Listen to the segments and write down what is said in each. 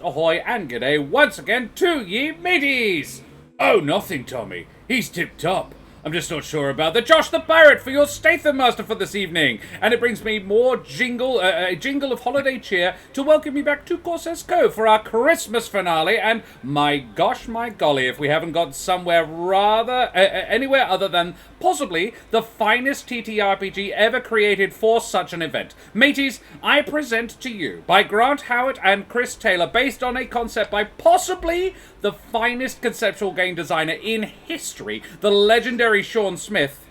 ahoy, and g'day once again to ye mateys! Oh, nothing, Tommy. He's tip-top. I'm just not sure about the Josh the Pirate for your Statham Master for this evening. And it brings me more a jingle of holiday cheer to welcome you back to Corsair's Cove for our Christmas finale. And my gosh, my golly, if we haven't got somewhere anywhere other than possibly the finest TTRPG ever created for such an event. Mateys, I present to you, by Grant Howitt and Chris Taylor, based on a concept by possibly the finest conceptual game designer in history, the legendary Sean Smith,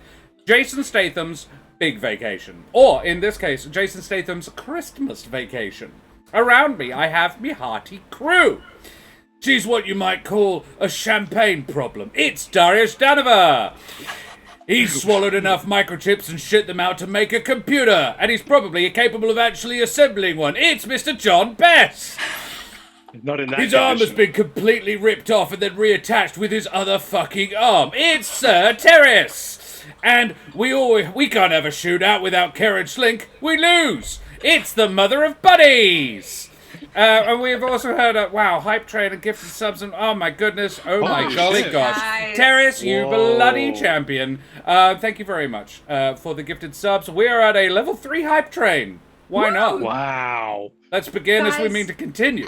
Jason Statham's Big Vacation. Or, in this case, Jason Statham's Christmas Vacation. Around me, I have me hearty crew. She's what you might call a champagne problem. It's Darius Danover. He's swallowed enough microchips and shit them out to make a computer, and he's probably capable of actually assembling one. It's Mr. John Bess. Not in that His arm has been completely ripped off and then reattached with his other fucking arm. It's Sir Terrace! And we can't have a shootout without Carrot Slink. We lose! It's the mother of buddies! And we have also heard, Hype Train and Gifted Subs, and oh my goodness, oh my golly gosh. Nice. Terrace, you bloody champion. Thank you very much for the Gifted Subs. We are at a level 3 Hype Train. Why not? Wow. Let's begin as we mean to continue.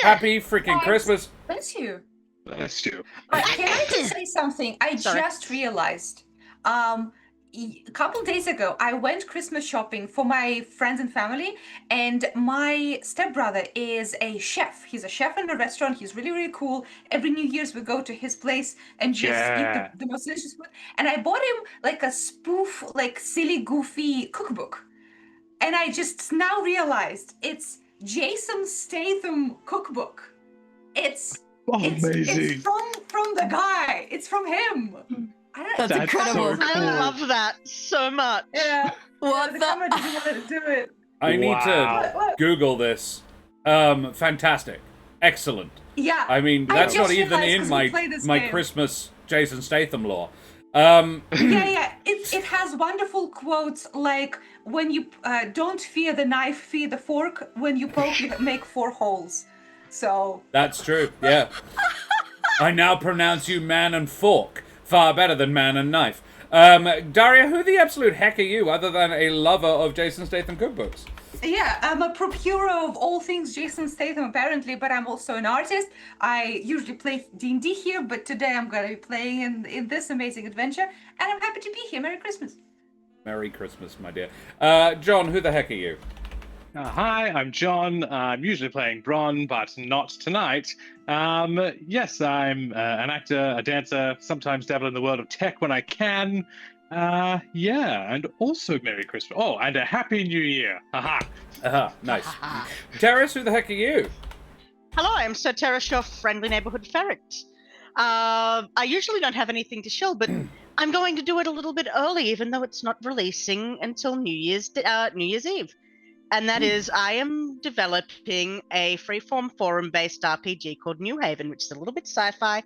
Happy freaking Christmas. Bless you. Bless you. Can I just say something? I just realized. A couple days ago, I went Christmas shopping for my friends and family, and my stepbrother is a chef. He's a chef in a restaurant. He's really, really cool. Every New Year's, we go to his place and just eat the most delicious food. And I bought him like a spoof, like silly, goofy cookbook. And I just now realized it's Jason Statham cookbook. It's amazing. from the guy. It's from him. That's incredible. So cool. I love that so much. Yeah. What the the? camera didn't want to do it. I need to What? Google this. Fantastic. Excellent. Yeah. I mean, I that's just not even realized in 'cause my we played this my game. Christmas Jason Statham lore. Yeah. It has wonderful quotes like, when you don't fear the knife, fear the fork. When you poke, you make 4 holes. So. That's true, yeah. I now pronounce you man and fork. Far better than man and knife. Daria, who the absolute heck are you, other than a lover of Jason Statham cookbooks? Yeah, I'm a procurer of all things Jason Statham, apparently, but I'm also an artist. I usually play D&D here, but today I'm going to be playing in this amazing adventure, and I'm happy to be here. Merry Christmas. Merry Christmas, my dear. John, who the heck are you? Hi, I'm John. I'm usually playing Bron, but not tonight. Yes, I'm an actor, a dancer, sometimes dabble in the world of tech when I can. And also Merry Christmas. Oh, and a Happy New Year. Haha. Nice. Terrace, who the heck are you? Hello, I'm Sir Terrace, your friendly neighborhood ferret. I usually don't have anything to show, but I'm going to do it a little bit early, even though it's not releasing until New Year's Eve. And that is, I am developing a freeform forum-based RPG called New Haven, which is a little bit sci-fi,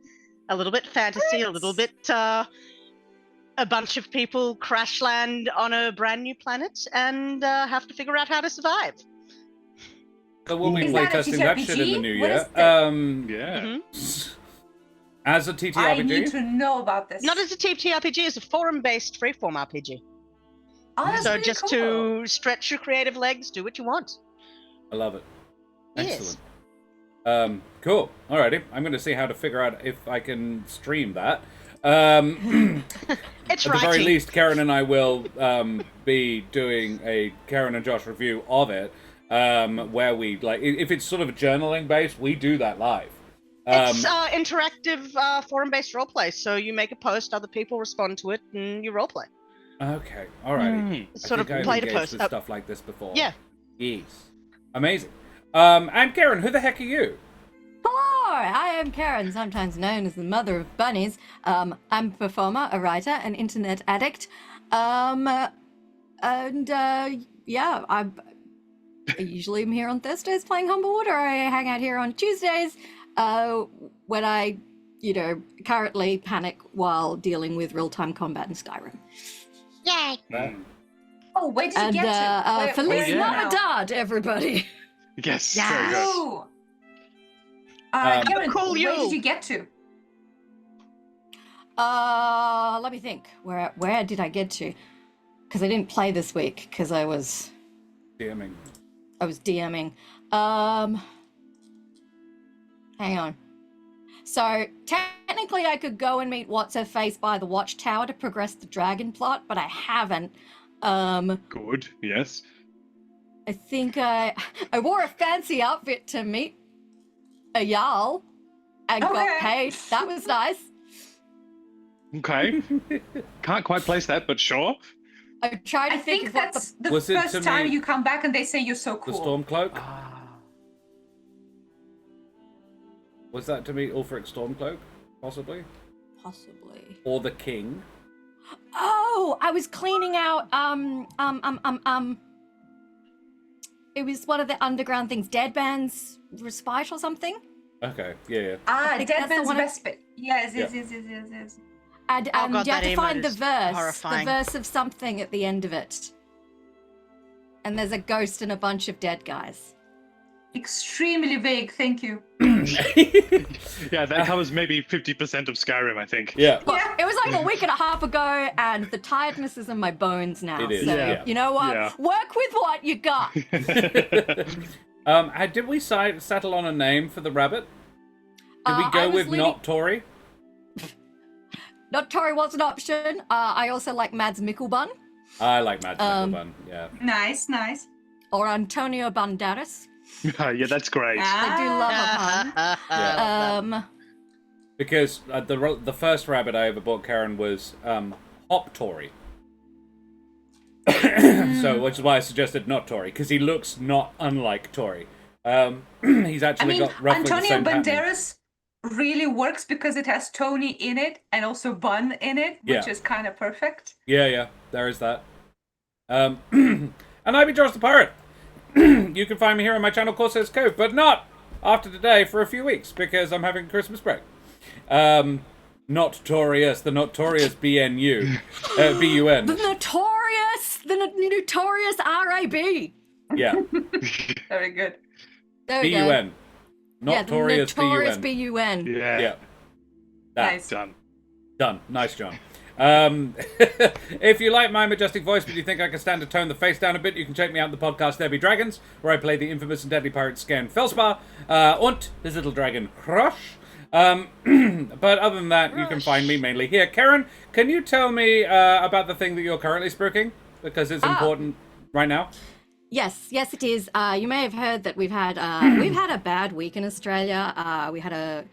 a little bit fantasy, a little bit a bunch of people crash land on a brand new planet and have to figure out how to survive. So we'll be Is that a playtesting that shit in the TTRPG? new What year. is Mhm. As a I need TTRPG? to know about this. Not as a TTRPG, as a forum-based freeform RPG. Oh, that's So really just cool. to stretch your creative legs, do what you want. I love it. Yes. Excellent. Cool. Alrighty. I'm going to see how to figure out if I can stream that. It's At the very writing. least, Karen and I will be doing a Karen and Josh review of it, where we, like, if it's sort of journaling based, we do that live. It's interactive forum-based roleplay, so you make a post, other people respond to it, and you roleplay. Okay, alrighty. Sort of I think play I've to engaged post. with stuff like this before. Yeah. Yes. Amazing. And Karen, who the heck are you? Hello, I am Karen, sometimes known as the mother of bunnies. I'm a performer, a writer, an internet addict. I usually am here on Thursdays playing Humble Water. I hang out here on Tuesdays when I, currently panic while dealing with real-time combat in Skyrim. Yay! Oh, where did you And get to? Feliz where are you now? Navidad, everybody. Yes, Yeah. very good. Oh, Karen, Cool where you. did you get to? Let me think. Where did I get to? Because I didn't play this week because I was DMing. DMing. Hang on. So technically I could go and meet What's Her Face by the Watchtower to progress the dragon plot, but I haven't. Good. Yes. I think I wore a fancy outfit to meet a Jarl and got paid. That was nice. Okay. Can't quite place that, but sure. I tried to I think of what that's the Was it first to time me- you come back and they say you're so The cool. Stormcloak? Was that to meet Ulfric Stormcloak, possibly? Possibly. Or the King? Oh, I was cleaning out it was one of the underground things, Deadman's Respite or something. Okay, yeah. think Dead that's the Man's one I- Respite. Yes. And Oh God, you that have to emote find the is verse, horrifying. the verse of something at the end of it. And there's a ghost and a bunch of dead guys. Extremely vague, thank you. Yeah, that covers maybe 50% of Skyrim, I think. Yeah. Look, Yeah. it was like a week and a half ago, and the tiredness is in my bones now. It is, so, yeah. you know what? Yeah. Work with what you got. Did we settle on a name for the rabbit? Did we I go was with leaning- not Tory? Not Tory was an option. I also like Mads Mikkelbun I like Mads Mikkelsen, yeah. Nice. or Antonio Banderas. Yeah, that's great. I do love a pun. Because the first rabbit I ever bought Karen was Hop Tory. So, which is why I suggested not Tory, because he looks not unlike Tory. He's actually got roughly the Antonio same pattern. Banderas really works because it has Tony in it and also Bun in it, which Yeah. is kind of perfect. Yeah, there is that. And I be Josh the Pirate. You can find me here on my channel Corsair's Cove, but not after today for a few weeks, because I'm having Christmas break. Notorious, the notorious BNU. BUN. The notorious RAB. Yeah, Very good. There we go. BUN. Yeah, the Notorious notorious BUN. BUN. Yeah. Yeah. That. Nice. Done. Done. Nice, John. If you like my majestic voice, but you think I can stand to tone the face down a bit, you can check me out in the podcast There Be Dragons, where I play the infamous and deadly pirate Scan Felspar, and his little dragon Crush. But other than that, you can find me mainly here. Karen, can you tell me about the thing that you're currently spooking? Because it's important right now. Yes, it is. You may have heard that we've had a bad week in Australia. We had a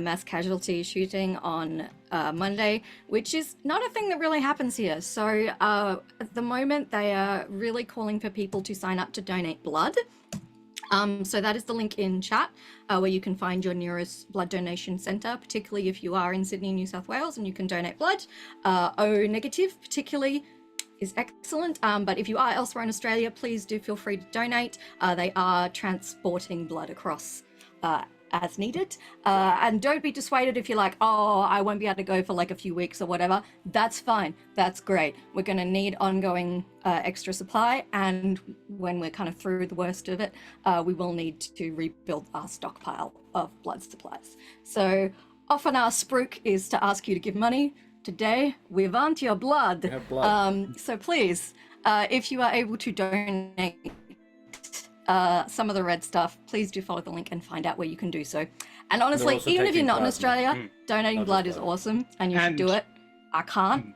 mass casualty shooting on Monday, which is not a thing that really happens here. So at the moment, they are really calling for people to sign up to donate blood. So that is the link in chat where you can find your nearest blood donation centre, particularly if you are in Sydney, New South Wales, and you can donate blood. O negative particularly is excellent, but if you are elsewhere in Australia, please do feel free to donate. They are transporting blood across as needed, and don't be dissuaded if you're like, oh, I won't be able to go for like a few weeks or whatever. That's fine, that's great. We're going to need ongoing extra supply, and when we're kind of through the worst of it, we will need to rebuild our stockpile of blood supplies. So often our spruik is to ask you to give money. Today we want your blood. We have blood. So please, if you are able to donate some of the red stuff, please do follow the link and find out where you can do so. And honestly, also even if you're taking not in plasma. Australia, donating Not blood just is blood. awesome, and you should And- do it. I can't,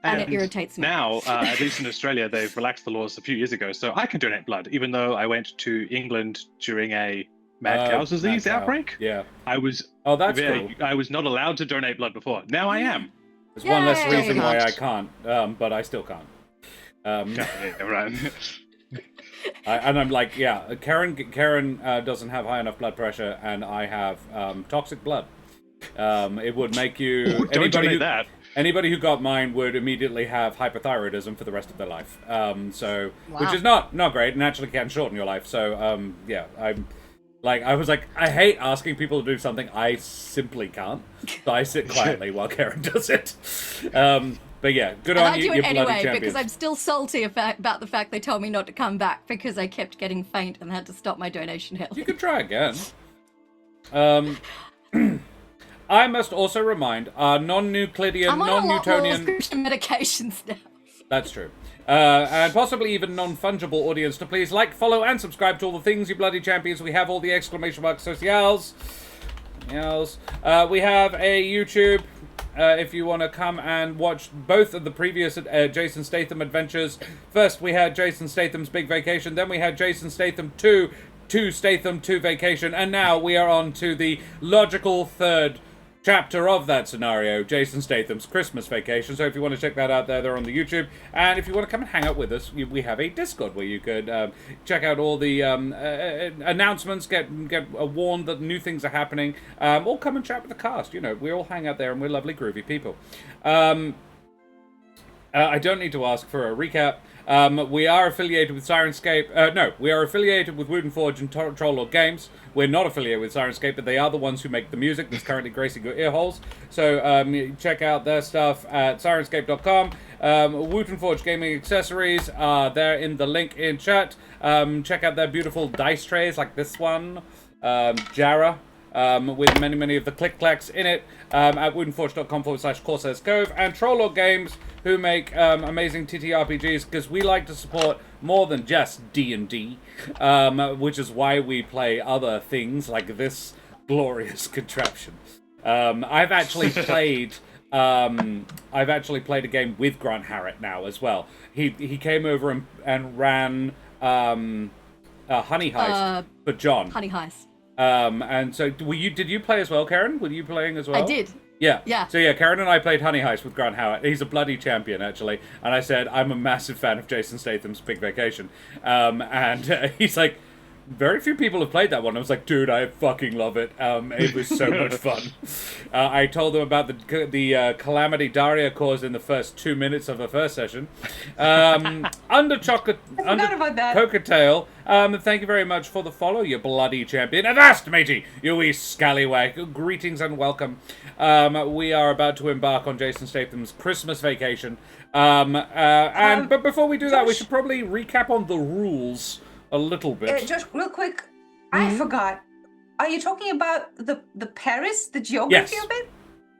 and it irritates me. Now, at least in Australia, they've relaxed the laws a few years ago, so I can donate blood, even though I went to England during a mad cow's disease mad cow. outbreak. Yeah. I was Oh, that's cool. I was not allowed to donate blood before. Now I am. There's one less Yay! reason why I can't, but I still can't. Yeah, right. And I'm like, yeah, Karen doesn't have high enough blood pressure, and I have toxic blood. It would make you Don't donate that. Anybody who got mine would immediately have hypothyroidism for the rest of their life. So, which Wow. is not great, and actually can shorten your life. So, yeah, I was like, I hate asking people to do something I simply can't. So I sit quietly while Karen does it. But yeah, good And on I you, do you it bloody anyway champions. because I'm still salty about the fact they told me not to come back because I kept getting faint and had to stop my donation You healing. could try again. I must also remind our non-Euclidean, I'm on a lot more non-Newtonian... prescription medications now. That's true. And possibly even non-fungible audience to please like, follow, and subscribe to all the things, you bloody champions. We have all the exclamation mark socials. Yes. We have a YouTube. If you want to come and watch both of the previous Jason Statham adventures. First, we had Jason Statham's Big Vacation. Then we had Jason Statham 2 Statham 2 Vacation. And now we are on to the logical third chapter of that scenario, Jason Statham's Christmas Vacation. So if you want to check that out, they're on the YouTube. And if you want to come and hang out with us, we have a Discord where you could check out all the announcements, get warned that new things are happening, or come and chat with the cast. You know, we all hang out there and we're lovely, groovy people. I don't need to ask for a recap. We are affiliated with Sirenscape. No, we are affiliated with Wooden Forge and Troll Games. We're not affiliated with Sirenscape, but they are the ones who make the music that's currently gracing your ear holes. So check out their stuff at Sirenscape.com. Wooden Forge Gaming Accessories are there in the link in chat. Check out their beautiful dice trays like this one. Jarrah. With many of the click-clacks in it, at woodenforge.com/Corsairs Cove, and Troll Games, who make amazing TTRPGs, because we like to support more than just D&D, which is why we play other things like this glorious contraption. I've actually played a game with Grant Harrett now as well. He came over and ran Honey Heist for John. Honey Heist. And so did you play as well, Karen? Were you playing as well? I did. Yeah. Yeah. So yeah, Karen and I played Honey Heist with Grant Howard. He's a bloody champion, actually. And I said, I'm a massive fan of Jason Statham's Big Vacation. And he's like, very few people have played that one. I was like, dude, I fucking love it. It was so much fun. I told them about the calamity Daria caused in the first 2 minutes of the first session. Under Cockatail, thank you very much for the follow, you bloody champion. Avast, matey, you wee scallywag. Greetings and welcome. We are about to embark on Jason Statham's Christmas Vacation. But before we do that, we should probably recap on the rules a little bit. Just real quick, I forgot. Are you talking about the Paris, the geography of it?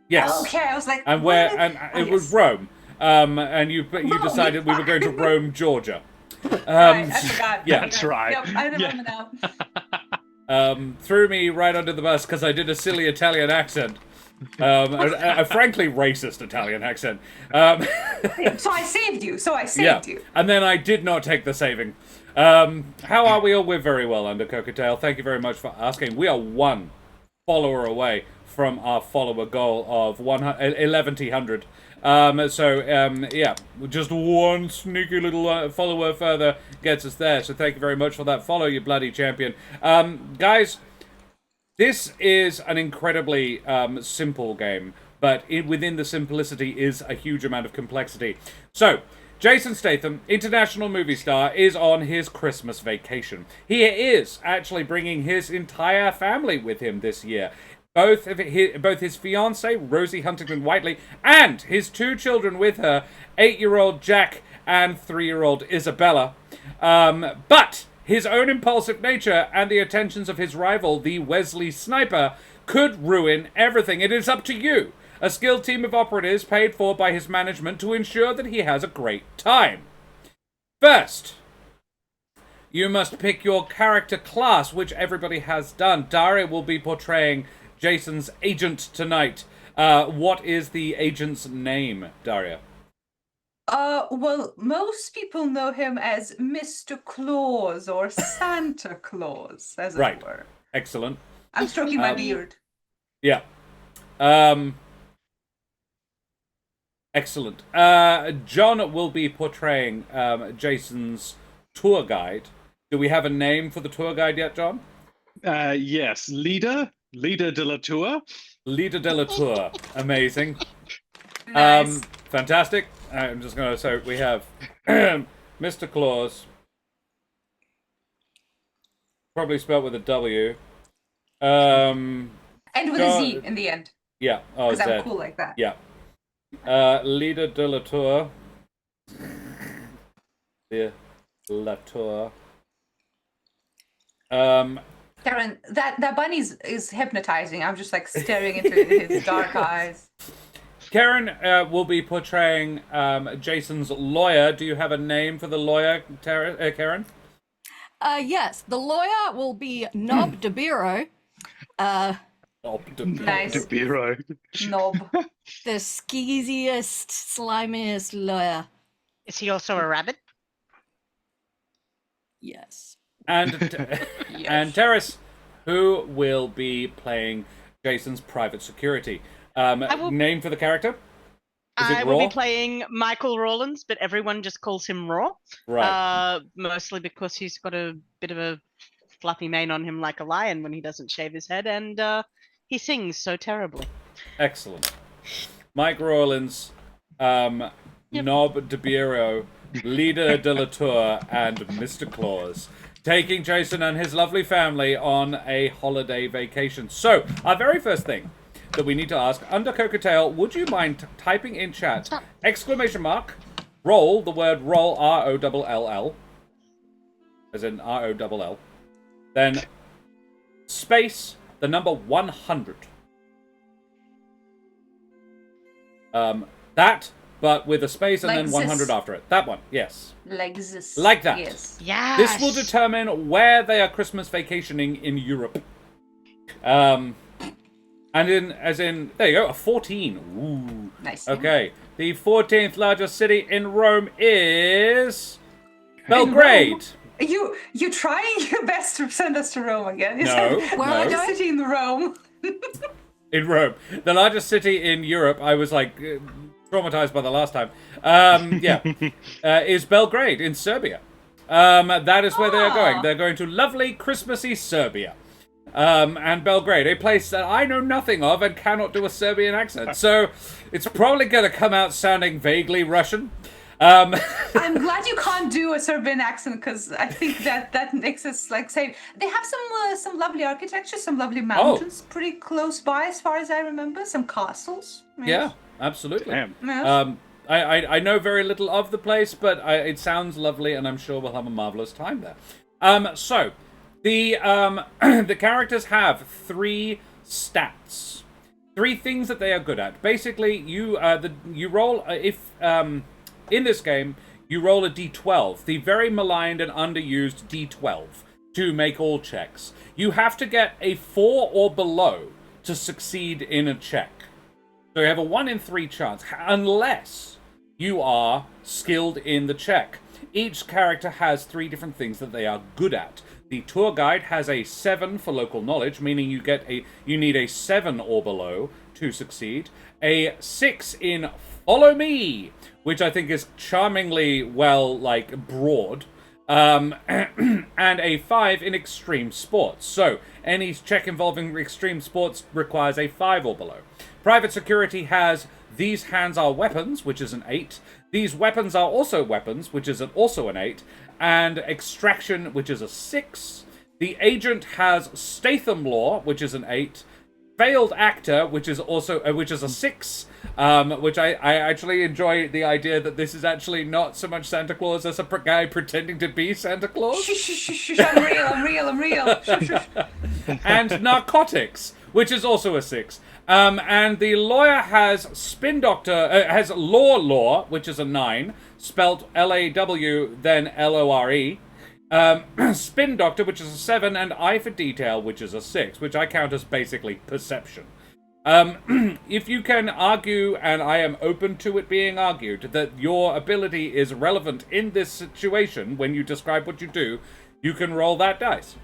Yes. Okay, I was like, it was Rome. And you decided we were going to Rome, Georgia. Right, I forgot. Yeah, that's right. Yep, I remember now. Threw me right under the bus because I did a silly Italian accent. A frankly racist Italian accent. So I saved you. You. And then I did not take the saving. How are we all? We're very well under Cockatail. Thank you very much for asking. We are one follower away from our follower goal of 1100. Yeah, just one sneaky little follower further gets us there. So thank you very much for that follow, you bloody champion. Guys, this is an incredibly simple game, but within the simplicity is a huge amount of complexity. So, Jason Statham, international movie star, is on his Christmas vacation. He is actually bringing his entire family with him this year. Both his fiancée, Rosie Huntington-Whiteley, and his two children with her, 8-year-old Jack and 3-year-old Isabella. But his own impulsive nature and the attentions of his rival, the Wesley Sniper, could ruin everything. It is up to you, a skilled team of operatives paid for by his management, to ensure that he has a great time. First, you must pick your character class, which everybody has done. Daria will be portraying Jason's agent tonight. What is the agent's name, Daria? Well, most people know him as Mr. Claus or Santa Claus, as it were. Excellent. I'm stroking my beard. Yeah. Excellent. John will be portraying Jason's tour guide. Do we have a name for the tour guide yet, John? Yes, Leader de la Tour. Leader de la Tour. Amazing. Nice. Fantastic. I'm just going to say we have Mr. Claus. Probably spelled with a W. And with a Z in the end. Yeah. Oh, because I'm cool like that. Yeah. Leader de la Tour. De la Tour. Karen, that bunny is hypnotizing. I'm just like staring into his dark eyes. Karen will be portraying Jason's lawyer. Do you have a name for the lawyer, Karen? Yes, the lawyer will be Nob DeBiro. Nice. DeBiro. Knob. The skeeziest, slimiest lawyer. Is he also a rabbit? Yes. And and Terrace, who will be playing Jason's private security. Name for the character? Is it I Raw? will be playing Michael Rawlins, but everyone just calls him Raw. Right. Mostly because he's got a bit of a fluffy mane on him like a lion when he doesn't shave his head, and he sings so terribly. Excellent. Mike Rawlins, Nob DeBiro, Leader de la Tour, and Mr. Claus, taking Jason and his lovely family on a holiday vacation. So, our very first thing that we need to ask, under Cockatail, would you mind typing in chat, exclamation mark, roll, the word roll, R-O-L-L, as in R-O-L-L, then space, the number 100. That, but with a space and Like then 100 this. after it. That one, yes. Like this. Like that. Yes. Yes. This will determine where they are Christmas vacationing in Europe. And there you go, a 14. Ooh. Nice. Okay. The 14th largest city in Rome is Belgrade. You trying your best to send us to Rome again? You No, said, no. largest city in Rome. In Rome. The largest city in Europe, I was like traumatized by the last time. Is Belgrade in Serbia. That is where they are going. They're going to lovely Christmassy Serbia. And Belgrade, a place that I know nothing of and cannot do a Serbian accent. So it's probably going to come out sounding vaguely Russian. I'm glad you can't do a Serbian accent because I think that makes us like say they have some lovely architecture, some lovely mountains pretty close by as far as I remember, some castles. Yes. Yeah, absolutely. Damn. Yes. I know very little of the place, but it sounds lovely, and I'm sure we'll have a marvelous time there. So the the characters have 3 stats, 3 things that they are good at. Basically, you roll in this game, you roll a d12, the very maligned and underused d12, to make all checks. You have to get a 4 or below to succeed in a check. So you have a 1 in 3 chance, unless you are skilled in the check. Each character has 3 different things that they are good at. The tour guide has a 7 for local knowledge, meaning you need a 7 or below to succeed. A 6 in follow me, which I think is charmingly broad. And a 5 in extreme sports. So any check involving extreme sports requires a 5 or below. Private security has these hands are weapons, which is an 8. These weapons are also weapons, which is also an 8. And extraction, which is a 6. The agent has Statham law, which is an 8. Failed actor, which is a 6, which I actually enjoy the idea that this is actually not so much Santa Claus as a guy pretending to be Santa Claus. I'm real. And narcotics, which is also a 6. And the lawyer has spin doctor, has law, which is a 9, spelt L-A-W, then L-O-R-E. Spin doctor, which is a 7, and eye for detail, which is a 6, which I count as basically perception. If you can argue, and I am open to it being argued, that your ability is relevant in this situation when you describe what you do, you can roll that dice.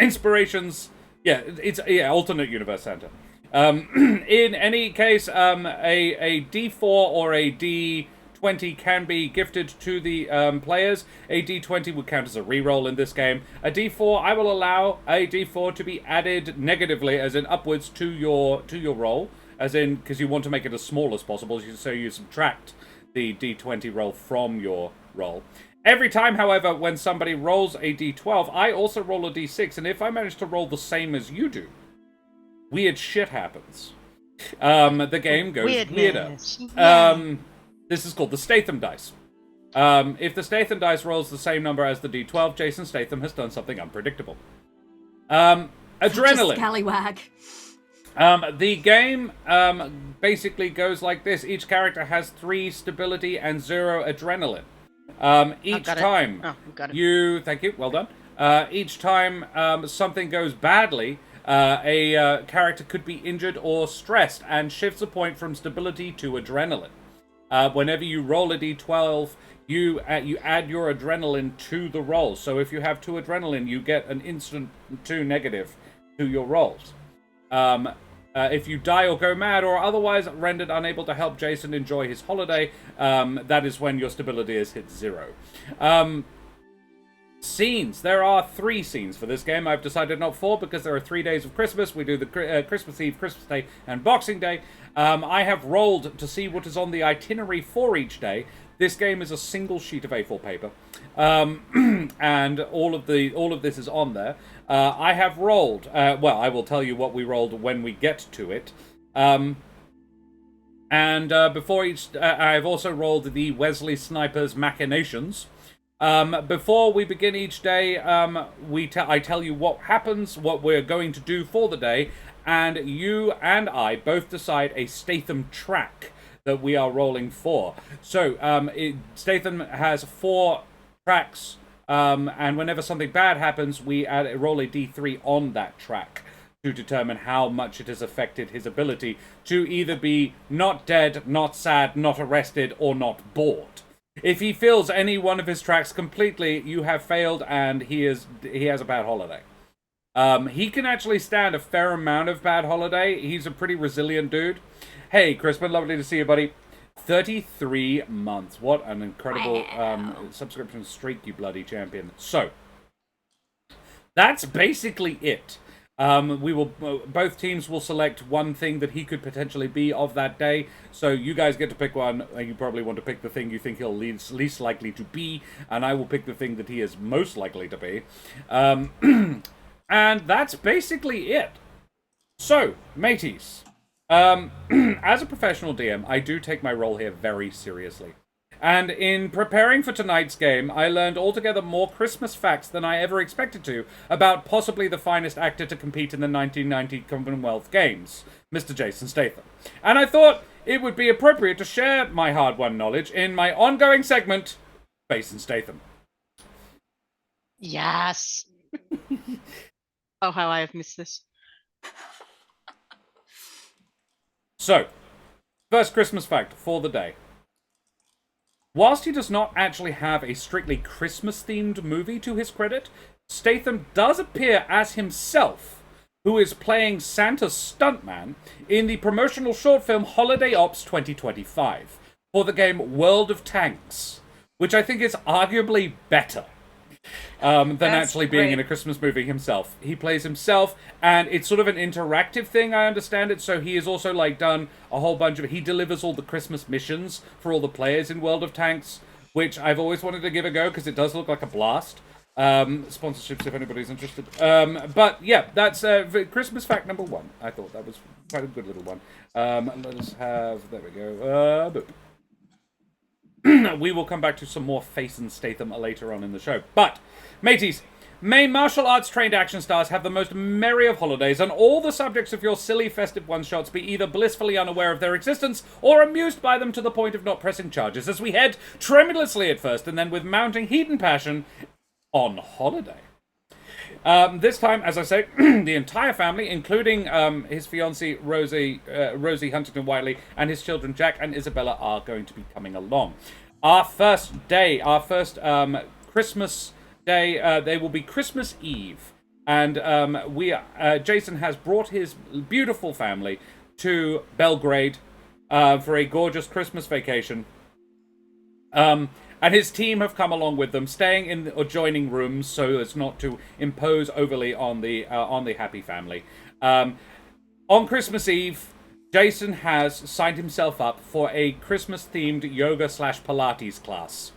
Inspirations, alternate universe Santa. In any case, a D4 or a D20 can be gifted to the players. A D20 would count as a reroll in this game. A D4, I will allow a D4 to be added negatively, as in upwards to your roll, as in because you want to make it as small as possible, so you subtract the D20 roll from your roll. Every time, however, when somebody rolls a D12, I also roll a D6, and if I manage to roll the same as you do, weird shit happens. The game goes weirder. This is called the Statham dice. If the Statham dice rolls the same number as the D12, Jason Statham has done something unpredictable. Adrenaline. Scallywag. The game basically goes like this. Each character has 3 stability and 0 adrenaline. Each time got it. Thank you, well done. Each time something goes badly, a character could be injured or stressed and shifts a point from stability to adrenaline. Whenever you roll a d12, you add your adrenaline to the roll. So if you have 2 adrenaline, you get an instant 2 negative to your rolls. If you die or go mad or otherwise rendered unable to help Jason enjoy his holiday, that is when your stability is hit 0. Scenes. There are 3 scenes for this game. I've decided not 4 because there are 3 days of Christmas. We do the Christmas Eve, Christmas Day, and Boxing Day. I have rolled to see what is on the itinerary for each day. This game is a single sheet of A4 paper, and all of this is on there. I have rolled. Well, I will tell you what we rolled when we get to it. Before each, I've also rolled the Wesley Snipers Machinations. Before we begin each day, I tell you what happens, what we're going to do for the day, and you and I both decide a Statham track that we are rolling for. So, Statham has 4 tracks, and whenever something bad happens, we roll a d3 on that track to determine how much it has affected his ability to either be not dead, not sad, not arrested, or not bored. If he fills any one of his tracks completely, you have failed, and he has a bad holiday. He can actually stand a fair amount of bad holiday. He's a pretty resilient dude. Hey, Crispin, lovely to see you, buddy. 33 months. What an incredible subscription streak, you bloody champion. So, that's basically it. Both teams will select one thing that he could potentially be of that day. So you guys get to pick one. You probably want to pick the thing you think he'll least likely to be, and I will pick the thing that he is most likely to be. And that's basically it. So, mateys, as a professional DM, I do take my role here very seriously. And in preparing for tonight's game, I learned altogether more Christmas facts than I ever expected to about possibly the finest actor to compete in the 1990 Commonwealth Games, Mr. Jason Statham. And I thought it would be appropriate to share my hard-won knowledge in my ongoing segment, Jason Statham. Yes. Oh, how I have missed this. So, first Christmas fact for the day. Whilst he does not actually have a strictly Christmas-themed movie to his credit, Statham does appear as himself, who is playing Santa's stuntman in the promotional short film Holiday Ops 2025 for the game World of Tanks, which I think is arguably better than actually being in a Christmas movie himself. He plays himself, and it's sort of an interactive thing, I understand it, so he has also done a whole bunch of... He delivers all the Christmas missions for all the players in World of Tanks, which I've always wanted to give a go, because it does look like a blast. Sponsorships, if anybody's interested. But, yeah, that's Christmas fact number 1. I thought that was quite a good little one. Let us have... There we go. Boop. We will come back to some more Face and Statham later on in the show. But, mateys, may martial arts trained action stars have the most merry of holidays, and all the subjects of your silly festive one-shots be either blissfully unaware of their existence or amused by them to the point of not pressing charges, as we head tremulously at first and then with mounting heat and passion on holiday. This time, as I say, the entire family, including his fiancée Rosie Huntington-Whiteley, and his children Jack and Isabella, are going to be coming along. Our first Christmas day, they will be Christmas Eve, and Jason has brought his beautiful family to Belgrade for a gorgeous Christmas vacation. And his team have come along with them, staying in adjoining rooms so as not to impose overly on the happy family. On Christmas Eve, Jason has signed himself up for a Christmas-themed yoga/Pilates class.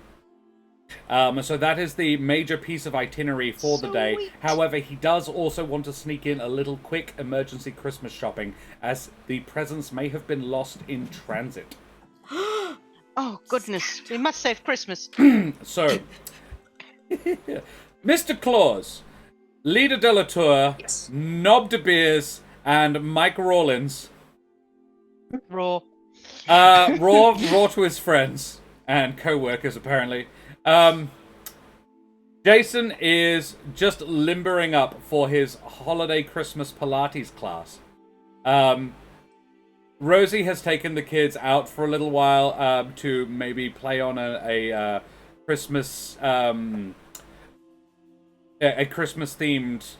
So that is the major piece of itinerary for the day. Sweet. However, he does also want to sneak in a little quick emergency Christmas shopping, as the presents may have been lost in transit. Oh, goodness. We must save Christmas. So, Mr. Claus, Leader de la Tour, Yes. Nob de Beers, and Mike Rawlins. Raw. Raw to his friends and co-workers, apparently. Jason is just limbering up for his holiday Christmas Pilates class. Rosie has taken the kids out for a little while to maybe play on a Christmas a Christmas themed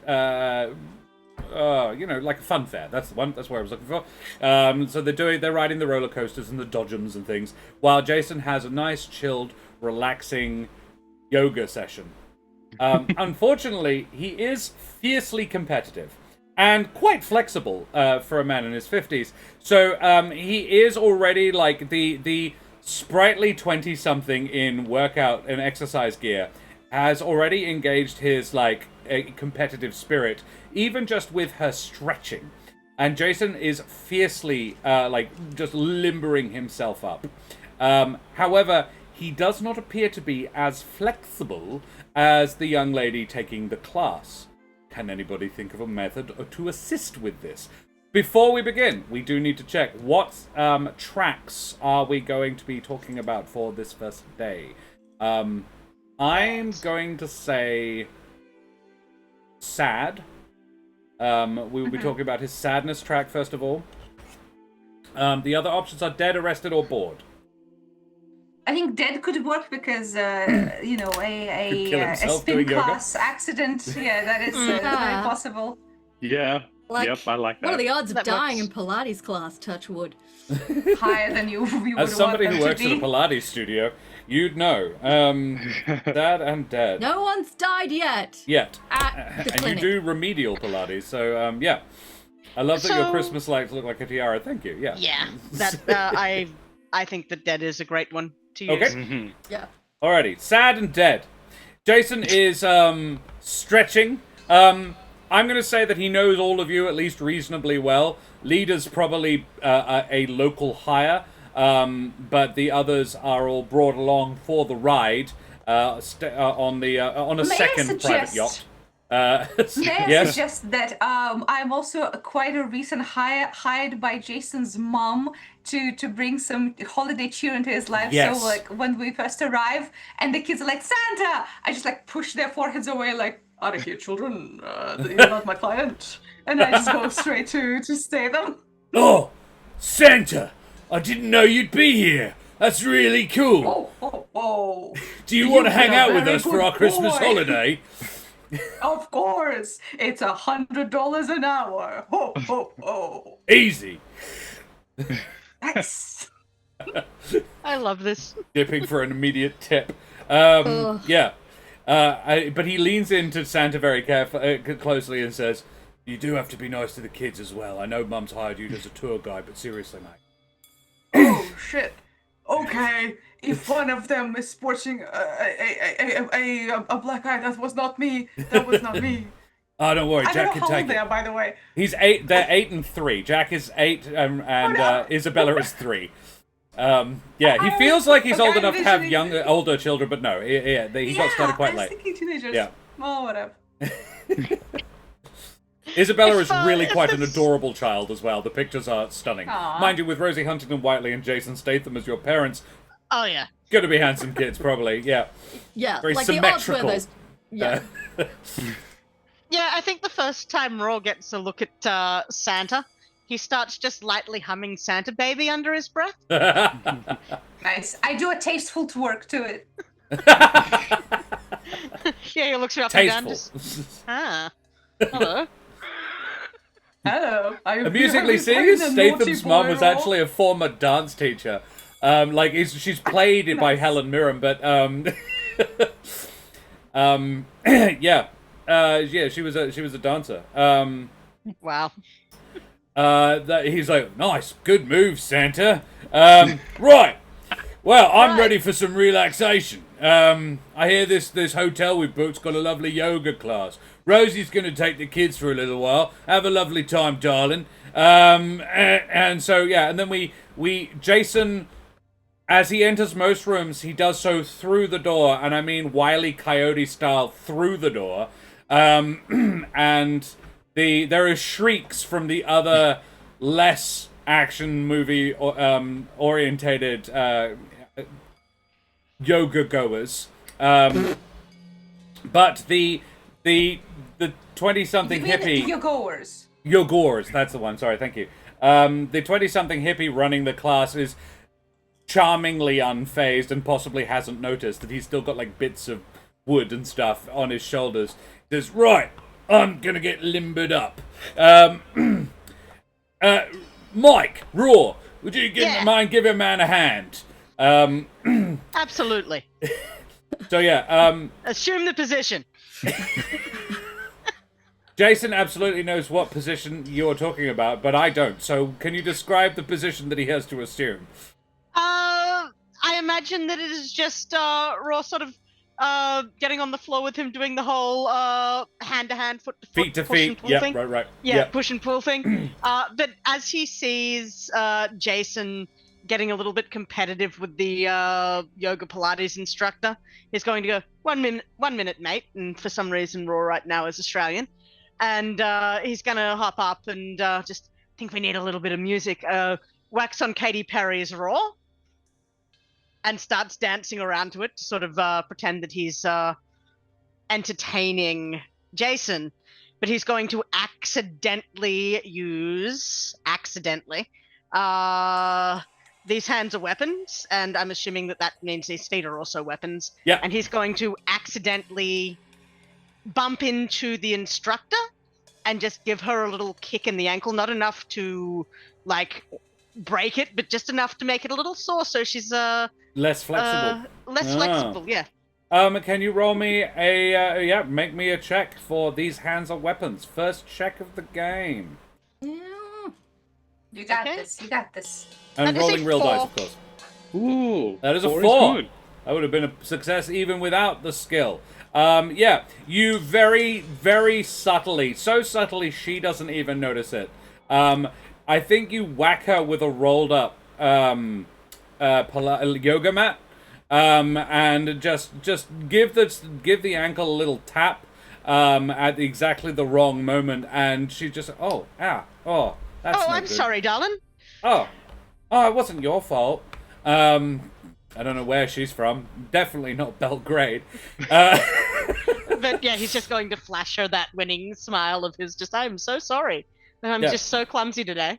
like a fun fair. That's the one. That's what I was looking for. So they're riding the roller coasters and the dodgems and things, while Jason has a nice, chilled, relaxing yoga session. Unfortunately, he is fiercely competitive and quite flexible for a man in his 50s. So he is already like the sprightly 20-something in workout and exercise gear has already engaged his like a competitive spirit, even just with her stretching. And Jason is fiercely just limbering himself up. However, he does not appear to be as flexible as the young lady taking the class. Can anybody think of a method to assist with this? Before we begin, we do need to check what tracks are we going to be talking about for this first day. I'm going to say sad. We will be talking about his sadness track first of all. The other options are dead, arrested, or bored. I think dead could work because Kill a himself spin doing yoga? class accident. Yeah, that is very possible. Yeah. Like, Yep, I like that. What are the odds of That dying works. in Pilates class? Touch wood. Higher than you would As somebody want who them works to at a be. Pilates studio, you'd know. Dad and dead. No one's died yet. Yet. At the And you clinic. do remedial Pilates, so yeah. I love that your So- Christmas lights look like a tiara. Thank you. Yeah. Yeah, that I think that dead is a great one to use. Okay. Mhm. Yeah. Alrighty. Sad and dead. Jason is stretching. I'm going to say that he knows all of you at least reasonably well. Leader's probably a local hire, but the others are all brought along for the ride on a May I second private suggest- yacht. May I Yes. suggest that I'm also quite a recent hired by Jason's mom to bring some holiday cheer into his life. Yes. So like when we first arrive and the kids are like Santa, I just like push their foreheads away like out of here, children. You're not my client, and I just go straight to stay them. Oh, Santa! I didn't know you'd be here. That's really cool. Oh. Do you want to You've hang been a out with very us for good our Christmas boy. holiday? Of course, it's $100 an hour. Ho ho ho. Easy. That's I love this. Dipping for an immediate tip. Ugh. Yeah. But he leans into Santa very closely and says, "You do have to be nice to the kids as well. I know Mum's hired you as a tour guide, but seriously, mate." oh shit. Okay, if one of them is sporting a black eye, that was not me. That was not me. Oh, don't worry, I Jack don't know can how take old they it. are, by the way. He's 8. They're 8 and 3. Jack is 8, and no. Isabella is 3. Yeah, he I feels like he's okay, old enough to have envisioning- older children, but no, he got started quite I was late. thinking teenagers. Yeah. Oh, whatever. Isabella If, is really if quite an it's- adorable child as well. The pictures are stunning. Aw. Mind you, with Rosie Huntington-Whiteley and Jason Statham as your parents, Oh yeah. gonna be handsome kids, probably. Yeah. Yeah. Very like the odds were symmetrical. those. Yeah. Yeah, I think the first time Raw gets a look at Santa, he starts just lightly humming Santa Baby under his breath. Nice. I do a tasteful twerk to it. Yeah, he looks her up and down. Tasteful. Just, hello. Hello. Amusingly, seeing Statham's mom was actually a former dance teacher. She's played it by Nice. Helen Mirren, but yeah, she was a dancer. Wow. He's like, nice, good move, Santa. Right. Well, I'm ready for some relaxation. I hear this hotel we booked's got a lovely yoga class. Rosie's going to take the kids for a little while. Have a lovely time, darling. And so, yeah, and then Jason, as he enters most rooms, he does so through the door, and I mean Wile E. Coyote style through the door. And there are shrieks from the other less action movie orientated yoga goers. But the 20-something hippie Yogors, that's the one. Sorry, thank you. The 20-something hippie running the class is charmingly unfazed and possibly hasn't noticed that he's still got like bits of wood and stuff on his shoulders. He says, "Right, I'm gonna get limbered up. Mike, Raw, would you mind giving a man a hand?" Absolutely. So yeah, Assume the position. Jason absolutely knows what position you're talking about, but I don't. So can you describe the position that he has to assume? I imagine that it is just Raw sort of getting on the floor with him, doing the whole hand to hand, foot to foot, feet to feet. Yeah, Right. Yeah, Yep. push and pull thing. But as he sees Jason getting a little bit competitive with the yoga Pilates instructor, he's going to go, one minute, mate. And for some reason, Raw right now is Australian. And he's going to hop up and just think we need a little bit of music. Wax on Katy Perry's Raw. And starts dancing around to it to sort of pretend that he's entertaining Jason. But he's going to accidentally use these hands are weapons, and I'm assuming that means these feet are also weapons. Yeah. And he's going to accidentally bump into the instructor and just give her a little kick in the ankle, not enough to like break it, but just enough to make it a little sore, so she's less flexible. Flexible, yeah. Can you roll me make me a check for these hands are weapons. First check of the game. You got this. You got this. And rolling real dice, of course. Ooh, That is a 4. good. That would have been a success even without the skill. You very, very subtly, so subtly she doesn't even notice it. I think you whack her with a rolled up yoga mat, and just give the ankle a little tap at exactly the wrong moment, and she just that's no I'm good. sorry, darling. Oh, it wasn't your fault. I don't know where she's from. Definitely not Belgrade. But yeah, he's just going to flash her that winning smile of his. Just, I'm so sorry. I'm just so clumsy today.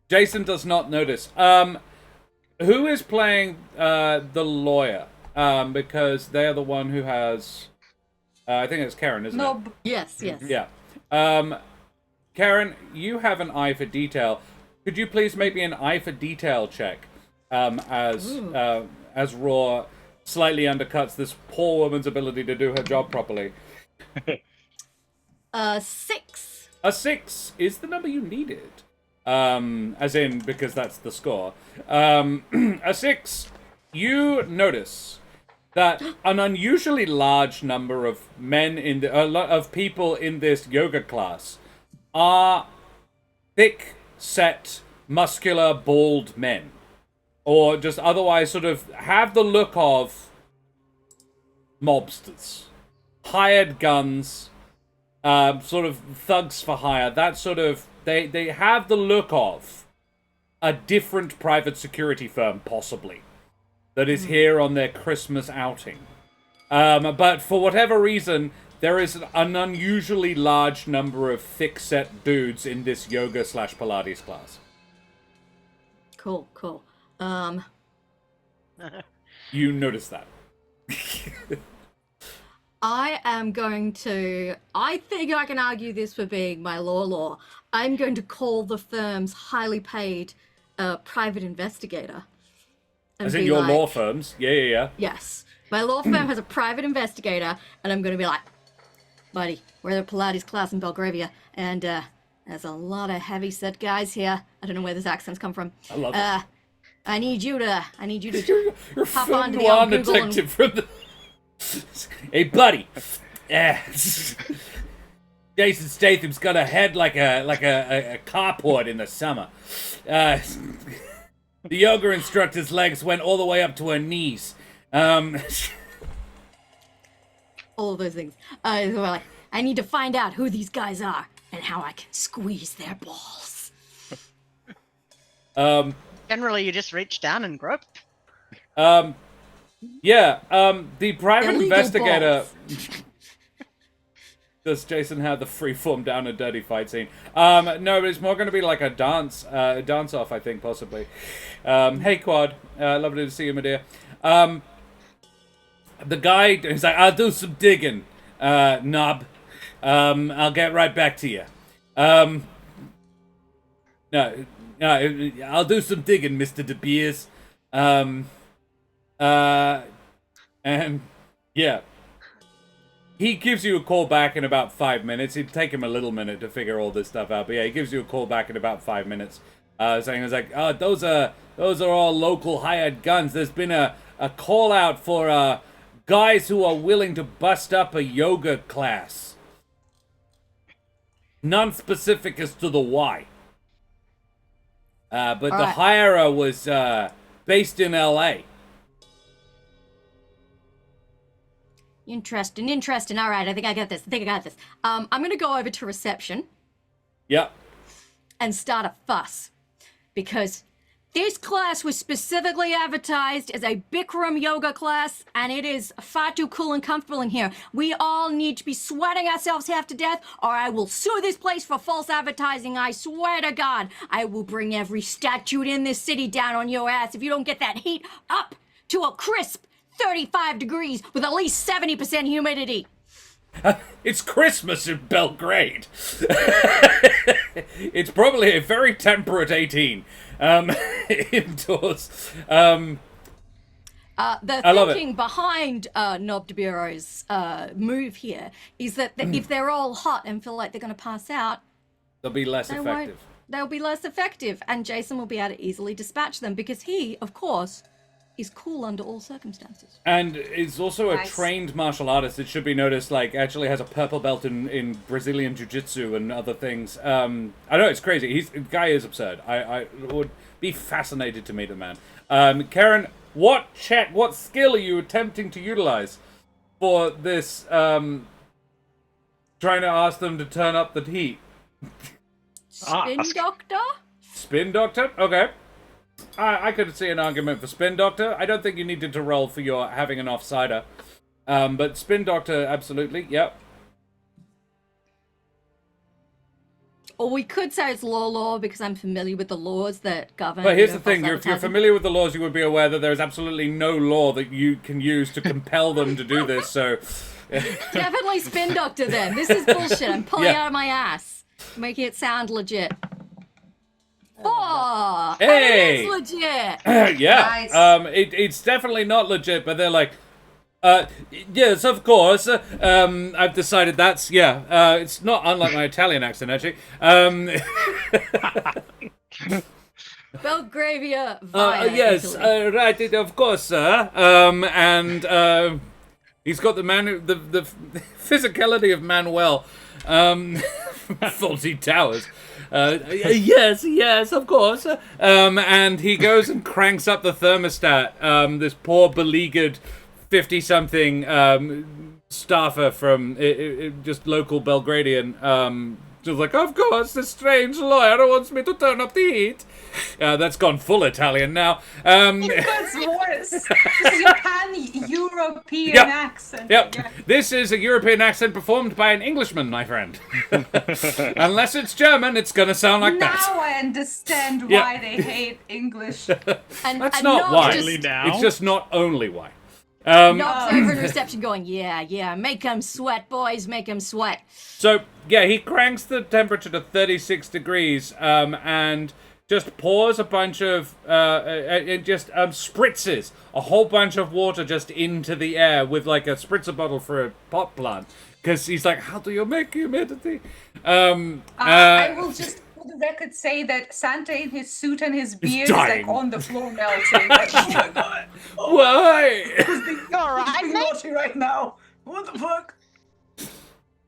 Jason does not notice. Who is playing the lawyer? Because they're the one who has. I think it's Karen, isn't it? Yes. Yeah. Karen, you have an eye for detail. Could you please make me an eye for detail check? As Raw slightly undercuts this poor woman's ability to do her job properly. 6. A 6 is the number you needed. As in, because that's the score. A 6, you notice that an unusually large number of men of people in this yoga class are thick-set, muscular, bald men. Or just otherwise sort of have the look of mobsters. Hired guns, sort of thugs for hire, that sort of... They have the look of a different private security firm, possibly, that is here on their Christmas outing. But for whatever reason, there is an unusually large number of thick-set dudes in this yoga/Pilates class. Cool. You notice that. I think I can argue this for being my law. I'm going to call the firm's highly paid private investigator. As in your law firms? Yeah. Yes. My law firm has a private investigator, and I'm going to be like, buddy, we're at a Pilates class in Belgravia, and there's a lot of heavy-set guys here. I don't know where this accent's come from. I love it. I need you to You're hop film onto the noir old Google detective from the... Hey, buddy. Jason Statham's got a head like a carport in the summer. The yoga instructor's legs went all the way up to her knees. all of those things. So we're like, I need to find out who these guys are and how I can squeeze their balls. Generally, you just reach down and grope. The private Illegal investigator. balls. Does Jason have the freeform down and dirty fight scene? No, it's more going to be like a dance off, I think, possibly. Hey, Quad. Lovely to see you, my dear. The guy, he's like, I'll do some digging, knob. I'll get right back to you. No, I'll do some digging, Mr. De Beers. And, yeah. He gives you a call back in about 5 minutes. It'd take him a little minute to figure all this stuff out, but yeah, he gives you a call back in about 5 minutes, saying it's like, those are all local hired guns. There's been a call out for guys who are willing to bust up a yoga class. Non-specific as to the why. But the hirer was based in LA. Interesting. All right, I think I got this. I'm going to go over to reception. Yep. And start a fuss. Because this class was specifically advertised as a Bikram yoga class, and it is far too cool and comfortable in here. We all need to be sweating ourselves half to death, or I will sue this place for false advertising. I swear to God, I will bring every statute in this city down on your ass if you don't get that heat up to a crisp 35 degrees with at least 70% humidity. It's Christmas in Belgrade. It's probably a very temperate 18 indoors. The thinking behind Nob de Bureau's move here is that if they're all hot and feel like they're going to pass out, they'll be less effective. They'll be less effective, and Jason will be able to easily dispatch them because he, of course, is cool under all circumstances. And is also a trained martial artist. It should be noticed, like, actually has a purple belt in Brazilian Jiu-Jitsu and other things. I know, it's crazy. The guy is absurd. I would be fascinated to meet the man. Karen, what skill are you attempting to utilize for this, trying to ask them to turn up the heat? Spin Doctor? Spin Doctor? Okay. I could see an argument for Spin Doctor. I don't think you needed to roll for your having an offsider. But Spin Doctor, absolutely, yep. Or we could say it's law because I'm familiar with the laws that govern. But here's the thing, if you're familiar with the laws, you would be aware that there's absolutely no law that you can use to compel them to do this, so... Definitely Spin Doctor then. This is bullshit. I'm pulling out of my ass. Making it sound legit. Oh, hey! It is legit. Yeah, Nice. It's definitely not legit, but they're like, yes, of course. I've decided that's it's not unlike my Italian accent actually. Belgravia via yes, Italy. right, of course, sir. And he's got the physicality of Manuel. Faulty Towers. Yes, of course. And he goes and cranks up the thermostat. This poor beleaguered 50-something staffer from just local Belgradian. Just like, of course, this strange lawyer wants me to turn up the heat. That's gone full Italian now. That's worse. This is your pan-European accent. Yep. Yeah. This is a European accent performed by an Englishman, my friend. Unless it's German, it's going to sound like that. Now I understand why they hate English. That's not why. It's just not only why. Knocks over in reception going, yeah, make them sweat, boys, make them sweat. So, yeah, he cranks the temperature to 36 degrees and just pours a bunch of, spritzes a whole bunch of water just into the air with like a spritzer bottle for a pot plant. Because he's like, how do you make humidity? I will just, for the record, say that Santa in his suit and his beard is like on the floor melting. Like, oh my god. Why? I'm naughty right now. What the fuck?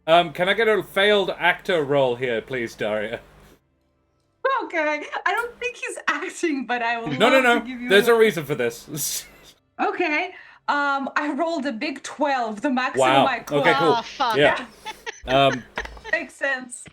Can I get a failed actor roll here, please, Daria? Okay. I don't think he's acting, but I will No. to give you There's a reason for this. Okay. I rolled a big 12, the maximum Wow. I could. Okay, cool. Oh, fuck. Yeah. Makes sense.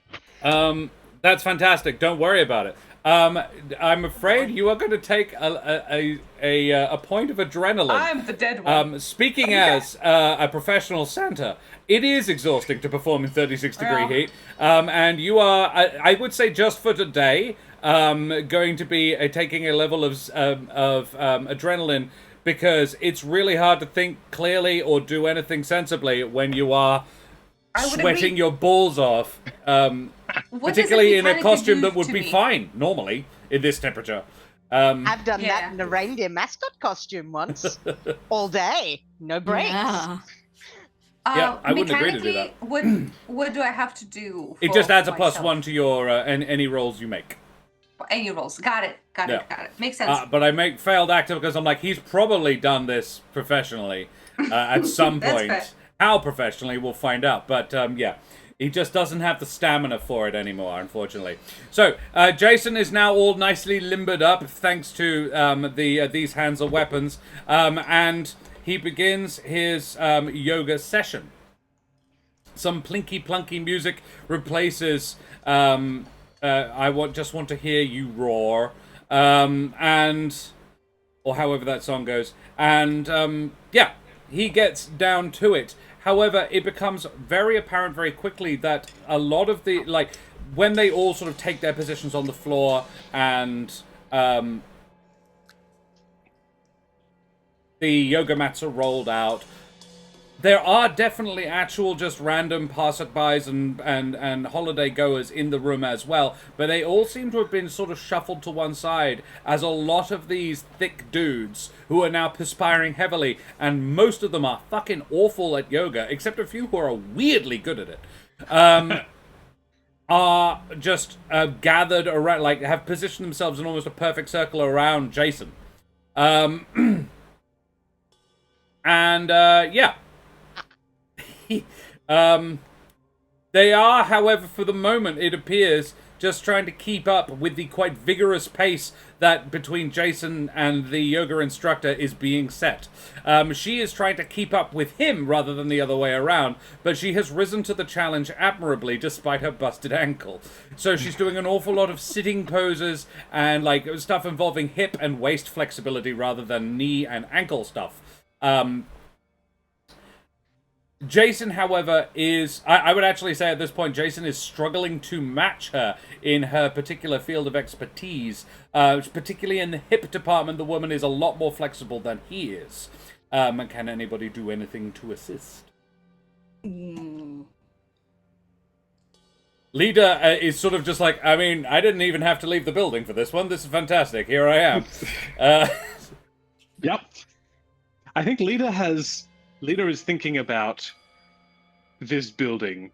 That's fantastic. Don't worry about it. I'm afraid you are going to take a point of adrenaline. I'm the dead one. Speaking as a professional Santa, it is exhausting to perform in 36-degree heat. And you are, I would say, just for today, going to be taking a level of adrenaline, because it's really hard to think clearly or do anything sensibly when you are sweating your balls off. Particularly in a costume that would be fine normally in this temperature. I've done that in a reindeer mascot costume once. All day. No breaks. Yeah. I wouldn't agree to do that. What do I have to do? It just adds a +1 to your any rolls you make. Any rolls. Got it. Makes sense. But I failed actor because I'm like, he's probably done this professionally at some point. Fair. How professionally, we'll find out. But yeah. He just doesn't have the stamina for it anymore, unfortunately. So, Jason is now all nicely limbered up, thanks to these hands of weapons, and he begins his yoga session. Some plinky-plunky music replaces just want to hear you roar, or however that song goes. And, yeah, he gets down to it. However, it becomes very apparent very quickly that a lot of the, when they all sort of take their positions on the floor and the yoga mats are rolled out, there are definitely actual just random passerbys and holiday goers in the room as well, but they all seem to have been sort of shuffled to one side as a lot of these thick dudes who are now perspiring heavily, and most of them are fucking awful at yoga, except a few who are weirdly good at it, are just gathered around, have positioned themselves in almost a perfect circle around Jason. Yeah. They are, however, for the moment, it appears, just trying to keep up with the quite vigorous pace that between Jason and the yoga instructor is being set. She is trying to keep up with him rather than the other way around, but she has risen to the challenge admirably despite her busted ankle. So she's doing an awful lot of sitting poses and stuff involving hip and waist flexibility rather than knee and ankle stuff. Jason, however, is... I would actually say at this point, Jason is struggling to match her in her particular field of expertise. Particularly in the hip department, the woman is a lot more flexible than he is. And can anybody do anything to assist? Lida is sort of just like, I mean, I didn't even have to leave the building for this one. This is fantastic. Here I am. Yep. I think Lida is thinking about this building.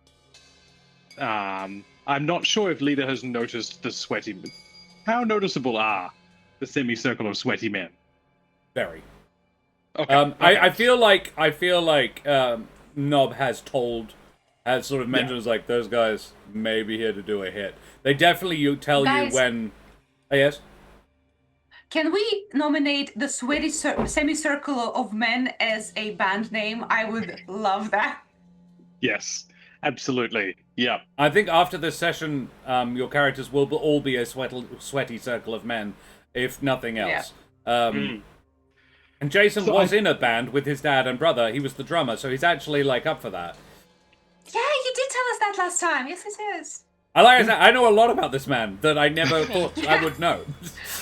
I'm not sure if Lida has noticed the sweaty... How noticeable are the semicircle of sweaty men? Very. Okay. I feel like Nob has sort of mentioned, like, those guys may be here to do a hit. They definitely tell you when... Oh, yes? Can we nominate the sweaty semicircle of men as a band name? I would love that. Yes, absolutely. Yeah. I think after this session, your characters will all be a sweaty circle of men, if nothing else. Yeah. And Jason was in a band with his dad and brother. He was the drummer, so he's actually, up for that. Yeah, you did tell us that last time. Yes, it is. I know a lot about this man that I never thought I would know.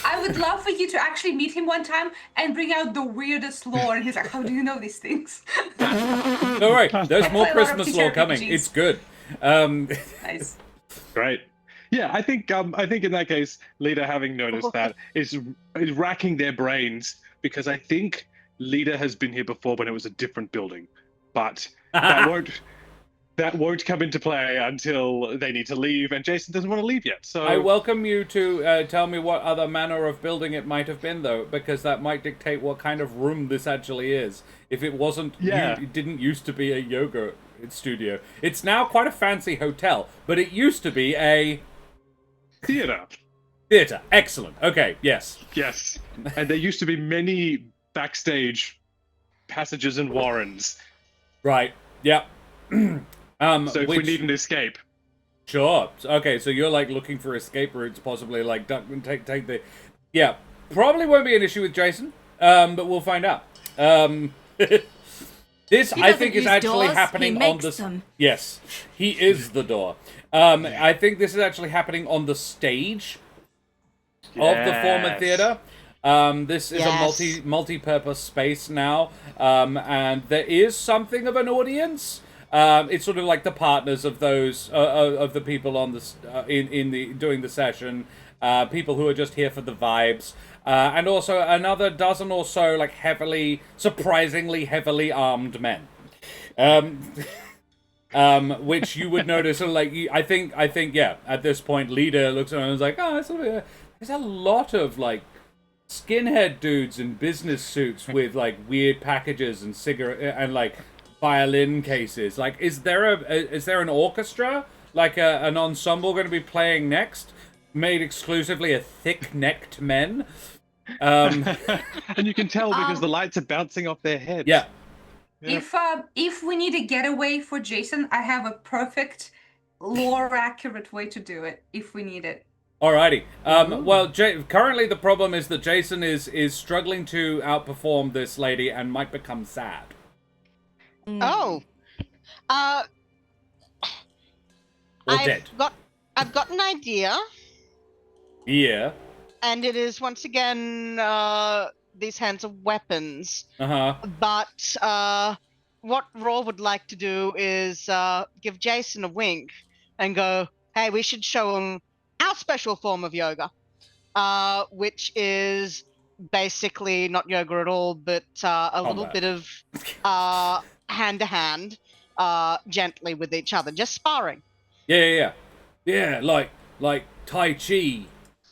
I would love for you to actually meet him one time and bring out the weirdest lore. And he's like, how do you know these things? Don't worry, there's more Christmas lore coming. It's good. Nice. Right. Yeah, I think in that case, Lida, having noticed that, is racking their brains, because I think Lida has been here before when it was a different building. But that won't come into play until they need to leave, and Jason doesn't want to leave yet. So I welcome you to tell me what other manner of building it might have been, though, because that might dictate what kind of room this actually is. If it wasn't, it didn't used to be a yoga studio. It's now quite a fancy hotel, but it used to be a theater. Theater. Excellent. Okay. Yes. Yes. And there used to be many backstage passages and warrens. Right. Yep. So if we which- need an escape. Sure. Okay, so you're like looking for escape routes, possibly like duck and take the. Yeah, probably won't be an issue with Jason, but we'll find out. This He I doesn't think is use actually doors, happening he on makes the. them. Yes, he is the door. I think this is actually happening on the stage of the former Yes. theater. This is Yes. a multi-purpose space now, and there is something of an audience. It's sort of like the partners of those of the people on the in the doing the session, people who are just here for the vibes, and also another dozen or so like surprisingly heavily armed men. Which you would notice, sort of like I think yeah. At this point, leader looks around and is like, oh, there's a lot of like skinhead dudes in business suits with like weird packages and cigarette and like violin cases. Like, is there an orchestra, like an ensemble, going to be playing next, made exclusively of thick-necked men? And you can tell because the lights are bouncing off their heads. Yeah. If we need a getaway for Jason, I have a perfect lore accurate way to do it if we need it. Alrighty. Well, currently the problem is that Jason is struggling to outperform this lady and might become sad. Oh. Or dead. I've got an idea, Yeah. and it is once again these hands of weapons. Uh-huh. But what Raw would like to do is give Jason a wink and go, hey, we should show him our special form of yoga, which is basically not yoga at all, but a little bit of hand-to-hand, gently with each other, just sparring. Yeah, like Tai Chi.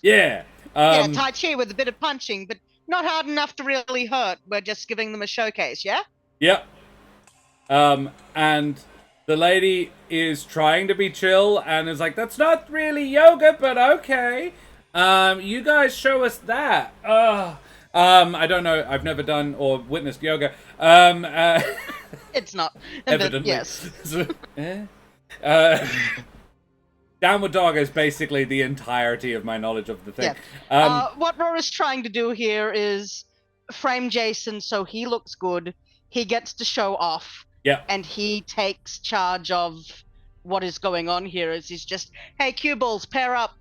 Yeah. Yeah, Tai Chi with a bit of punching, but not hard enough to really hurt. We're just giving them a showcase, yeah? Yep. And the lady is trying to be chill and is like, that's not really yoga, but okay. You guys show us that. I don't know. I've never done or witnessed yoga. It's not. Evidently. Yes. Downward dog is basically the entirety of my knowledge of the thing. Yeah. What Raw is trying to do here is frame Jason so he looks good, he gets to show off, and he takes charge of what is going on here. Is he's just, hey, cue balls, pair up.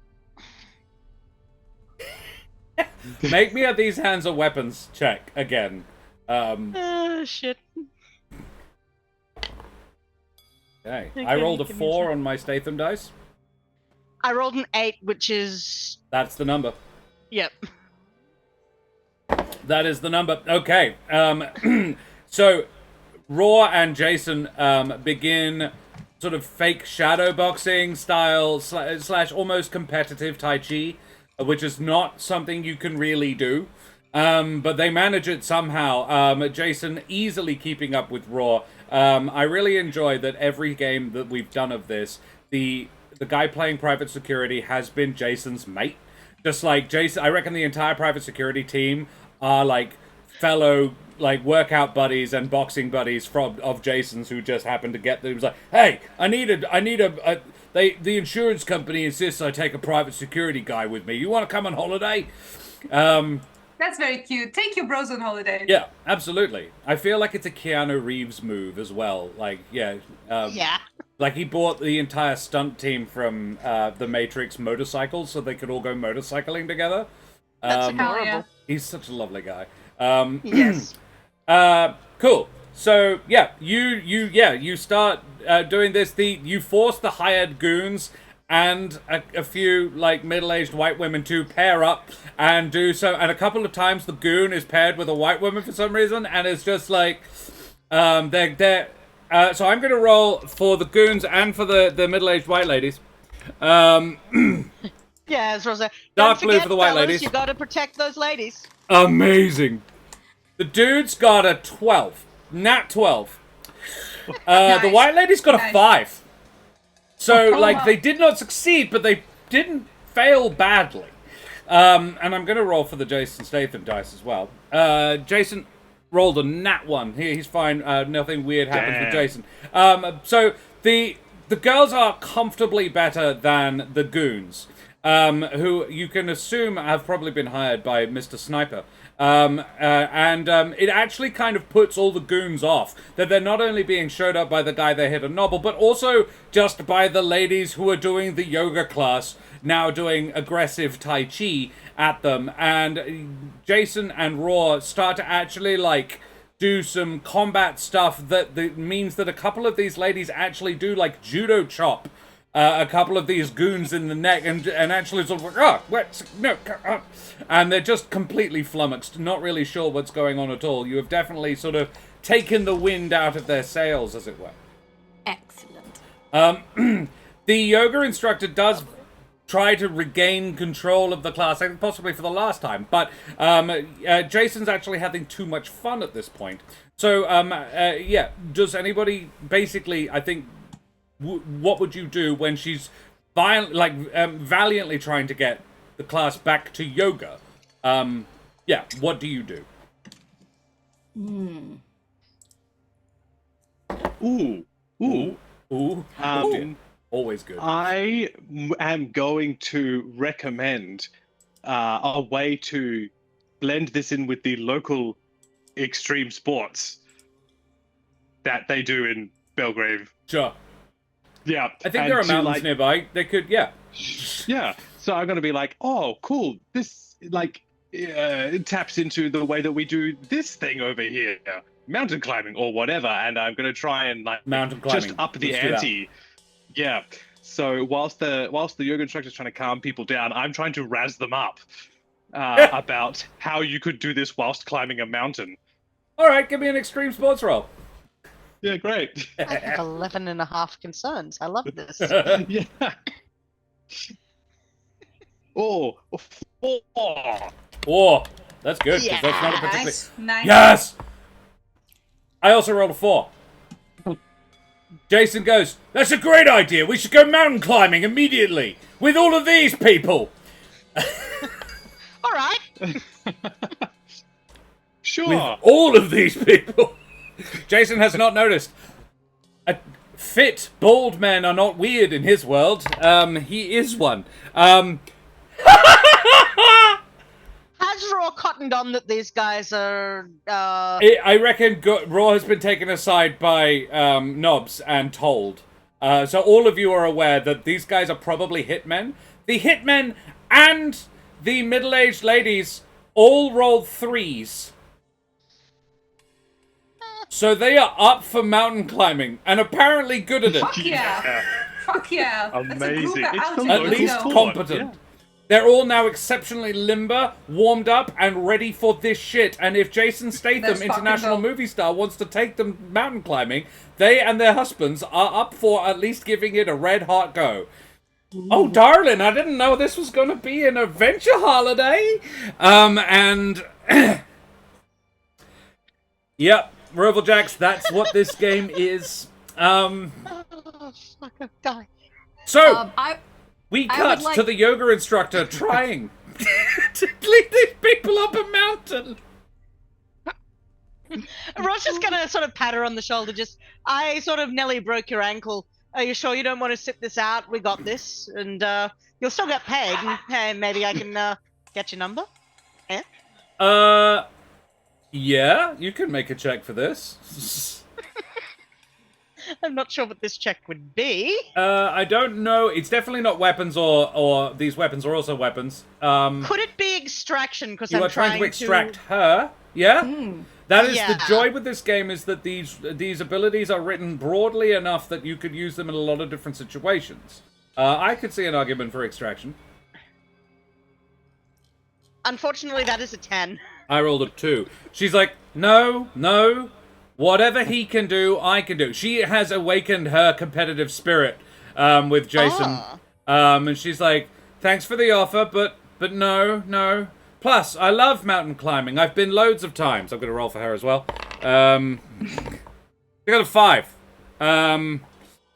Make me a these hands are weapons check again. Shit. Okay. Okay, I rolled a give me a 4 sec. on my Statham dice. I rolled an 8, which is... That's the number. Yep. That is the number. Okay. So, Raw and Jason begin sort of fake shadow boxing style slash almost competitive Tai Chi, which is not something you can really do. But they manage it somehow. Jason easily keeping up with Raw. I really enjoy that every game that we've done of this, the guy playing Private Security has been Jason's mate. Just like Jason, I reckon the entire Private Security team are like fellow like workout buddies and boxing buddies of Jason's who just happened to get there. He was like, hey, I need a the insurance company insists I take a private security guy with me. You want to come on holiday? That's very cute. Take your bros on holiday. Yeah, absolutely. I feel like it's a Keanu Reeves move as well. Like, yeah. Yeah. Like, he bought the entire stunt team from the Matrix motorcycles so they could all go motorcycling together. That's Hell adorable. yeah. He's such a lovely guy. Yes. Cool. So, yeah, you start doing this. You force the hired goons and a few, like, middle-aged white women to pair up and do so. And a couple of times the goon is paired with a white woman for some reason, and it's just like, so I'm going to roll for the goons and for the middle-aged white ladies. Yeah, as Rosa. Dark Don't blue forget, for the white fellas, ladies. You gotta protect those ladies. Amazing. The dude's got a 12. Nat 12. The white lady's got a Nice. 5. So, Oh, like, wow. they did not succeed, but they didn't fail badly. And I'm going to roll for the Jason Statham dice as well. Jason, rolled a nat 1. He's fine. Nothing weird happens with Damn. Jason. So the girls are comfortably better than the goons, who you can assume have probably been hired by Mr. Sniper. It actually kind of puts all the goons off that they're not only being showed up by the guy they hit a novel, but also just by the ladies who are doing the yoga class, now doing aggressive Tai Chi at them. And Jason and Raw start to actually, like, do some combat stuff that means that a couple of these ladies actually do, like, judo chop a couple of these goons in the neck and actually sort of like, and they're just completely flummoxed, not really sure what's going on at all. You have definitely sort of taken the wind out of their sails, as it were. Excellent. The yoga instructor does try to regain control of the class, I think possibly for the last time, but Jason's actually having too much fun at this point. So, yeah, does anybody basically, I think, what would you do when she's valiantly trying to get the class back to yoga? Yeah, what do you do? Ooh. Always good. I am going to recommend a way to blend this in with the local extreme sports that they do in Belgrade. Sure. Yeah. I think there are mountains nearby. They could, yeah. Yeah. So I'm going to be like, oh, cool. This, it taps into the way that we do this thing over here. Mountain climbing or whatever. And I'm going to try and, mountain climbing. Just up the ante. Yeah. So whilst the yoga instructor is trying to calm people down, I'm trying to razz them up about how you could do this whilst climbing a mountain. All right, give me an extreme sports roll. Yeah, great. I have 11 and a half concerns. I love this. Yeah. Oh, 4. Oh, that's good, because that's not a particularly... Nice. Yes! I also rolled a 4. Jason goes, that's a great idea. We should go mountain climbing immediately with all of these people. All right. Sure. With all of these people. Jason has not noticed. Fit, bald men are not weird in his world. He is one. Has Raw cottoned on that these guys are... I reckon Raw has been taken aside by Nobs and told. So all of you are aware that these guys are probably hitmen. The hitmen and the middle-aged ladies all rolled 3s. So they are up for mountain climbing and apparently good at it. Fuck yeah. Fuck yeah. Amazing. That's a group It's the of At local least sport. competent. Yeah. They're all now exceptionally limber, warmed up, and ready for this shit. And if Jason Statham, Let's fucking international go. movie star, wants to take them mountain climbing, they and their husbands are up for at least giving it a red-hot go. Oh, darling, I didn't know this was going to be an adventure holiday. Yep, Roval Jacks, that's what this game is. Oh, fuck, I'll die. So... I we would cut like- to the yoga instructor trying to lead these people up a mountain. Ross is gonna sort of pat her on the shoulder, I sort of nearly broke your ankle. Are you sure you don't want to sit this out? We got this. And you'll still get paid. And hey, maybe I can get your number? Yeah, you can make a check for this. I'm not sure what this check would be. I don't know. It's definitely not weapons or these weapons are also weapons. Could it be extraction? Because You I'm are trying to extract her. Yeah? That is the Yeah. joy with this game, is that these abilities are written broadly enough that you could use them in a lot of different situations. I could see an argument for extraction. Unfortunately, that is a 10. I rolled a 2. She's like, no. Whatever he can do, I can do. She has awakened her competitive spirit with Jason. And she's like, thanks for the offer, but no. Plus, I love mountain climbing. I've been loads of times. I'm going to roll for her as well. I got a 5.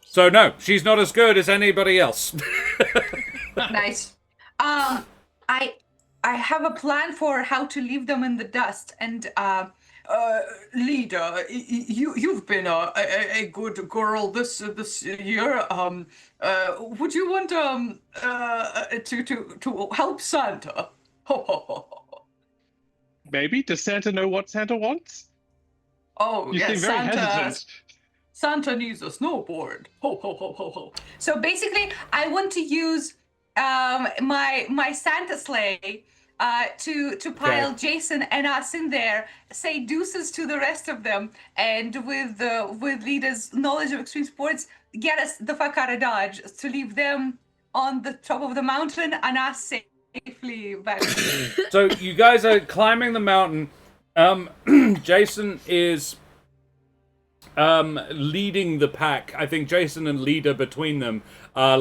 So no, she's not as good as anybody else. Nice. I have a plan for how to leave them in the dust, and Lida, you've been a good girl this year. Would you want to help Santa? Ho ho ho ho. Maybe. Does Santa know what Santa wants? Oh You yes, seem very hesitant. Santa needs a snowboard. Ho ho ho ho ho. So basically, I want to use my Santa sleigh to pile Jason and us in there, say deuces to the rest of them, and with Lida's knowledge of extreme sports, get us the fuck out of Dodge to leave them on the top of the mountain and us safely back. So you guys are climbing the mountain. Jason is leading the pack. I think Jason and Lida between them are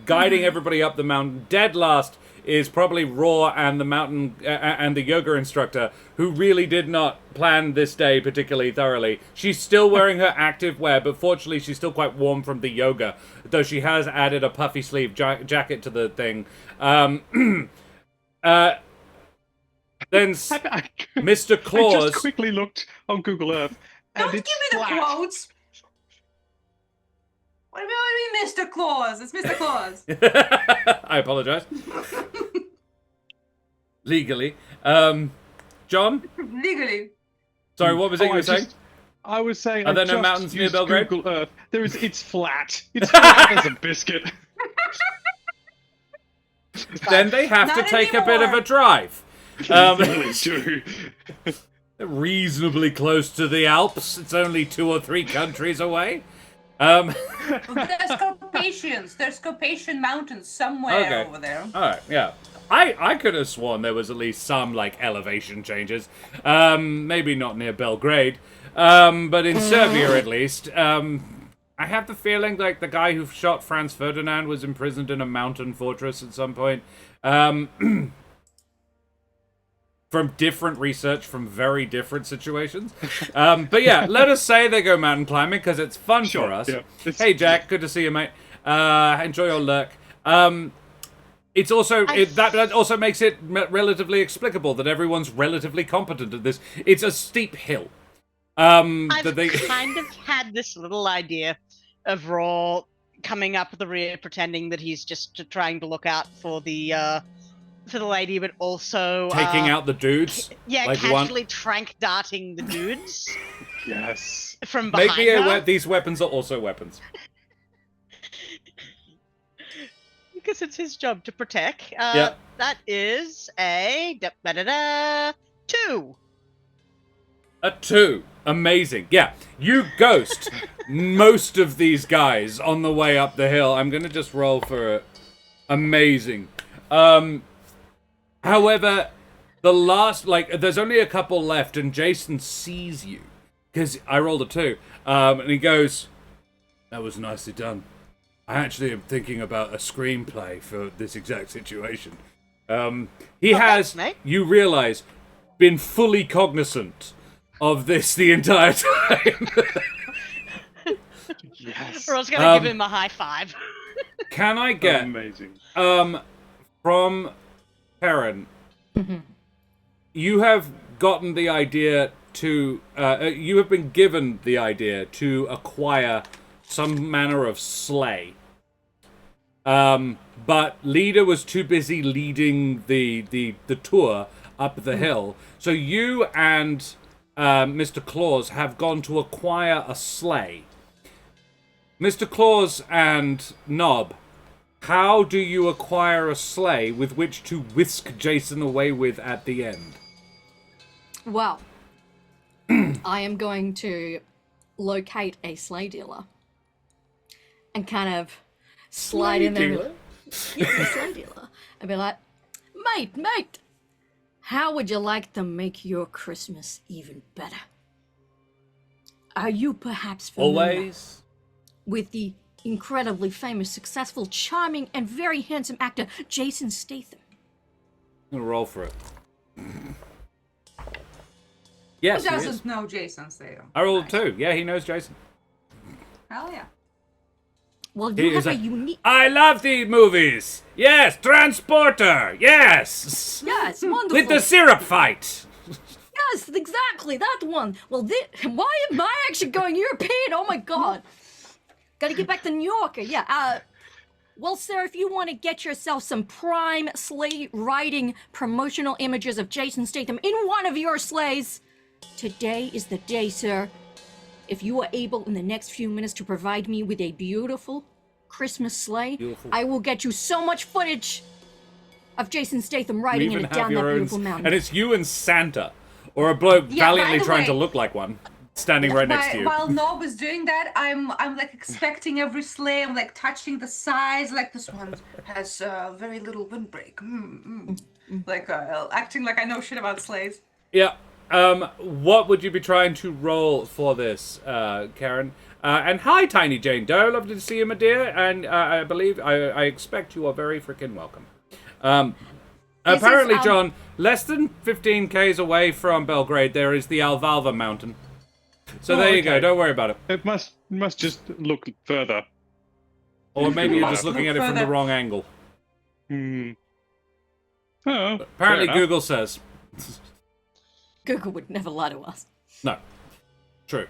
guiding everybody up the mountain. Dead last is probably Raw and the mountain and the yoga instructor, who really did not plan this day particularly thoroughly. She's still wearing her active wear, but fortunately she's still quite warm from the yoga, though she has added a puffy sleeve jacket to the thing. Then Mr. Claus... I just quickly looked on Google Earth. Don't And give it's me the flat. quotes. What do you mean, Mr. Claus? It's Mr. Claus. I apologize. Legally. John? Legally. Sorry, what was it you were saying? I was saying. Are there I no just mountains near used Belgrade? Google Earth. It's flat. It's flat as a biscuit. Then they have to Not take a bit of anymore. a drive. Really do. Reasonably close to the Alps. It's only 2 or 3 countries away. There's Carpathians. There's Carpathian Mountains somewhere over there. Alright, yeah. I could have sworn there was at least some, elevation changes. Maybe not near Belgrade. But in Serbia, at least. I have the feeling, the guy who shot Franz Ferdinand was imprisoned in a mountain fortress at some point. From different research from very different situations. But yeah, let us say they go mountain climbing because it's fun for us. Yeah. Hey Jack, good to see you, mate. Enjoy your lurk. It's also that also makes it relatively explicable that everyone's relatively competent at this. It's a steep hill. I've kind of had this little idea of Raw coming up the rear, pretending that he's just trying to look out for the lady, but also taking out the dudes. Casually trank darting the dudes. Yes. From behind Make me her. these weapons are also weapons. Because it's his job to protect. Yeah. That is a 2. A 2. Amazing. Yeah. You ghost most of these guys on the way up the hill. I'm going to just roll for amazing. However, the last, there's only a couple left, and Jason sees you. Because I rolled a 2. And he goes, that was nicely done. I actually am thinking about a screenplay for this exact situation. He has, thanks, mate. you realize, been fully cognizant of this the entire time. Yes. Or I was going to give him a high 5. Can I get, Amazing. from Perrin, you have gotten the idea to, you have been given the idea to acquire some manner of sleigh. But Lida was too busy leading the tour up the hill. So you and Mr. Claus have gone to acquire a sleigh. Mr. Claus and Nob, how do you acquire a sleigh with which to whisk Jason away with at the end? Well, I am going to locate a sleigh dealer and kind of slide in there. Yeah, a sleigh dealer. And be like, mate, how would you like to make your Christmas even better? Are you perhaps familiar Always. with the incredibly famous, successful, charming, and very handsome actor Jason Statham? I'm gonna roll for it. Yes, Who he is. doesn't know Jason Statham? I rolled 2. Yeah, he knows Jason. Hell yeah. Well, He you is have a a- unique... I love the movies. Yes, Transporter. Yes. Yeah, it's wonderful. With the syrup fight. yes, exactly, that one. Well, why am I actually going European? Oh my god. Gotta get back to New Yorker, yeah. Well, sir, if you want to get yourself some prime sleigh riding promotional images of Jason Statham in one of your sleighs, today is the day, sir. If you are able in the next few minutes to provide me with a beautiful Christmas sleigh, I will get you so much footage of Jason Statham riding in it down that beautiful mountain. And it's you and Santa, or a bloke valiantly trying to look like one, standing right next to you. While Nob is doing that, I'm like expecting every sleigh. I'm like touching the sides. Like this one has very little windbreak. Like acting like I know shit about sleighs. Yeah. What would you be trying to roll for this, Karen? And hi, Tiny Jane Doe. Lovely to see you, my dear. And I expect you are very freaking welcome. Apparently, John, less than 15 k's away from Belgrade, there is the Alvalva mountain. So there you go. Don't worry about it. It must just look further. Or maybe you're just looking at it from the wrong angle. Oh, Apparently, Google says. Google would never lie to us. No. True.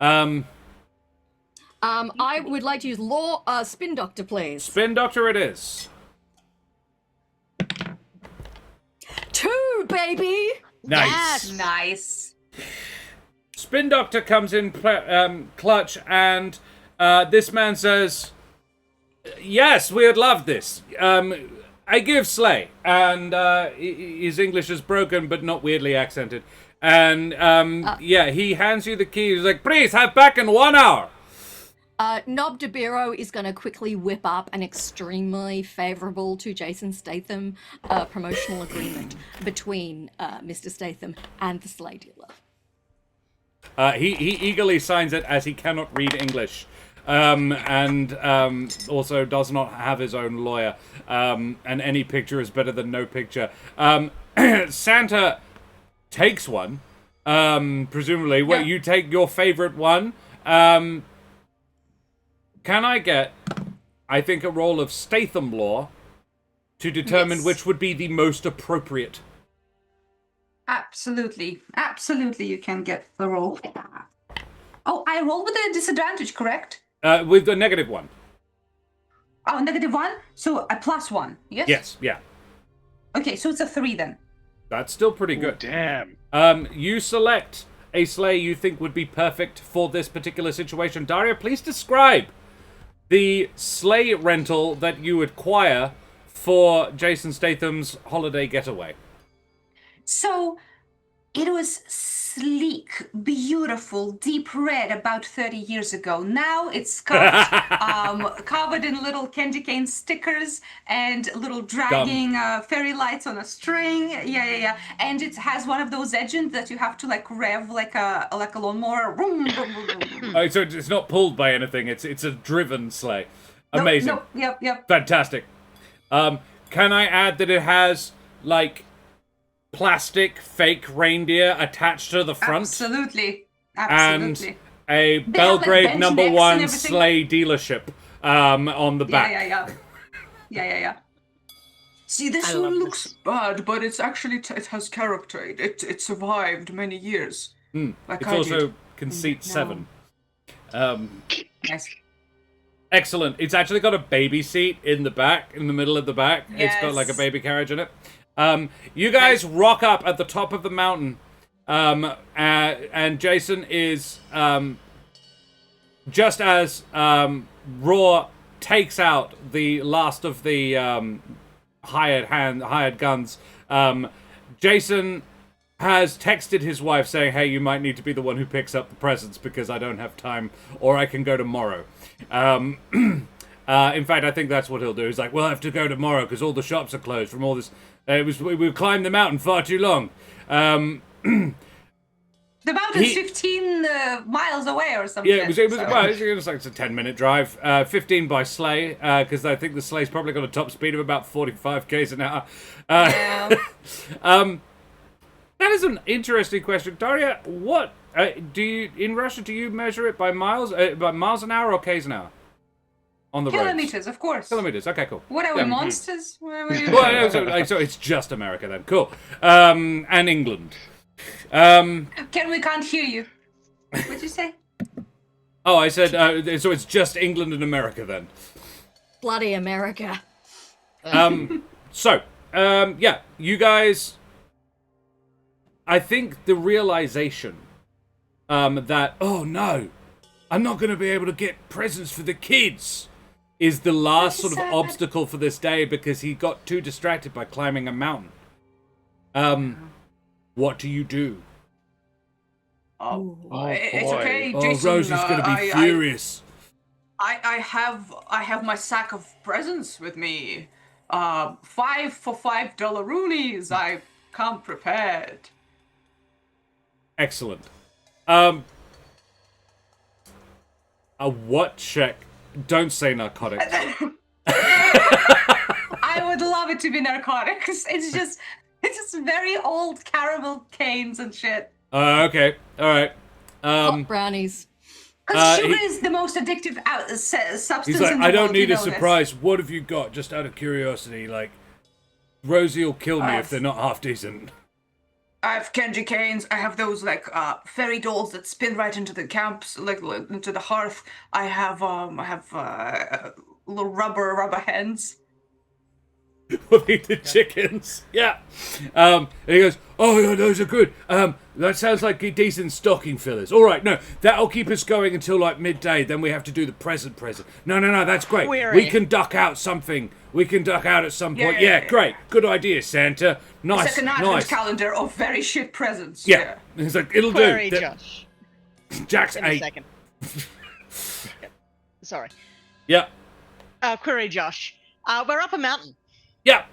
I would like to use Spin Doctor, please. Spin Doctor it is. 2, baby! Nice. Nice. Spin Doctor comes in clutch, and this man says, yes, we'd love this. I give sleigh. And his English is broken, but not weirdly accented. And, he hands you the key. He's like, please, have back in 1 hour. Nob de Biro is going to quickly whip up an extremely favorable to Jason Statham promotional agreement between Mr. Statham and the sleigh dealer. He eagerly signs it as he cannot read English. And also does not have his own lawyer. And any picture is better than no picture. Santa takes one, presumably. Well, you take your favorite one. Can I get, I think, a roll of Statham law to determine which would be the most appropriate? Absolutely. Absolutely, you can get the roll. Oh, I roll with a disadvantage, correct? With the -1. Oh, -1? So a +1, yes? Yes, yeah. Okay, so it's a 3 then. That's still pretty good. Damn. You select a sleigh you think would be perfect for this particular situation. Daria, please describe the sleigh rental that you acquire for Jason Statham's holiday getaway. So it was sleek, beautiful, deep red about 30 years ago. Now it's covered in little candy cane stickers and little dragging fairy lights on a string. Yeah. And it has one of those engines that you have to like rev like a lawnmower. So it's not pulled by anything. It's a driven sleigh. Amazing. Nope. Yep. Fantastic. Can I add that it has like plastic fake reindeer attached to the front? Absolutely. And a Belgrade like, #1 sleigh dealership on the back. Yeah. See, this one looks bad, but it's actually it has character. It survived many years. Like It's also conceit 7. Yes. Excellent. It's actually got a baby seat in the back, in the middle of the back. Yes. It's got like a baby carriage in it. You guys rock up at the top of the mountain, and Jason is, just as Raw takes out the last of the hired guns, Jason has texted his wife saying, hey, you might need to be the one who picks up the presents because I don't have time, or I can go tomorrow. In fact, I think that's what he'll do. He's like, we'll have to go tomorrow because all the shops are closed from all this. We've climbed the mountain far too long. The mountain's 15 miles away or something. Yeah, it was like it's a 10-minute drive. 15 by sleigh, because I think the sleigh's probably got a top speed of about 45 k's an hour. That is an interesting question, Daria. What in Russia? Do you measure it by miles an hour or k's an hour? On the kilometers, roads? Of course. Kilometers. Okay, cool. What are we, monsters? So it's just America then. Cool. And England. We can't hear you. What'd you say? Oh, I said, so it's just England and America then. Bloody America. Yeah, you guys, I think the realization that, oh no, I'm not going to be able to get presents for the kids is the last sort of obstacle for this day because he got too distracted by climbing a mountain. What do you do? It's okay, Oh, Jason. Rosie's going to be furious. I have my sack of presents with me. 5 for $5 roonies. I come prepared. Excellent. A what check? Don't say narcotics. I would love it to be narcotics. It's just very old caramel canes and shit. Okay. All right. Hot brownies. Because sugar is the most addictive substance He's like, in the I don't world, need you a know this. surprise. What have you got? Just out of curiosity, like, Rosie will kill me if they're not half decent. I have candy canes. I have those fairy dolls that spin right into the camps, like into the hearth. I have little rubber hens. We'll eat the chickens. Yeah. And he goes, oh, yeah, those are good. That sounds like decent stocking fillers. All right, no, that'll keep us going until like midday. Then we have to do the present. No, that's great. Query. We can duck out something. We can duck out at some point. Yeah, great. Good idea, Santa. Nice, It's like an advent calendar of very shit presents. Yeah. He's like, it'll Query, do. Josh. Jack's In a 8. second. Sorry. Yeah. Query, Josh. We're up a mountain. Yeah.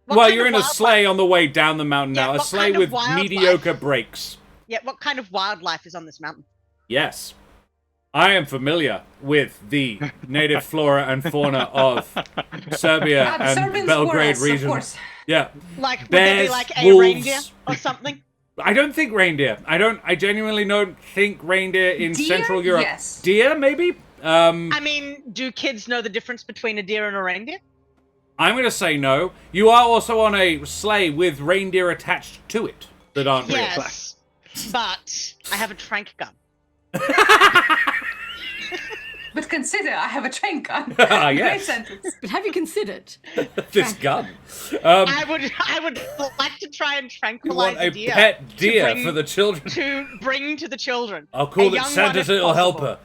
What Well, kind you're of in a wildlife- sleigh on the way down the mountain Yeah, now. A what sleigh kind of with wildlife? mediocre brakes. Yeah, what kind of wildlife is on this mountain? Yes. I am familiar with the native flora and fauna of Serbia and Serbian Belgrade squirrels, region. of course. Yeah. Like, would Bears, there be like a wolves. reindeer or something? I don't think reindeer. I genuinely don't think reindeer in Deer? Central Europe. Yes. Deer, maybe? I mean, do kids know the difference between a deer and a reindeer? I'm going to say no. You are also on a sleigh with reindeer attached to it that aren't real. Yes, but I have a trank gun. But consider, I have a train gun. Ah, Great yes. sentence. But have you considered? This gun. I would like to try and You tranquilize want a deer pet deer bring- for the children. to bring to the children. I'll call A it young one Santa's if little possible. helper.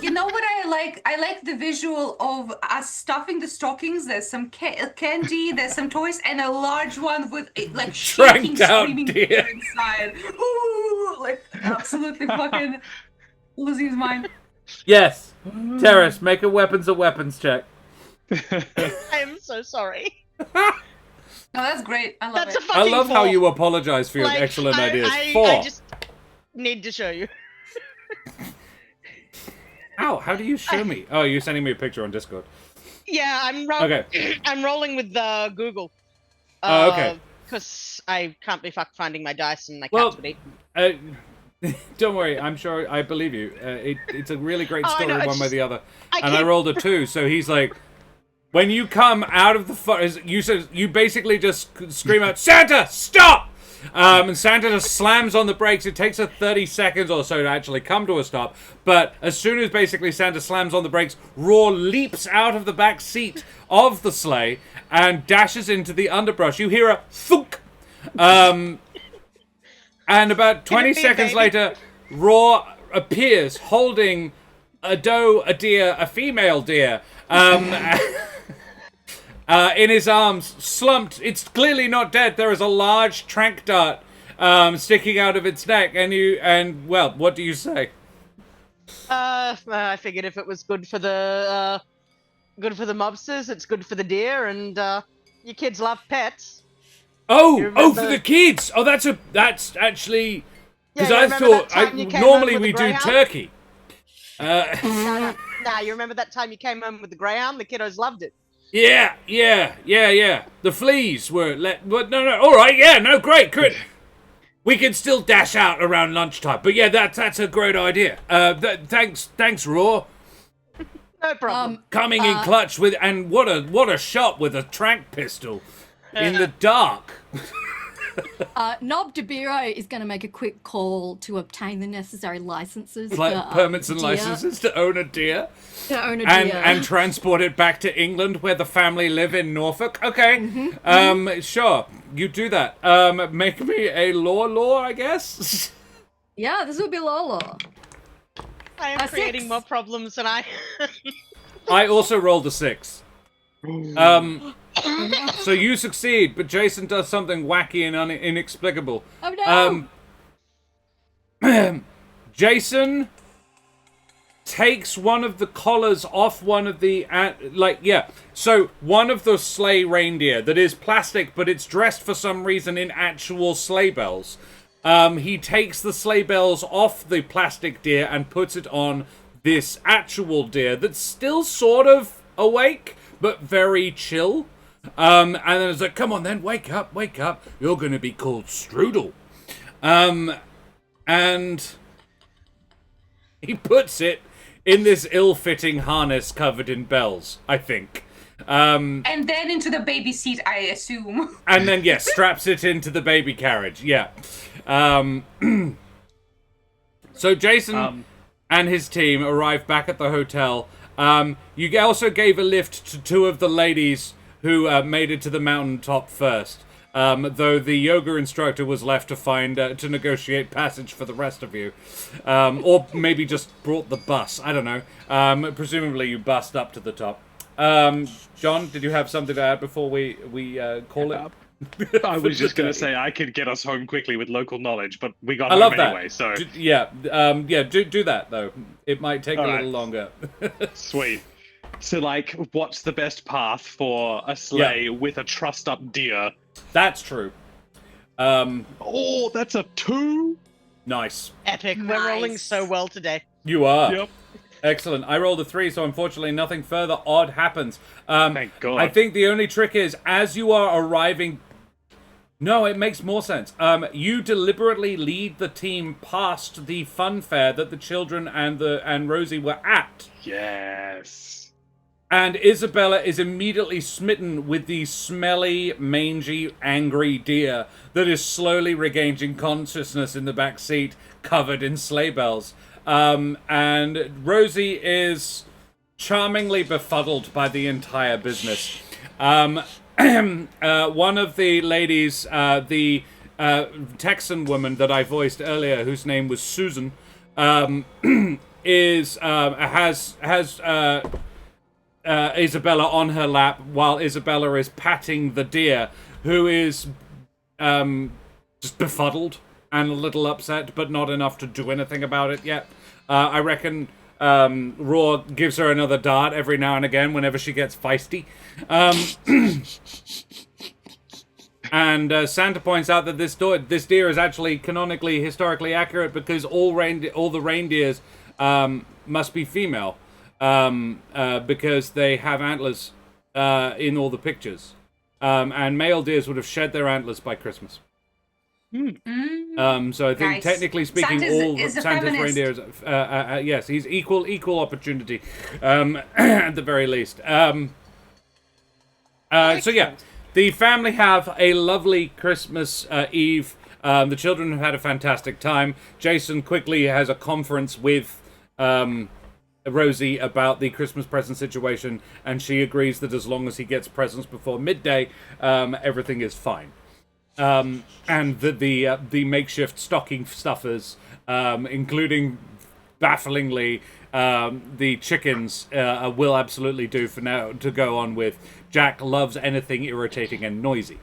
You know what I like? I like the visual of us stuffing the stockings. There's some candy, there's some toys, and a large one with like shaking, Tranked out screaming deer. deer inside. Ooh, like absolutely fucking losing his mind. Yes. Terrace, make a weapons check. I am so sorry. Oh, that's great. I love That's a it. fucking I love how four. you apologize for your Like, excellent I, ideas. I, 4. I just need to show you. Ow, how do you show me? Oh, you're sending me a picture on Discord. Yeah, I'm Okay. I'm rolling with Google. Oh, okay. Because I can't be finding my dice and my Well, cats would eat. Don't worry, I'm sure I believe you. It's a really great Oh, I story, know, one way or the other. I And I keep- rolled a 2, so he's like, when you come out of the forest, you basically just scream out, Santa, stop! And Santa just slams on the brakes. It takes her 30 seconds or so to actually come to a stop. But as soon as basically Santa slams on the brakes, Roar leaps out of the back seat of the sleigh and dashes into the underbrush. You hear a thunk. And about 20 Can it be a seconds baby? later, Roar appears holding a doe, a deer, a female deer, in his arms, slumped. It's clearly not dead. There is a large trank dart sticking out of its neck. Well, what do you say? I figured if it was good for the mobsters, it's good for the deer, and your kids love pets. You Oh, remember- for the kids. Oh, that's actually because Yeah, you I remember thought that time you came normally home with we the do greyhound? turkey. Nah, you remember that time you came home with the greyhound? The kiddos loved it. Yeah. The fleas were but no. All right, yeah, no, great, good. We can still dash out around lunchtime, but yeah, that's a great idea. Thanks, Raw. No problem. Coming in clutch what a shot with a trank pistol in the dark. Nob De Biro is going to make a quick call to obtain the necessary licenses. Like for, permits and deer, licenses to own a deer. To own a And, deer. and transport it back to England where the family live in Norfolk. Okay. Sure. You do that. Make me a law, I guess. Yeah, this will be Lolo. I am creating 6. more problems than I. I also rolled a 6. So you succeed, but Jason does something wacky and inexplicable. Oh no! Jason takes one of the collars off one of the so one of the sleigh reindeer that is plastic, but it's dressed for some reason in actual sleigh bells. He takes the sleigh bells off the plastic deer and puts it on this actual deer that's still sort of awake but very chill. And then it's like, come on then, wake up, you're gonna be called Strudel. And he puts it in this ill-fitting harness covered in bells, I think. And then into the baby seat, I assume. And then, yes, straps it into the baby carriage, yeah. So Jason and his team arrive back at the hotel. You also gave a lift to 2 of the ladies who made it to the mountaintop first. Though the yoga instructor was left to negotiate passage for the rest of you. Or maybe just brought the bus. I don't know. Presumably you bussed up to the top. John, did you have something to add before we call it? I was just going to say I could get us home quickly with local knowledge, but we got I home love that. anyway, so... Do that, though. It might take a All little right. longer. Sweet. So, like, what's the best path for a sleigh with a trussed-up deer? That's true. Oh, that's a 2? Nice. Epic. We're rolling Nice. so well today. You are. Yep. Excellent. I rolled a 3, so unfortunately nothing further odd happens. Thank God. I think the only trick is, as you are arriving... No, it makes more sense. You deliberately lead the team past the fun fair that the children and Rosie were at. Yes. And Isabella is immediately smitten with the smelly, mangy, angry deer that is slowly regaining consciousness in the back seat, covered in sleigh bells. And Rosie is charmingly befuddled by the entire business. One of the ladies, the Texan woman that I voiced earlier, whose name was Susan, has Isabella on her lap while Isabella is patting the deer, who is just befuddled and a little upset, but not enough to do anything about it yet. I reckon Roar gives her another dart every now and again whenever she gets feisty. And Santa points out that this deer is actually canonically, historically accurate because all the reindeers must be female. Because they have antlers in all the pictures. And male deers would have shed their antlers by Christmas. So I think Nice. technically speaking, Santa's all is a Santa's feminist. reindeers, yes, he's equal opportunity, at the very least. So yeah, the family have a lovely Christmas Eve. The children have had a fantastic time. Jason quickly has a conference with Rosie about the Christmas present situation, and she agrees that as long as he gets presents before midday, everything is fine. And that the makeshift stocking stuffers, including bafflingly the chickens, will absolutely do for now to go on with. Jack loves anything irritating and noisy.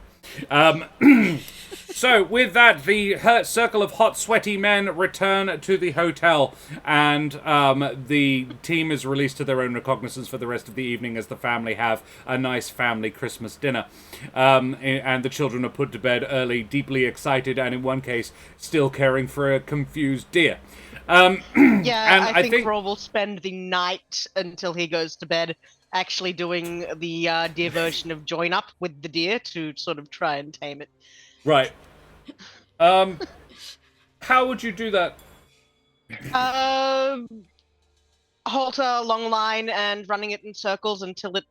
So, with that, the circle of hot, sweaty men return to the hotel, and the team is released to their own recognizance for the rest of the evening as the family have a nice family Christmas dinner. And the children are put to bed early, deeply excited, and in one case, still caring for a confused deer. Yeah, And I think Roar will spend the night until he goes to bed actually doing the deer version of join up with the deer to sort of try and tame it. Right. How would you do that? Halt a long line and running it in circles until it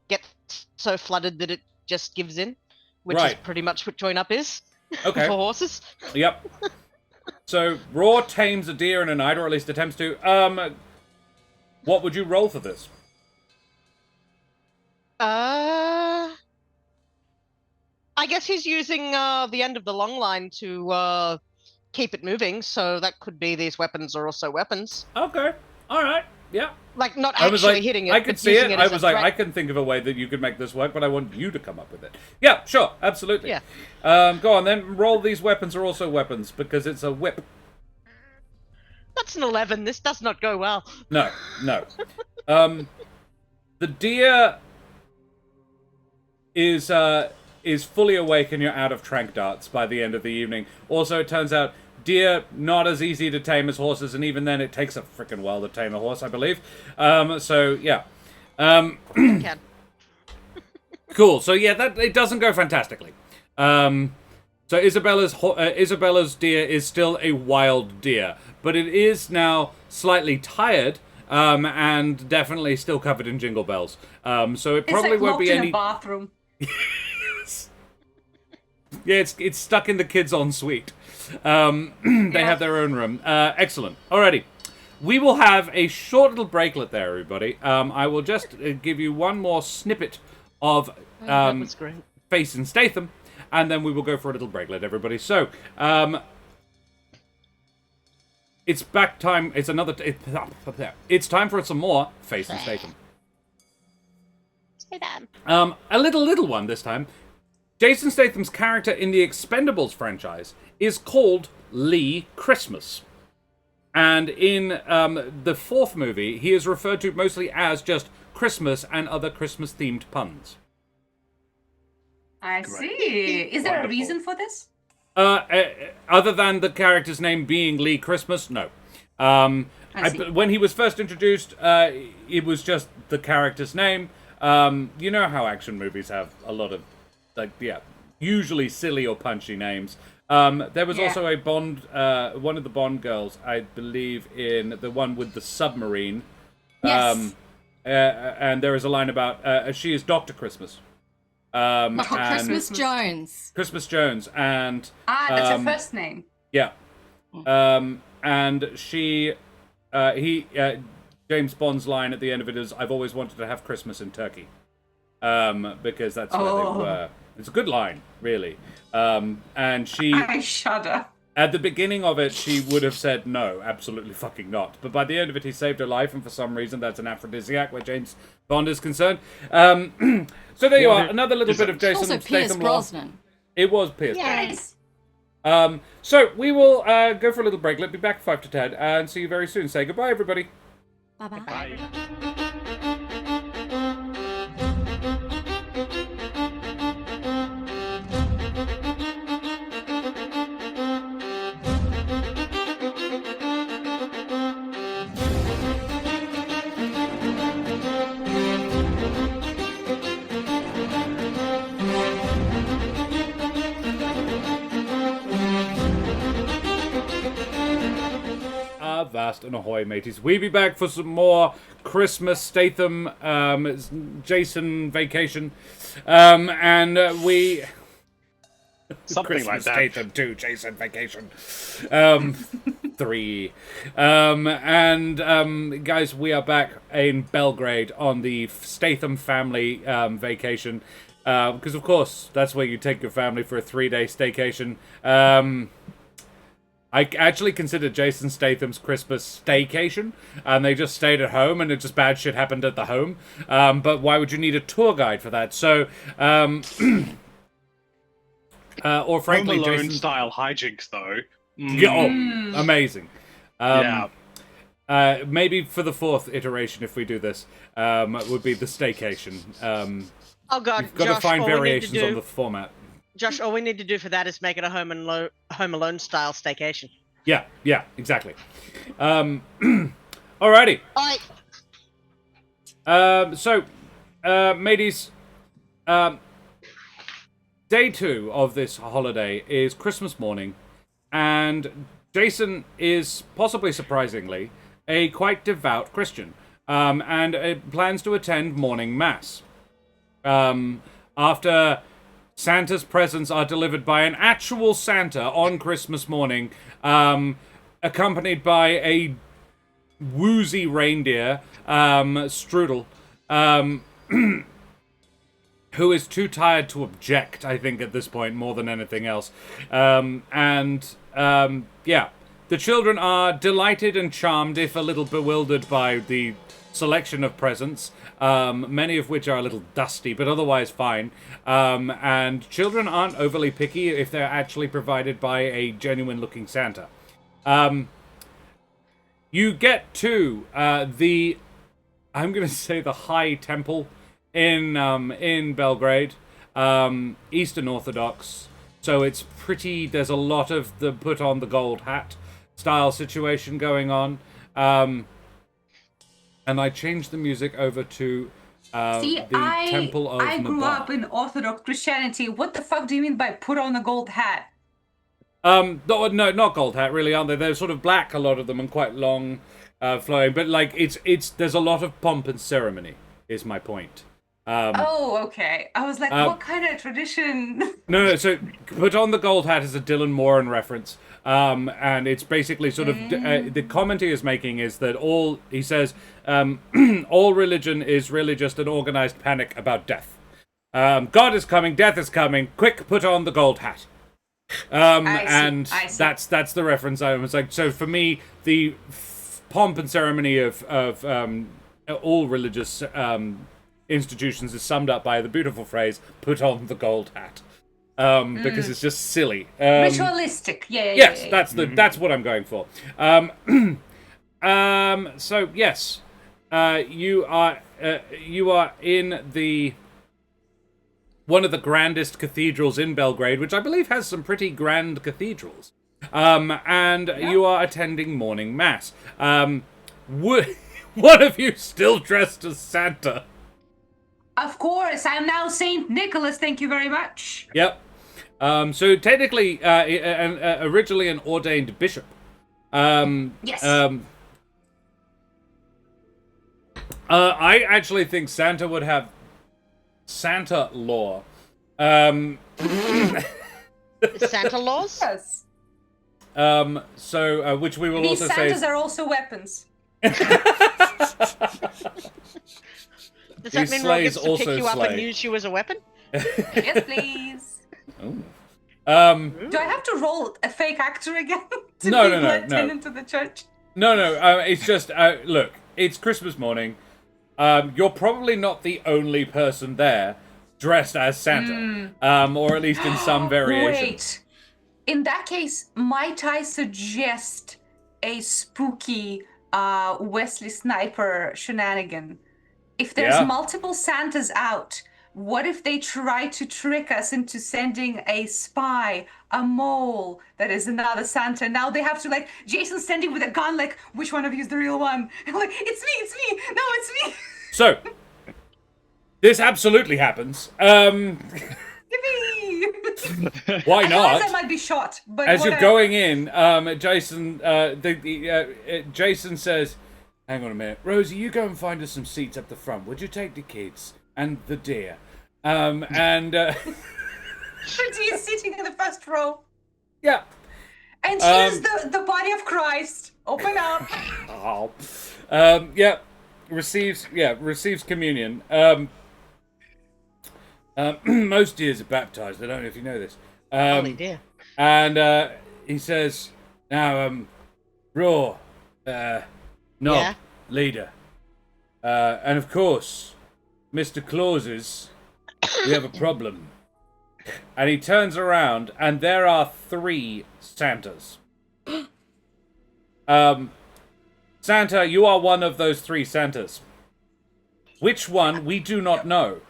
gets so flooded that it just gives in, which is Right. pretty much what join up is. Okay. For horses. Yep. So, Raw tames a deer in a night, or at least attempts to. What would you roll for this? I guess he's using the end of the long line to keep it moving, so that could be these weapons are also weapons. Okay. All right. Yeah. Like, not I was actually like, hitting it, I could but see using it. it I as was a like, threat. I can think of a way that you could make this work, but I want you to come up with it. Yeah, sure, absolutely. Yeah. Go on then. Roll these weapons are also weapons because it's a whip. That's an 11. This does not go well. No. The deer is fully awake and you're out of trank darts by the end of the evening. Also, it turns out deer not as easy to tame as horses, and even then, it takes a freaking while to tame a horse, I believe. So yeah. Can. Cool. So yeah, that it doesn't go fantastically. So Isabella's deer is still a wild deer, but it is now slightly tired. And definitely still covered in jingle bells. So it probably it's like won't be locked in any. a bathroom. Yeah, it's stuck in the kids' ensuite. They have their own room. Excellent. Alrighty. We will have a short little brakelet there, everybody. I will just give you one more snippet of That was great. Face and Statham, and then we will go for a little brakelet, everybody. So, it's back time. It's another. It's time for some more Face and Statham. A little one this time. Jason Statham's character in the Expendables franchise is called Lee Christmas. And in the fourth movie, he is referred to mostly as just Christmas and other Christmas-themed puns. I see. Is there a reason for this? Other than the character's name being Lee Christmas, no. When he was first introduced, it was just the character's name. You know how action movies have a lot of, usually silly or punchy names. There was also a Bond, one of the Bond girls, I believe, in the one with the submarine. Yes. And there is a line about she is Dr. Christmas. Christmas Jones. Christmas Jones, and that's her first name. yeah, and she, James Bond's line at the end of it is, "I've always wanted to have Christmas in Turkey," because that's where they were. It's a good line, really. And she, I shudder. at the beginning of it, she would have said no, absolutely fucking not. But by the end of it, he saved her life, and for some reason, that's an aphrodisiac where James Bond is concerned. So there you are, another little bit of Jason Also Pierce Statham lore. Brosnan. It was Pierce. Yes. So we will go for a little break. Let me be back 5 to 10 and see you very soon. Say goodbye, everybody. Bye-bye. Bye. Vast and ahoy, mateys. We be back for some more Christmas Statham, Jason vacation, and we Something Christmas like that. Statham 2, Jason vacation, 3, and guys, we are back in Belgrade on the Statham family vacation, because of course that's where you take your family for a 3-day staycation. I actually considered Jason Statham's Christmas staycation, and they just stayed at home, and it just bad shit happened at the home. But why would you need a tour guide for that? So, or frankly, Home Alone Jason style hijinks, though. amazing. Yeah. Maybe for the 4th iteration, if we do this, would be the staycation. Oh God, You've got Josh, to find all we need to variations do, on the format. Josh, all we need to do for that is make it a Home Alone style staycation. Yeah, exactly. Alrighty. All right. So, mateys, day 2 of this holiday is Christmas morning, and Jason is, possibly surprisingly, a quite devout Christian, and plans to attend morning mass. After Santa's presents are delivered by an actual Santa on Christmas morning, accompanied by a woozy reindeer, Strudel, who is too tired to object, I think, at this point, more than anything else. Yeah. The children are delighted and charmed, if a little bewildered by the selection of presents, many of which are a little dusty, but otherwise fine. And children aren't overly picky if they're actually provided by a genuine-looking Santa. You get to the, I'm going to say the High Temple in Belgrade, Eastern Orthodox. So it's pretty, there's a lot of the put on the gold hat style situation going on. And I changed the music over to Temple of I grew Nabat. up in Orthodox Christianity. What the fuck do you mean by put on a gold hat? No, not gold hat, really, aren't they? They're sort of black, a lot of them, and quite long, flowing. But like, it's there's a lot of pomp and ceremony, is my point. Oh, okay. I was like, what kind of tradition? No, so put on the gold hat is a Dylan Moran reference. And it's basically sort of, the comment he is making is that he says, all religion is really just an organized panic about death. God is coming, death is coming, quick, put on the gold hat. I see. That's the reference. I was like, so for me, the pomp and ceremony of all religious institutions is summed up by the beautiful phrase, put on the gold hat. Because it's just silly. Ritualistic, yes, that's what I'm going for. So yes, you are in the one of the grandest cathedrals in Belgrade, which I believe has some pretty grand cathedrals. And you are attending morning mass. One of you still dressed as Santa? Of course, I'm now Saint Nicholas. Thank you very much. Yep. So technically, originally an ordained bishop. Yes. I actually think Santa would have Santa law. Santa laws? Yes. So which we will These also Santas say. are also weapons. Does that These mean Rob slays gets to pick also you up slay. and use you as a weapon? Yes, please. Oh. Do I have to roll a fake actor again to No, be no, no, let no. in into the church? No, it's just, look, it's Christmas morning. You're probably not the only person there dressed as Santa. Or at least in some variation. Wait. In that case, might I suggest a spooky Wesley Sniper shenanigan? If there's multiple Santas out, what if they try to trick us into sending a spy, a mole that is another Santa? Now they have to, like, Jason's standing with a gun, like, which one of you is the real one? And like, it's me, no, it's me. So, this absolutely happens. Yippee! Why Otherwise not? I might be shot. But As you're whatever. going in, Jason, Jason says, "Hang on a minute, Rosie. You go and find us some seats up the front. Would you take the kids and the deer?" He's sitting in the first row. Yeah. And here's the body of Christ. Open up. Oh. Receives communion. Most deers are baptized. I don't know if you know this. Holy dear. And he says, "Now, Raw, Knob, leader, and of course, Mr. Clauses, we have a problem." And he turns around, and there are 3 Santas. Santa, you are one of those 3 Santas. Which one, we do not know.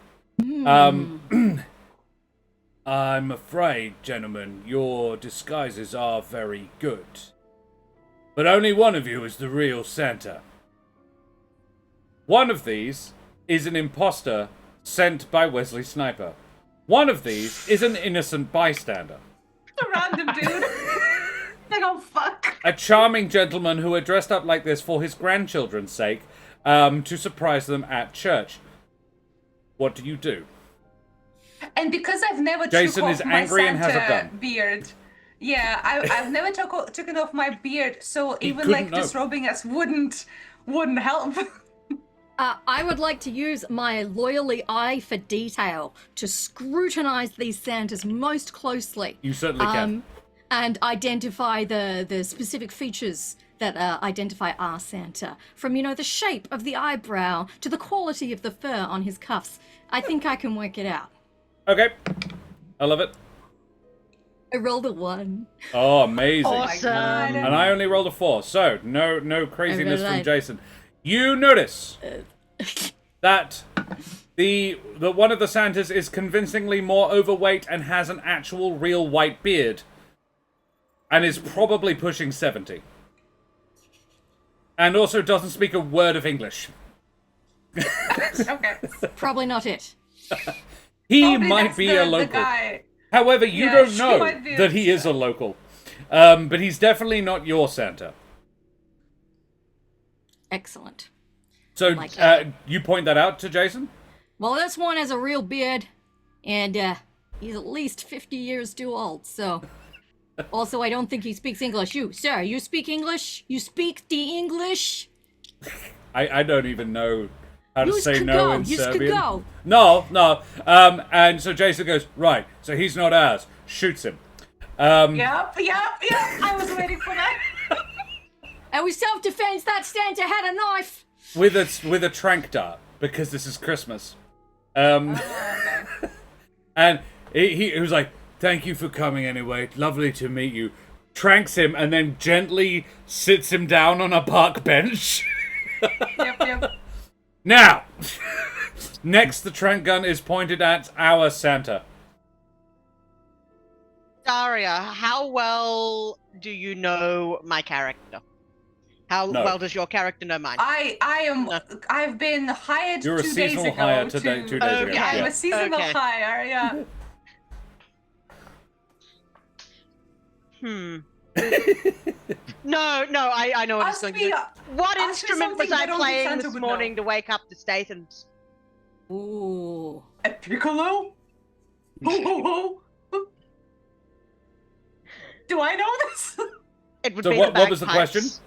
I'm afraid, gentlemen, your disguises are very good. But only one of you is the real Santa. One of these is an imposter sent by Wesley Sniper. One of these is an innocent bystander. A random dude. Like, oh, fuck. A charming gentleman who had dressed up like this for his grandchildren's sake, to surprise them at church. What do you do? And because I've never Jason took is off my angry and has a Santa gun. beard. Yeah, I've never taken off my beard, so He even like couldn't know. disrobing us wouldn't help. I would like to use my loyally eye for detail to scrutinize these Santas most closely. You certainly can. And identify the specific features that identify our Santa. From, the shape of the eyebrow to the quality of the fur on his cuffs. I think I can work it out. Okay. I love it. I rolled a 1. Oh, amazing. Awesome. And I only rolled a 4, so no craziness from Alright. Jason. You notice that the one of the Santas is convincingly more overweight and has an actual real white beard. And is probably pushing 70. And also doesn't speak a word of English. Okay. Probably not it. He Probably might that's be the a local. guy. However, you Yeah, don't she know might be that he is a local. But he's definitely not your Santa. Excellent. So Like it. you point that out to Jason? Well, this one has a real beard, and he's at least 50 years too old, so... Also, I don't think he speaks English. You, sir, you speak English? You speak the English? I don't even know how to Yous say could no go, in yous could Serbian. go. No. And so Jason goes, right, so he's not ours. Shoots him. Yep. I was waiting for that. And with self-defense, that Santa had a knife. With a trank dart, because this is Christmas. Okay. And he was like, thank you for coming anyway. Lovely to meet you. Tranks him and then gently sits him down on a park bench. Yep. Now, next the trank gun is pointed at our Santa. Daria, how well do you know my character? How No. well does your character know mine? I've been hired You're a 2 days seasonal ago. hire today, 2 days ago. Yeah, I'm Yeah. a seasonal Okay. hire. Yeah. No, I know what it's Ask going to me, do. What ask me instrument was something I that only playing Santa this would morning know. to wake up the Stathams? Ooh. A piccolo? Ho. Do I know this? It would So be what the was the bagpipes. question?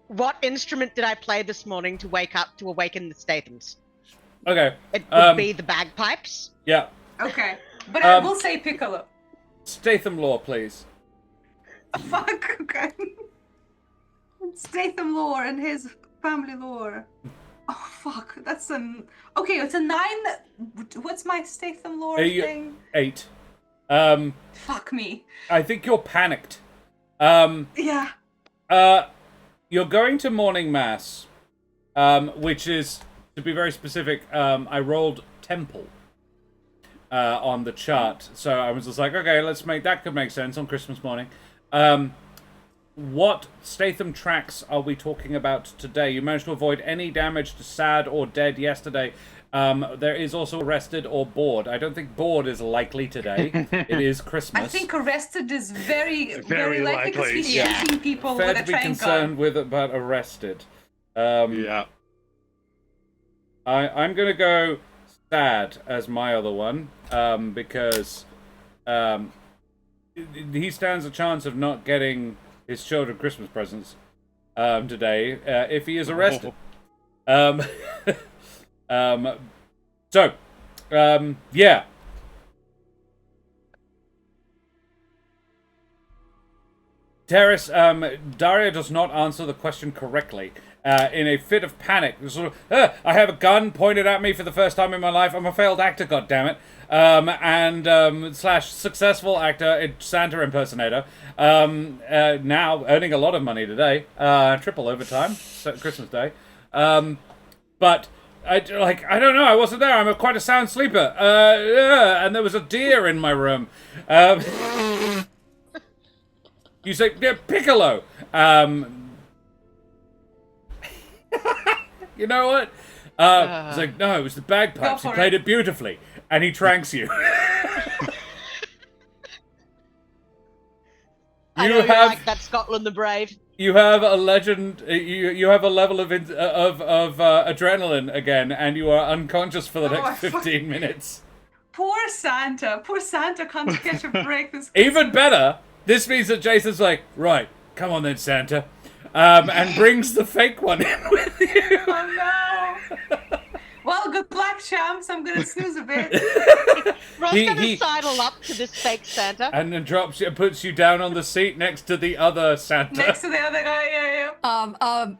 What instrument did I play this morning to wake up to awaken the Stathams? Okay. It would be the bagpipes. Yeah. Okay, but I Um, will say piccolo. Statham law, please. Fuck. Okay. Statham lore and his family lore. Oh fuck, that's an. Okay, it's a 9. What's my Statham lore thing? 8. Fuck me. I think you're panicked. Yeah. You're going to morning mass, which is, to be very specific, I rolled temple on the chart. So I was just like, okay, that could make sense on Christmas morning. What Statham tracks are we talking about today? You managed to avoid any damage to sad or dead yesterday. There is also arrested or bored. I don't think bored is likely today. It is Christmas. I think arrested is very Very likely because likely, he's yeah. shooting people Fair with to a be train concerned gun. about arrested. Yeah. I'm gonna go sad as my other one, because he stands a chance of not getting his children Christmas presents today if he is arrested. Yeah. Terrace, Daria does not answer the question correctly. In a fit of panic, sort of, I have a gun pointed at me for the first time in my life. I'm a failed actor, goddammit. Slash successful actor, Santa impersonator. Now earning a lot of money today. Triple overtime, Christmas Day. But I don't know. I wasn't there. I'm quite a sound sleeper. And there was a deer in my room. You say Piccolo. You know what? It's like, no, it was the bagpipes. He Go for played it beautifully, and he tranks you. I know you like that Scotland the Brave. You have a legend. You have a level of adrenaline again, and you are unconscious for the Oh, next 15 minutes. Poor Santa. Poor Santa can't catch a break this Even better, this means that Jason's like, right, come on then, Santa. And brings the fake one in with you. Oh no. Well, good luck, champs. I'm gonna snooze a bit. Ron's gonna sidle up to this fake Santa. And then puts you down on the seat next to the other Santa. Next to the other guy, yeah.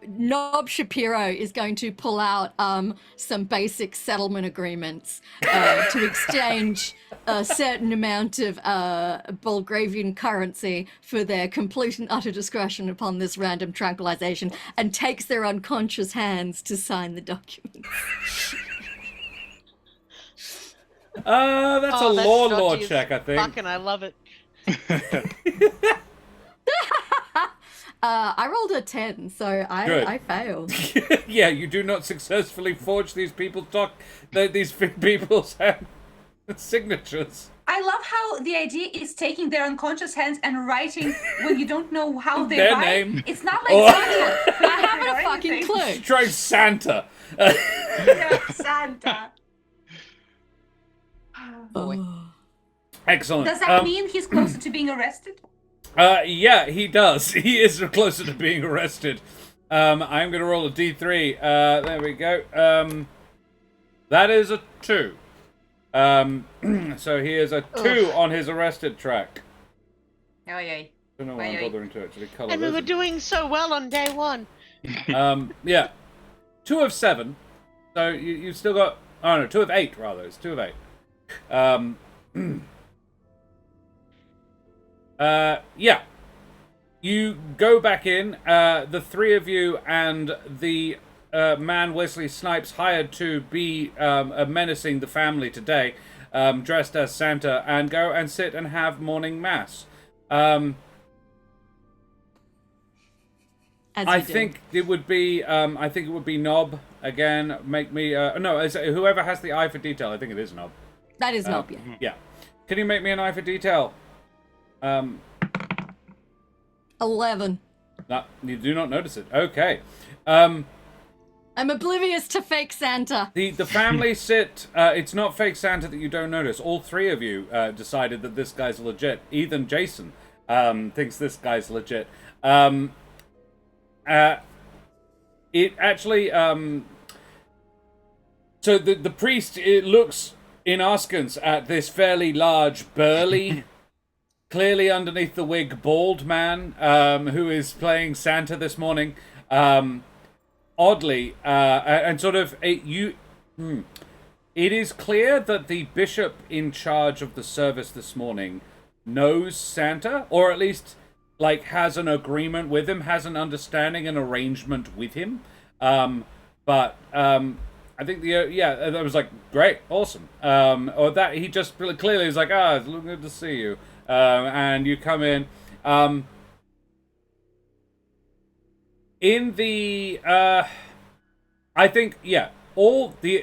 Nob Shapiro is going to pull out some basic settlement agreements to exchange a certain amount of Belgravian currency for their complete and utter discretion upon this random tranquilization, and takes their unconscious hands to sign the documents. That's a law dodgy as check, I think. Fucking, I love it. I rolled a 10, so I failed. Yeah, you do not successfully forge these people's signatures. I love how the idea is taking their unconscious hands and writing when you don't know how they Their write. name. It's not like Santa. I haven't a fucking clue. Try Santa. Yeah, Santa. Boy. Excellent. Does that mean he's closer to being arrested? Yeah, he does. He is closer to being arrested. I'm going to roll a d3. There we go. That is a 2. So he is a 2 on his arrested track. Oh, yay. Don't know why I'm bothering to actually color And we this. were doing so well on day 1. Yeah. 2 of 7. So you've still got... Oh, no, 2 of 8, rather. It's 2 of 8. Yeah. You go back in, the three of you and the man Wesley Snipes hired to be menacing the family today, dressed as Santa, and go and sit and have morning mass. I think it would be Nob again. Make me no, whoever has the eye for detail. I think it is Nob. That is Nob, yeah. Yeah. Can you make me an eye for detail? 11. No, you do not notice it. Okay. I'm oblivious to fake Santa. The family sit. It's not fake Santa that you don't notice. All three of you decided that this guy's legit. Even Jason thinks this guy's legit. It actually. So the priest looks in askance at this fairly large, burly, clearly underneath the wig, bald man who is playing Santa this morning. Oddly, and sort of it is clear that the bishop in charge of the service this morning knows Santa, or at least like has an agreement with him, has an understanding, an arrangement with him. But I think that was like great, awesome. Or that he just clearly is like, it's good to see you, and you come in. In the, I think, all the,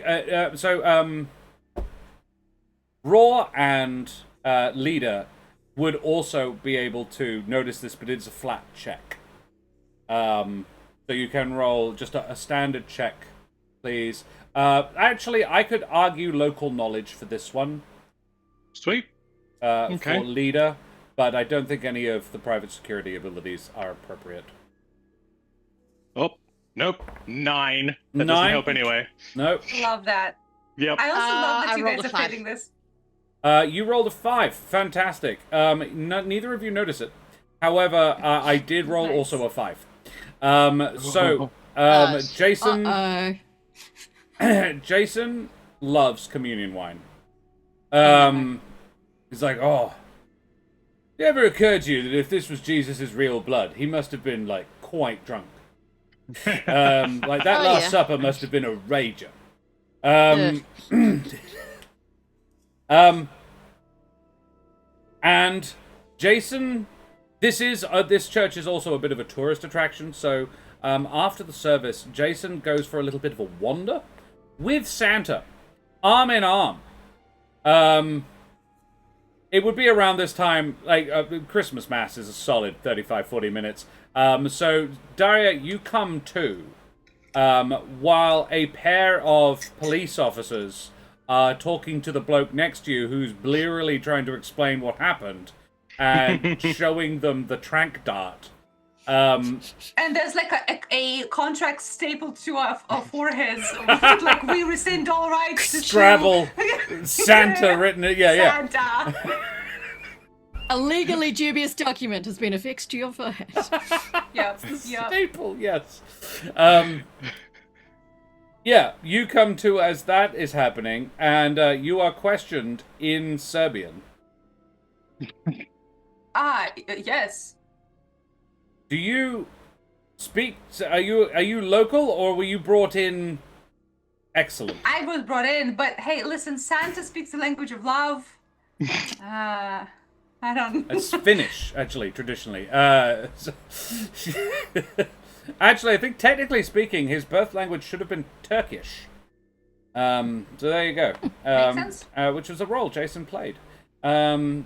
Raw and Leader would also be able to notice this, but it's a flat check. So you can roll just a standard check, please. Actually, I could argue local knowledge for this one. Sweet. Okay. For Leader, but I don't think any of the private security abilities are appropriate. Oh, nope. 9. That 9? doesn't help anyway. Nope. Love that. Yep. I also love that I you rolled guys a are 5. fitting this. You rolled a 5. Fantastic. Neither of you notice it. However, I did roll Nice. also a 5. Jason... Jason loves communion wine. He's like, it ever occurred to you that if this was Jesus' real blood, he must have been, like, quite drunk? Like, that Last Supper must have been a rager. And Jason, this church is also a bit of a tourist attraction, so after the service, Jason goes for a little bit of a wander with Santa, arm in arm. It would be around this time, like, Christmas Mass is a solid 35-40 minutes. So, Daria, you come too, while a pair of police officers talking to the bloke next to you who's blearily trying to explain what happened and showing them the trank dart. And there's like a contract stapled to our foreheads with like, we rescind all rights to Scrabble, Santa written it, yeah. Santa. A legally dubious document has been affixed to your forehead. Yep. Staple, yes. Yeah, you come to as that is happening, and you are questioned in Serbian. Yes. Do you speak? Are you local, or were you brought in? Excellent. I was brought in, but hey, listen, Santa speaks the language of love. I don't. It's Finnish, actually, traditionally. Actually, I think technically speaking, his birth language should have been Turkish. So there you go. Makes sense. Which was a role Jason played. It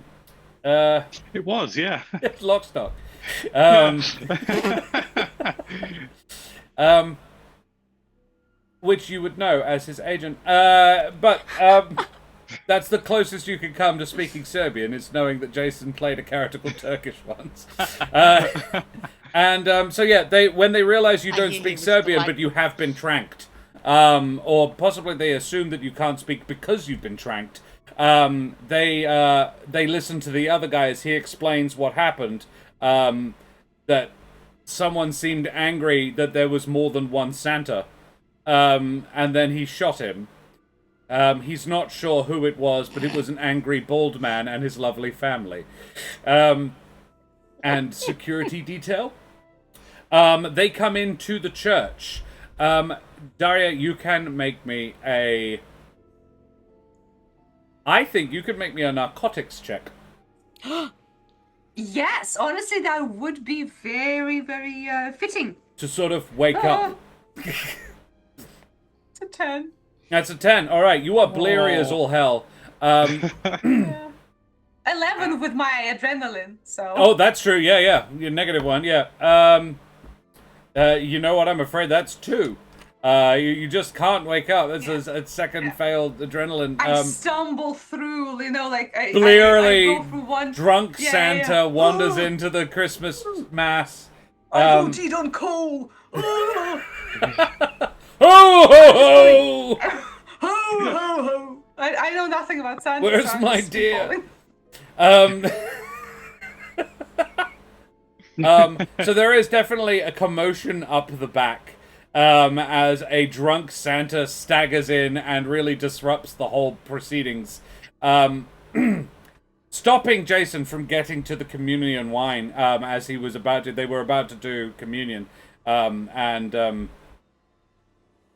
was, yeah. Lock, stock. Which you would know as his agent. But that's the closest you can come to speaking Serbian, is knowing that Jason played a character called Turkish once. So yeah, when they realize you don't speak Serbian, but you have been tranked, or possibly they assume that you can't speak because you've been tranked, they listen to the other guy as he explains what happened, that someone seemed angry that there was more than one Santa, and then he shot him. He's not sure who it was, but it was an angry bald man and his lovely family. And security detail. They come into the church. Daria, you can make me I think you could make me a narcotics check. Yes, honestly, that would be very, very fitting. To sort of wake up. It's a 10. That's a 10. All right, you are bleary as all hell. Yeah. 11 with my adrenaline, so... Oh, that's true. Yeah. Your negative one, yeah. You know what? I'm afraid that's 2. You just can't wake up. That's a second failed adrenaline. I stumble through, like... Blearily I go through one... drunk Santa wanders into the Christmas mass. I OD'd on coal! Oh, ho, ho! ho, ho, ho! I know nothing about Santa. Where's so I'm my just deer? falling. So there is definitely a commotion up the back, as a drunk Santa staggers in and really disrupts the whole proceedings, stopping Jason from getting to the communion wine, as they were about to do communion,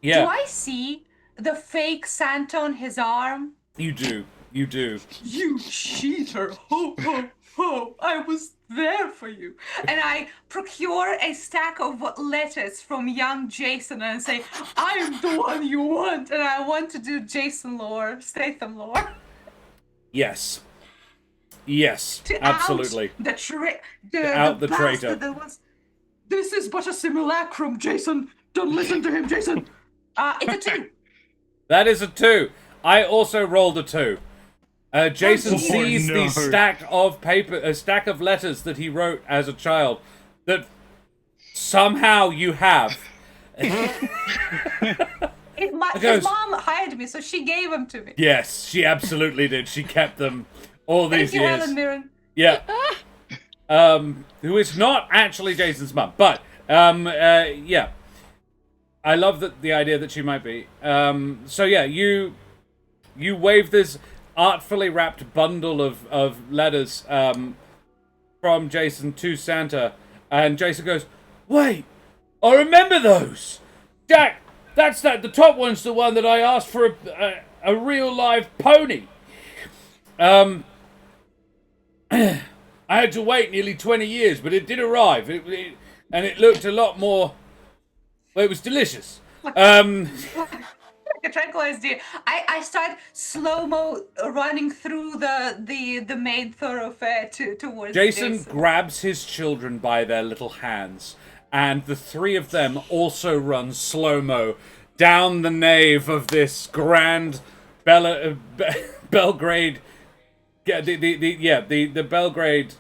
yeah. Do I see the fake Santa on his arm? You do. You cheater! Ho, ho, ho! I was there for you. And I procure a stack of letters from young Jason and say, I'm the one you want, and I want to do Jason lore, Statham lore. Yes, To absolutely. Out the traitor. That was, this is but a simulacrum, Jason. Don't listen to him, Jason. It's a 2. That is a 2. I also rolled a 2. Jason sees the stack of letters that he wrote as a child that somehow you have. His mom hired me, so she gave them to me. Yes, she absolutely did. She kept them all these Thank you, years. Helen Mirren. Yeah. Who is not actually Jason's mum, but yeah. I love the idea that she might be. So yeah, you wave this artfully wrapped bundle of letters from Jason to Santa, and Jason goes, "Wait, I remember those. Jack, the top one's the one that I asked for a real live pony. I had to wait nearly 20 years, but it did arrive. And it looked a lot more... Well, it was delicious. Like a tranquilized deer. I start slow-mo running through the main thoroughfare towards Jason grabs his children by their little hands, and the three of them also run slow-mo down the nave of this grand Belgrade. Yeah, the Belgrade.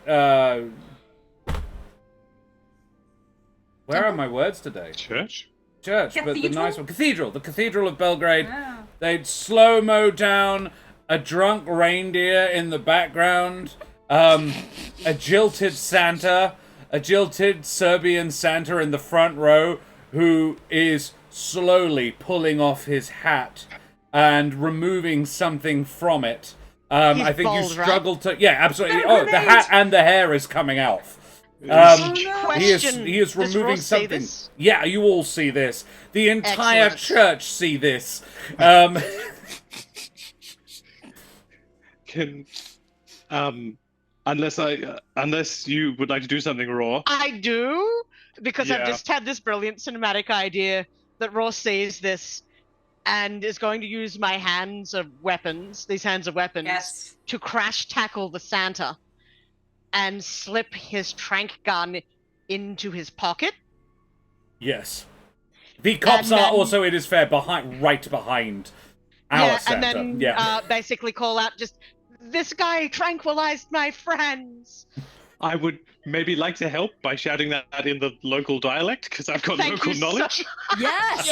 Where are my words today? Church? Church, but the nice one. Cathedral. The Cathedral of Belgrade. Yeah. They'd slow-mo down a drunk reindeer in the background, a jilted Santa, a jilted Serbian Santa in the front row who is slowly pulling off his hat and removing something from it. I think you bald, struggled to... Yeah, absolutely. They're Oh, the grenades. hat and the hair is coming off. Question, He is does removing Ross see something. this? Yeah, you all see this. The entire Excellent. church see this. Can, unless you would like to do something raw. I do, because I've Yeah. just had this brilliant cinematic idea that Ross sees this and is going to use my hands of weapons, Yes. to crash tackle the Santa and slip his trank gun into his pocket. Yes. The cops And are then- also, it is fair, right behind our yeah, Santa. and then Yeah. basically call out just, "This guy tranquilized my friends." I would maybe like to help by shouting that in the local dialect, because I've got Thank local you so- knowledge. Yes.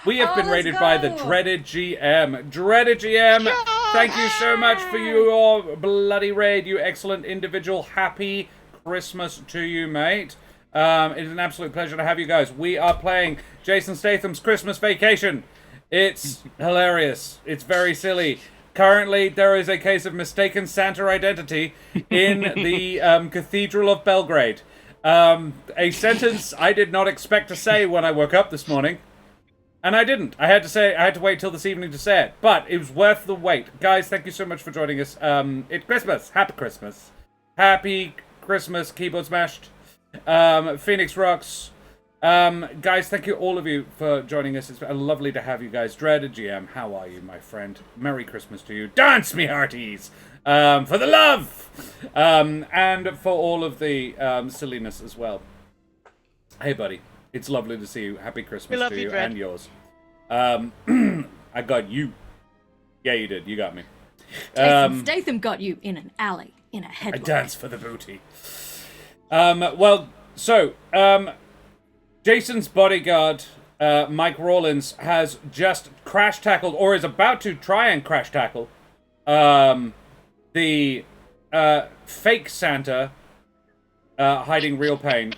We have been let's rated by the go. Dreaded GM. Dreaded GM, thank you so much for your bloody raid, you excellent individual. Happy Christmas to you, mate. It is an absolute pleasure to have you guys. We are playing Jason Statham's Christmas Vacation. It's hilarious. It's very silly. Currently, there is a case of mistaken Santa identity in the Cathedral of Belgrade. A sentence I did not expect to say when I woke up this morning. And I didn't. I had to wait till this evening to say it. But it was worth the wait. Guys, thank you so much for joining us. It's Christmas. Happy Christmas. Happy Christmas, Keyboard Smashed. Phoenix Rocks. Guys, thank you all of you for joining us. It's lovely to have you guys. Dreaded GM, how are you, my friend? Merry Christmas to you. Dance, me hearties! For the love! And for all of the silliness as well. Hey, buddy. It's lovely to see you. Happy Christmas love to you, you Dread. and yours. I got you. Yeah, you did. You got me. Jason Statham got you in an alley, in a headlock. I dance for the booty. Jason's bodyguard, Mike Rawlins, has just crash tackled, or is about to try and crash tackle, the fake Santa hiding real pain.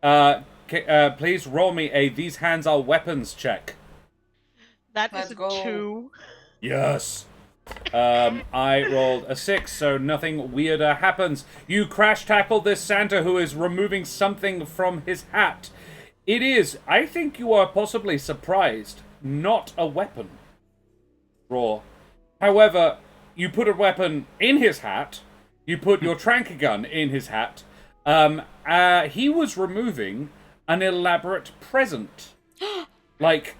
Please roll me a "these hands are weapons" check. That Let's is a go. 2. Yes. I rolled a 6, so nothing weirder happens. You crash tackle this Santa who is removing something from his hat. It is, I think you are possibly surprised, not a weapon. Raw. However, you put a weapon in his hat. You put your trank gun in his hat. He was removing an elaborate present. Like,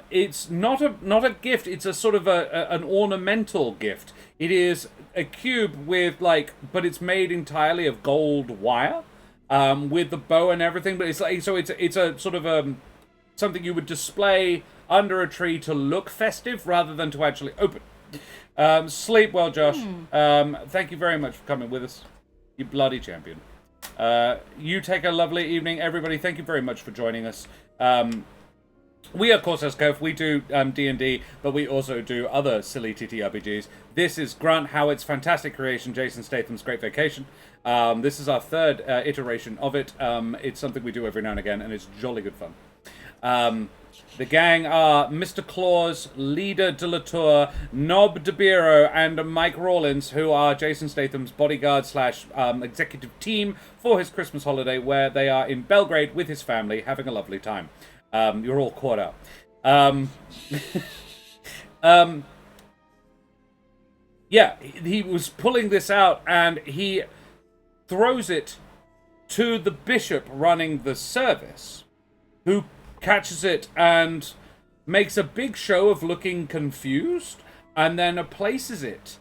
it's not a gift. It's a sort of an ornamental gift. It is a cube with but it's made entirely of gold wire, with the bow and everything. But it's it's a sort of something you would display under a tree to look festive rather than to actually open. Sleep well, Josh. Thank you very much for coming with us, you bloody champion. You take a lovely evening, everybody. Thank you very much for joining us. We, of course, as Cove, we do D&D, but we also do other silly TTRPGs. This is Grant Howitt's fantastic creation, Jason Statham's Great Vacation. This is our third iteration of it. It's something we do every now and again, and it's jolly good fun. The gang are Mr. Claus, Leader de la Tour, Nob de Biro, and Mike Rawlins, who are Jason Statham's bodyguard / executive team for his Christmas holiday, where they are in Belgrade with his family, having a lovely time. You're all caught up. Yeah, he was pulling this out, and he throws it to the bishop running the service, who catches it and makes a big show of looking confused, and then places it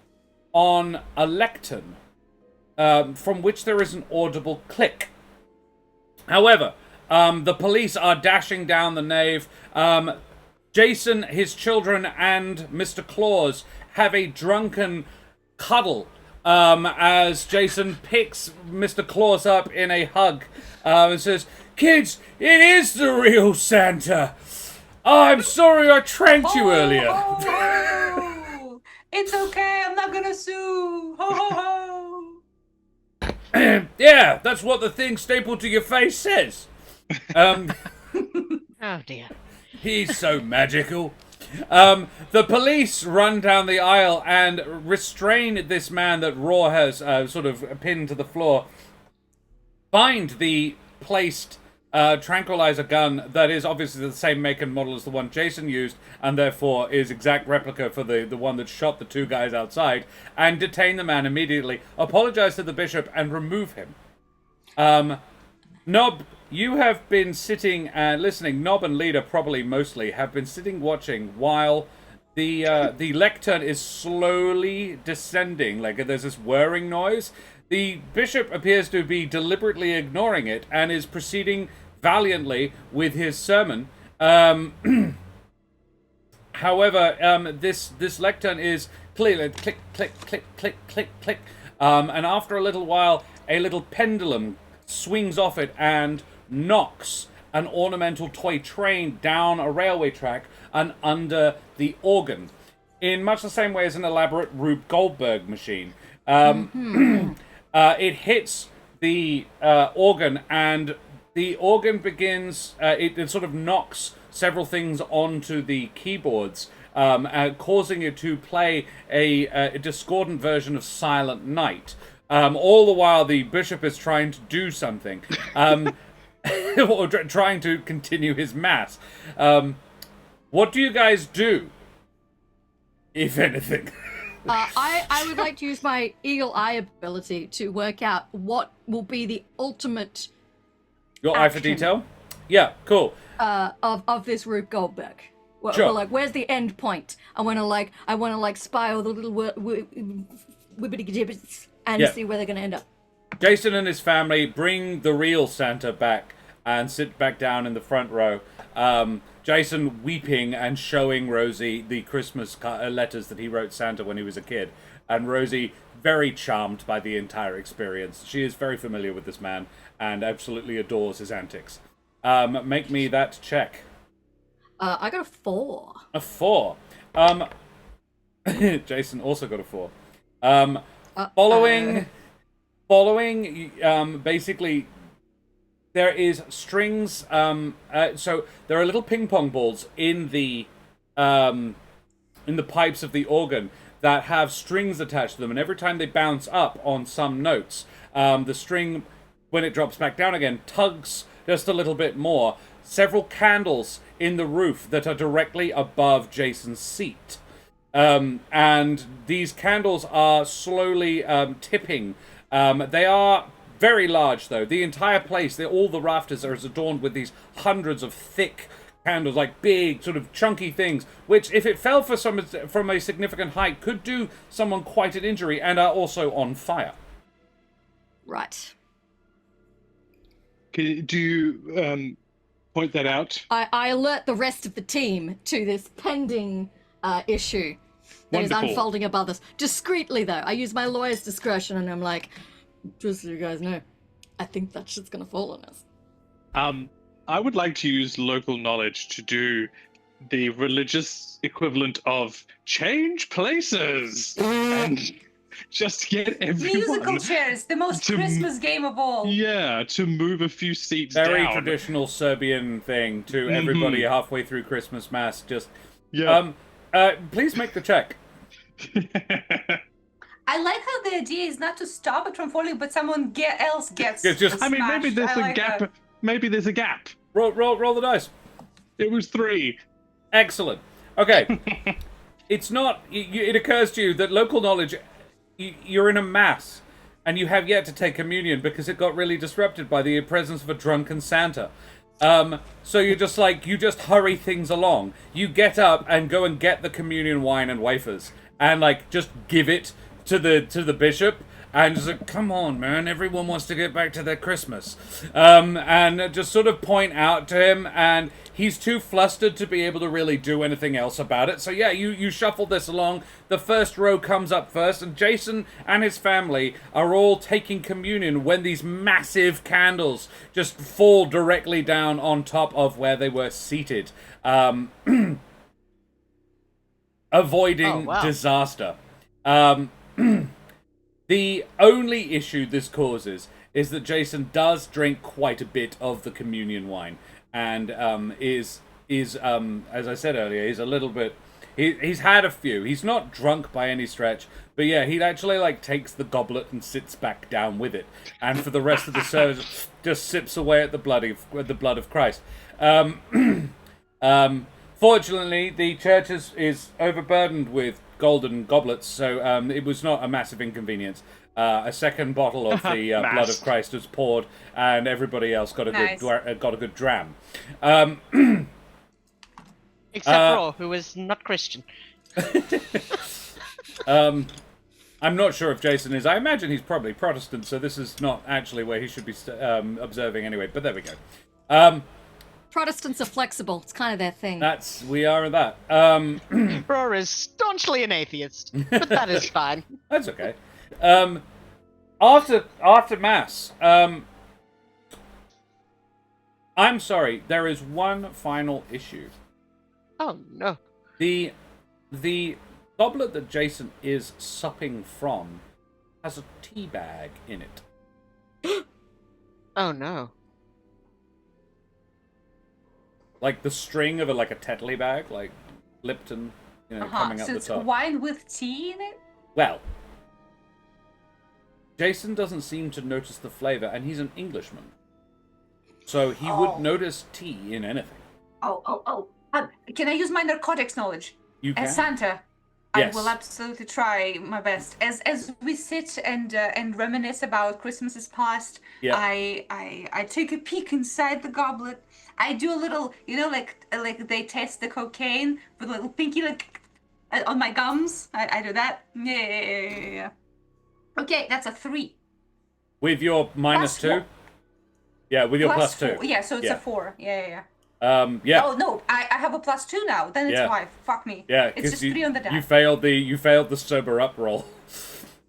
on a lectern, from which there is an audible click. However, The police are dashing down the nave. Jason, his children, and Mr. Claus have a drunken cuddle as Jason picks Mr. Claus up in a hug and says, "Kids, it is the real Santa. I'm sorry I tranked you earlier." Oh, it's okay. I'm not gonna sue. Ho ho ho. Yeah, that's what the thing stapled to your face says. Oh dear. He's so magical. The police run down the aisle and restrain this man that Raw has sort of pinned to the floor. Find the placed tranquilizer gun that is obviously the same make and model as the one Jason used, and therefore is exact replica for the one that shot the two guys outside, and detain the man immediately, apologize to the bishop, and remove him. Nob, you have been sitting and listening. Nob and Leader, probably mostly, have been sitting watching while the lectern is slowly descending. Like, there's this whirring noise. The bishop appears to be deliberately ignoring it and is proceeding valiantly with his sermon. However, this lectern is clearly click, click, click, click, click, click. And after a little while, a little pendulum swings off it and knocks an ornamental toy train down a railway track and under the organ, in much the same way as an elaborate Rube Goldberg machine. It hits the organ, and the organ begins, it sort of knocks several things onto the keyboards, causing it to play a discordant version of Silent Night. All the while the bishop is trying to do something, or trying to continue his mass. What do you guys do, if anything? I would like to use my eagle eye ability to work out what will be the ultimate Your eye for detail? Yeah, cool. of this Rube Goldberg. Sure. Like, where's the end point? I want to spy all the little wibbity gibbets and see where they're gonna end up. Jason and his family bring the real Santa back and sit back down in the front row. Jason weeping and showing Rosie the Christmas letters that he wrote Santa when he was a kid. And Rosie very charmed by the entire experience. She is very familiar with this man and absolutely adores his antics. Make me that check. I got a 4. A 4. Jason also got a 4. Following, basically, there is strings. So there are little ping pong balls in the pipes of the organ that have strings attached to them, and every time they bounce up on some notes, the string, when it drops back down again, tugs just a little bit more. Several candles in the roof that are directly above Jason's seat. And these candles are slowly tipping. They are very large, though. The entire place, all the rafters are adorned with these hundreds of thick candles, like big, sort of chunky things, which, if it fell from a significant height, could do someone quite an injury, and are also on fire. Right. Do you point that out? I alert the rest of the team to this pending issue that is unfolding above us. Discreetly, though. I use my lawyer's discretion, and I'm like, just so you guys know, I think that shit's gonna fall on us. I would like to use local knowledge to do the religious equivalent of change places and just get everyone... Musical chairs, the most Christmas game of all. Yeah, to move a few seats Very down. traditional Serbian thing to everybody halfway through Christmas Mass. Just, please make the check. I like how the idea is not to stop it from falling, but someone else gets I mean, maybe there's smashed. a gap. That. Maybe there's a gap. Roll the dice. It was 3. Excellent. Okay. It's not... it occurs to you that local knowledge... You're in a mass, and you have yet to take communion because it got really disrupted by the presence of a drunken Santa. So you're just like... You just hurry things along. You get up and go and get the communion wine and wafers. And, like, just give it to the bishop. and just like, come on, man, everyone wants to get back to their Christmas. And just sort of point out to him, and he's too flustered to be able to really do anything else about it. So yeah, you shuffle this along. The first row comes up first, and Jason and his family are all taking communion when these massive candles just fall directly down on top of where they were seated. Avoiding disaster. The only issue this causes is that Jason does drink quite a bit of the communion wine, and is as I said earlier, he's a little bit. He's had a few. He's not drunk by any stretch, but yeah, he actually like takes the goblet and sits back down with it, and for the rest of the service, just sips away at the blood of Christ. Fortunately, the church is overburdened with golden goblets, so it was not a massive inconvenience. A second bottle of the blood of Christ was poured, and everybody else got a good dram. Except Raw, who is not Christian. I'm not sure if Jason is. I imagine he's probably Protestant, so this is not actually where he should be observing anyway. But there we go. Protestants are flexible. It's kind of their thing. We are that. Raw is staunchly an atheist, but that is fine. That's okay. After Mass, I'm sorry, there is one final issue. Oh, no. The goblet that Jason is supping from has a tea bag in it. Oh, no. Like the string of a Tetley bag, like Lipton, coming up so the it's top. wine with tea in it? Well, Jason doesn't seem to notice the flavor, and he's an Englishman. So he would notice tea in anything. Can I use my narcotics knowledge? You can. As Santa, Yes. I will absolutely try my best. As we sit and reminisce about Christmases past, Yeah. I take a peek inside the goblet. I do a little, like they test the cocaine with a little pinky on my gums. I do that. Yeah. Okay, that's a 3. With your minus Plus 2? Yeah, with your plus 2. 4. Yeah, so it's a 4. Yeah. Yeah. Oh no, I have a plus 2 now. Then it's 5. Fuck me. Yeah, It's just 3 on the die. You failed the sober up roll.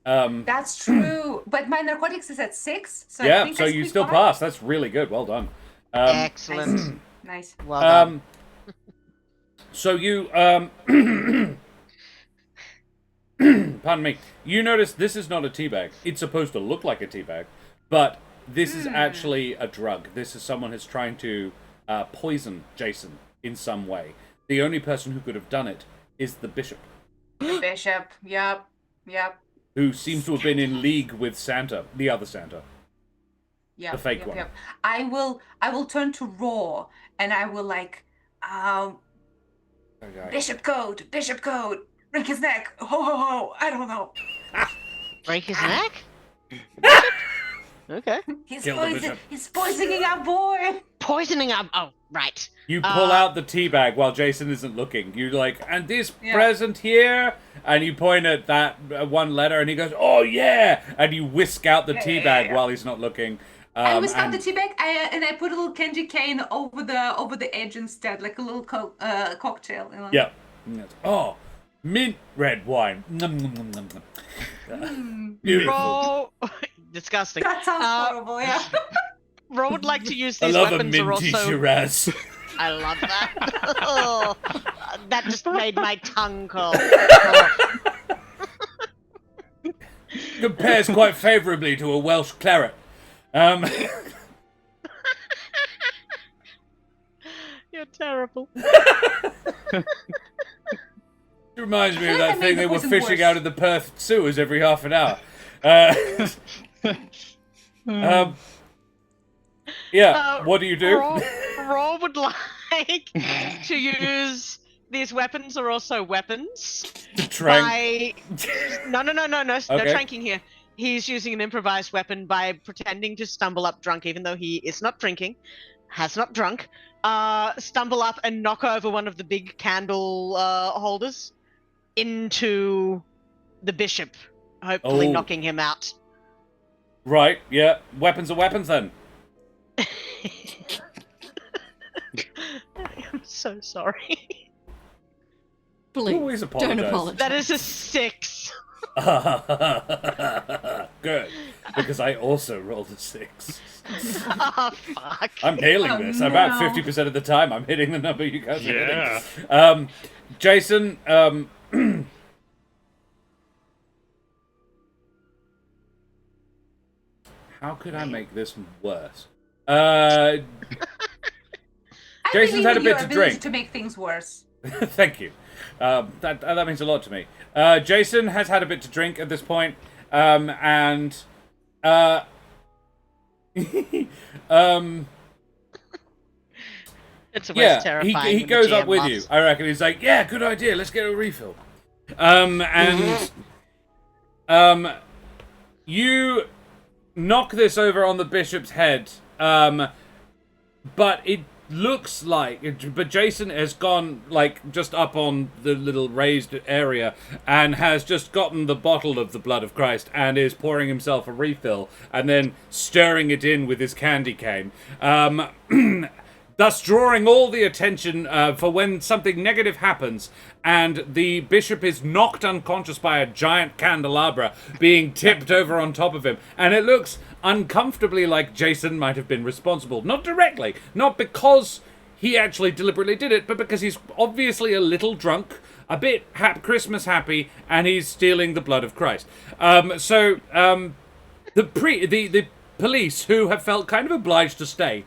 That's true. But my narcotics is at 6. So I Yeah, think so I you squeaked still by. passed. That's really good. Well done. Excellent. Nice. Well done. So you pardon me. You notice this is not a tea bag. It's supposed to look like a tea bag, but this is actually a drug. This is someone who's trying to poison Jason in some way. The only person who could have done it is the bishop, The bishop. Yep. who seems to have been in league with Santa, the other Santa. Yep. The fake one. Yep. I will turn to Raw and I will Okay. Bishop code, break his neck. Ho ho ho. I don't know. Break his neck? Okay. Kill the bishop. He's poisoning our boy. Poisoning up. Oh, right. You pull out the tea bag while Jason isn't looking. You're like, and this present here, and you point at that one letter, and he goes, "Oh yeah!" And you whisk out the tea bag while he's not looking. I whisk out the tea bag, and I put a little candy cane over the edge instead, like a little cocktail. Yeah. Oh, mint red wine. Nom, nom, nom, nom, nom. Beautiful. Ro... Disgusting. That sounds horrible. Yeah. Ro would like to use I these love a weapons are minty also... Shiraz. I love that. Oh, that just made my tongue cold. Compares quite favourably to a Welsh claret. You're terrible. It reminds me of that thing they were fishing out of the Perth sewers every half an hour. What do you do? Raw would like to use these weapons are also weapons. Trank. No Okay. tranking here. He's using an improvised weapon by pretending to stumble up drunk, even though he is not drinking, has not drunk. Stumble up and knock over one of the big candle holders into the bishop, hopefully knocking him out. Right, yeah. Weapons are weapons then. I'm so sorry. Please, Always don't apologize. apologize. That is a 6. Good. Because I also rolled a 6. Oh, fuck. I'm nailing Oh, this. About no. 50% of the time, I'm hitting the number you guys are Yeah. hitting. Jason, how could I make this worse? I Jason's believe had a in your bit to ability drink. to make things worse. Thank you. That means a lot to me. Jason has had a bit to drink at this point, and It's yeah, always terrifying. he when the goes up GM with laughs. you. I reckon he's like, yeah, good idea. Let's get a refill. And you knock this over on the bishop's head, but it looks like, but Jason has gone like just up on the little raised area and has just gotten the bottle of the blood of Christ and is pouring himself a refill and then stirring it in with his candy cane. Thus drawing all the attention for when something negative happens and the bishop is knocked unconscious by a giant candelabra being tipped over on top of him. And it looks uncomfortably like Jason might have been responsible. Not directly, not because he actually deliberately did it, but because he's obviously a little drunk, a bit Christmas happy, and he's stealing the blood of Christ. The police, who have felt kind of obliged to stay,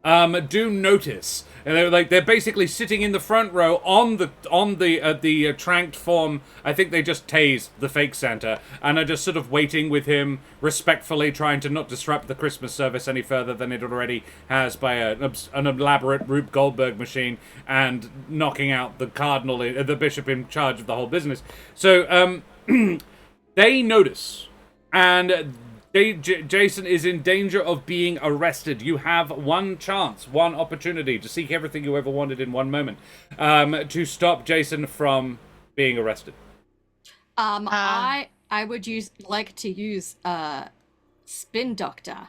do notice, and they're basically sitting in the front row on the tranked form. I think they just tased the fake Santa and are just sort of waiting with him respectfully, trying to not disrupt the Christmas service any further than it already has by an elaborate Rube Goldberg machine and knocking out the cardinal, the bishop in charge of the whole business. So they notice, and Jason is in danger of being arrested. You have one chance, one opportunity to seek everything you ever wanted in one moment, to stop Jason from being arrested. I would like to use Spin Doctor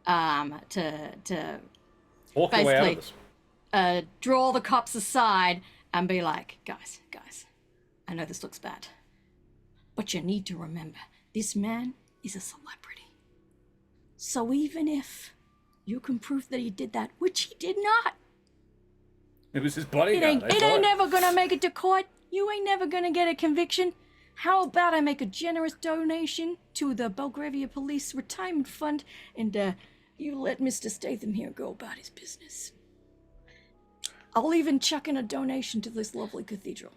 to Walk your way out of basically this. draw the cops aside and be like, guys, I know this looks bad, but you need to remember, this man is a celebrity. So even if you can prove that he did that, which he did not, It was his bodyguard. it ain't never gonna make it to court. You ain't never gonna get a conviction. How about I make a generous donation to the Belgravia Police Retirement Fund, and you let Mr. Statham here go about his business. I'll even chuck in a donation to this lovely cathedral.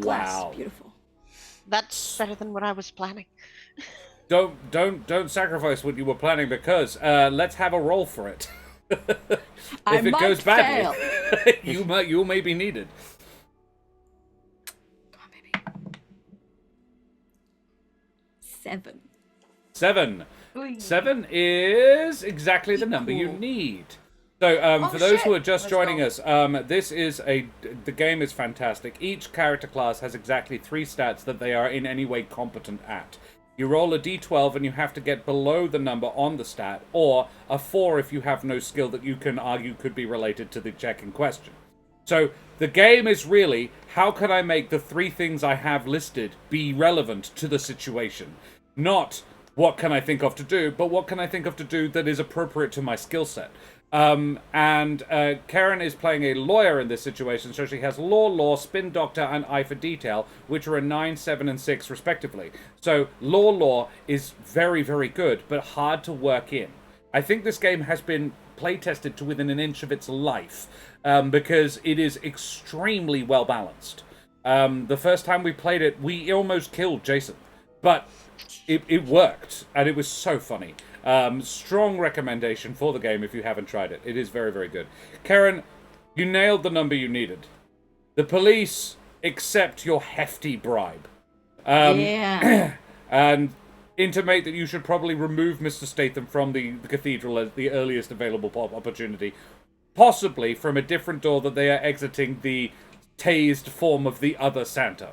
Glass, Wow. beautiful. That's better than what I was planning. Don't sacrifice what you were planning, because let's have a roll for it. If I it might goes badly, fail. you may be needed. Come on, baby. 7. 7. Ooh. 7 is exactly the number you need. So, for those who are just Let's joining go. us, the game is fantastic. Each character class has exactly 3 stats that they are in any way competent at. You roll a d12 and you have to get below the number on the stat, or a 4 if you have no skill that you can argue could be related to the check in question. So, the game is really, how can I make the 3 things I have listed be relevant to the situation? Not, what can I think of to do, but what can I think of to do that is appropriate to my skill set? Karen is playing a lawyer in this situation, so she has law, spin doctor, and eye for detail, which are a 9, 7, and 6 respectively. So law is very, very good, but hard to work in. I think this game has been play tested to within an inch of its life, because it is extremely well balanced. The first time we played it, we almost killed Jason, but it worked, and it was so funny. Strong recommendation for the game if you haven't tried it. It is very, very good. Karen, you nailed the number you needed. The police accept your hefty bribe. Yeah. And intimate that you should probably remove Mr. Statham from the cathedral at the earliest available opportunity. Possibly from a different door that they are exiting the tased form of the other Santa.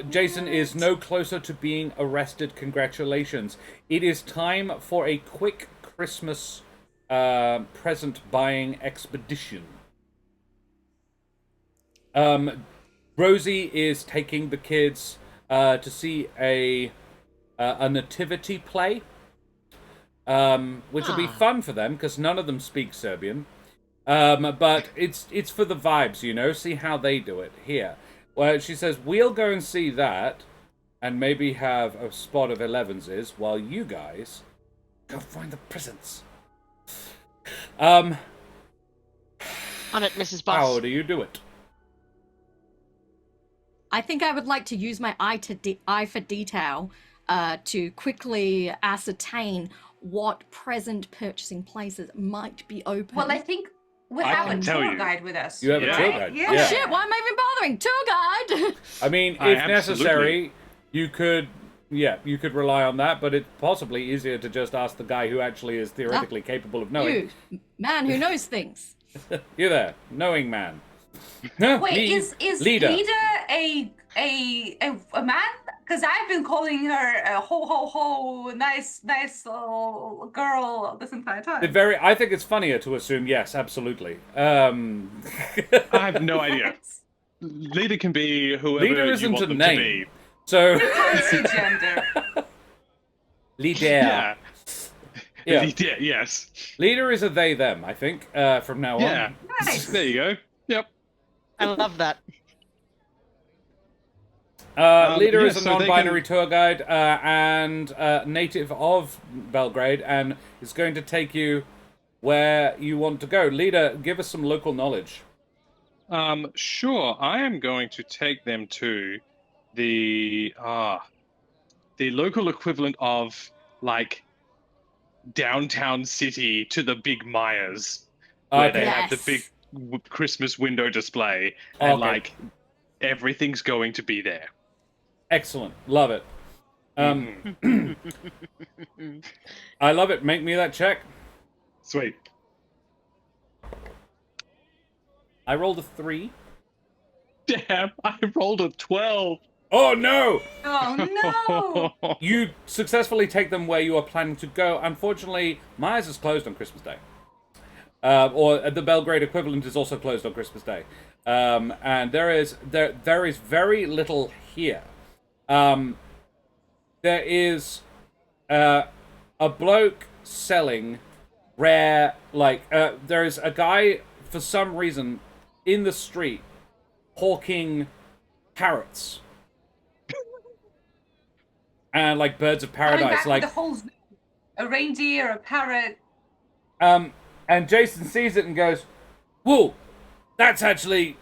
Jason is no closer to being arrested. Congratulations. It is time for a quick Christmas present buying expedition. Rosie is taking the kids to see a nativity play, which will be fun for them because none of them speak Serbian. But it's for the vibes, you know. See how they do it here. Well, she says we'll go and see that, and maybe have a spot of 11s while you guys go find the presents. On it, Mrs. Boss. How do you do it? I think I would like to use my eye for detail to quickly ascertain what present purchasing places might be open. Well, I think we I have a can tell tour you. guide with us. You have a Yeah. tour guide. Yeah. Oh shit, why am I even bothering? Tour guide! I mean, I if necessary, you could rely on that, but it's possibly easier to just ask the guy who actually is theoretically capable of knowing. You, man who knows things. You there, knowing man. Huh? Wait, Me, is leader. Lida a man? Because I've been calling her a ho ho ho nice little girl this entire time. I think it's funnier to assume yes, absolutely. I have no idea. Leader can be whoever Leader you isn't want a them name. to be. So Fancy gender. leader. Yeah. Yeah. Leader, yes. Leader is a they them, I think, from now on. Yeah. Nice. There you go. Yep. I love that. Leader yeah, is a so they non-binary tour guide and native of Belgrade, and is going to take you where you want to go. Leader, give us some local knowledge. Sure. I am going to take them to the local equivalent of like downtown city to the big Myers, where they Okay. have the Yes. big Christmas window display, and Okay. like everything's going to be there. Excellent. Love it. I love it. Make me that check. Sweet. I rolled a 3. Damn! I rolled a 12. Oh, no! Oh no! You successfully take them where you are planning to go. Unfortunately, Myers is closed on Christmas Day. Or the Belgrade equivalent is also closed on Christmas Day. And there is very little here. There is a bloke selling rare, there is a guy, for some reason, in the street, hawking parrots. And, birds of Coming paradise. back with the whole zoo. A reindeer, a parrot. And Jason sees it and goes, "Whoa, that's actually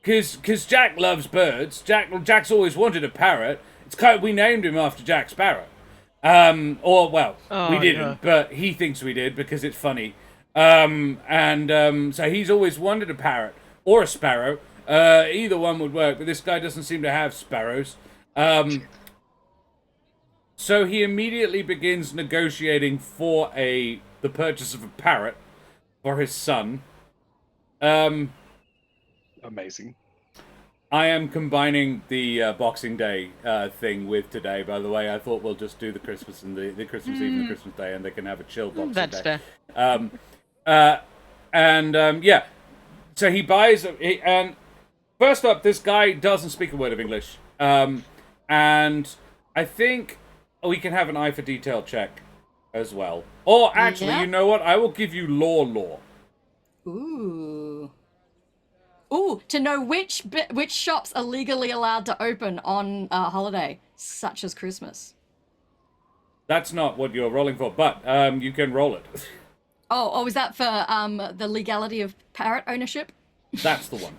because Jack loves birds. Jack's always wanted a parrot. We named him after Jack Sparrow. We didn't, but he thinks we did because it's funny. So he's always wanted a parrot or a sparrow. Either one would work, but this guy doesn't seem to have sparrows. So he immediately begins negotiating for the purchase of a parrot for his son. Amazing. I am combining the Boxing Day thing with today, by the way. I thought we'll just do the Christmas and the Christmas Eve and the Christmas Day, and they can have a chill Boxing That's Day. fair. Yeah. So he buys, and first up, this guy doesn't speak a word of English. And I think we can have an eye for detail check as well. Or actually, Yeah. you know what? I will give you law. Ooh. Ooh, to know which shops are legally allowed to open on a holiday, such as Christmas. That's not what you're rolling for, but you can roll it. Oh, is that for the legality of parrot ownership? That's the one.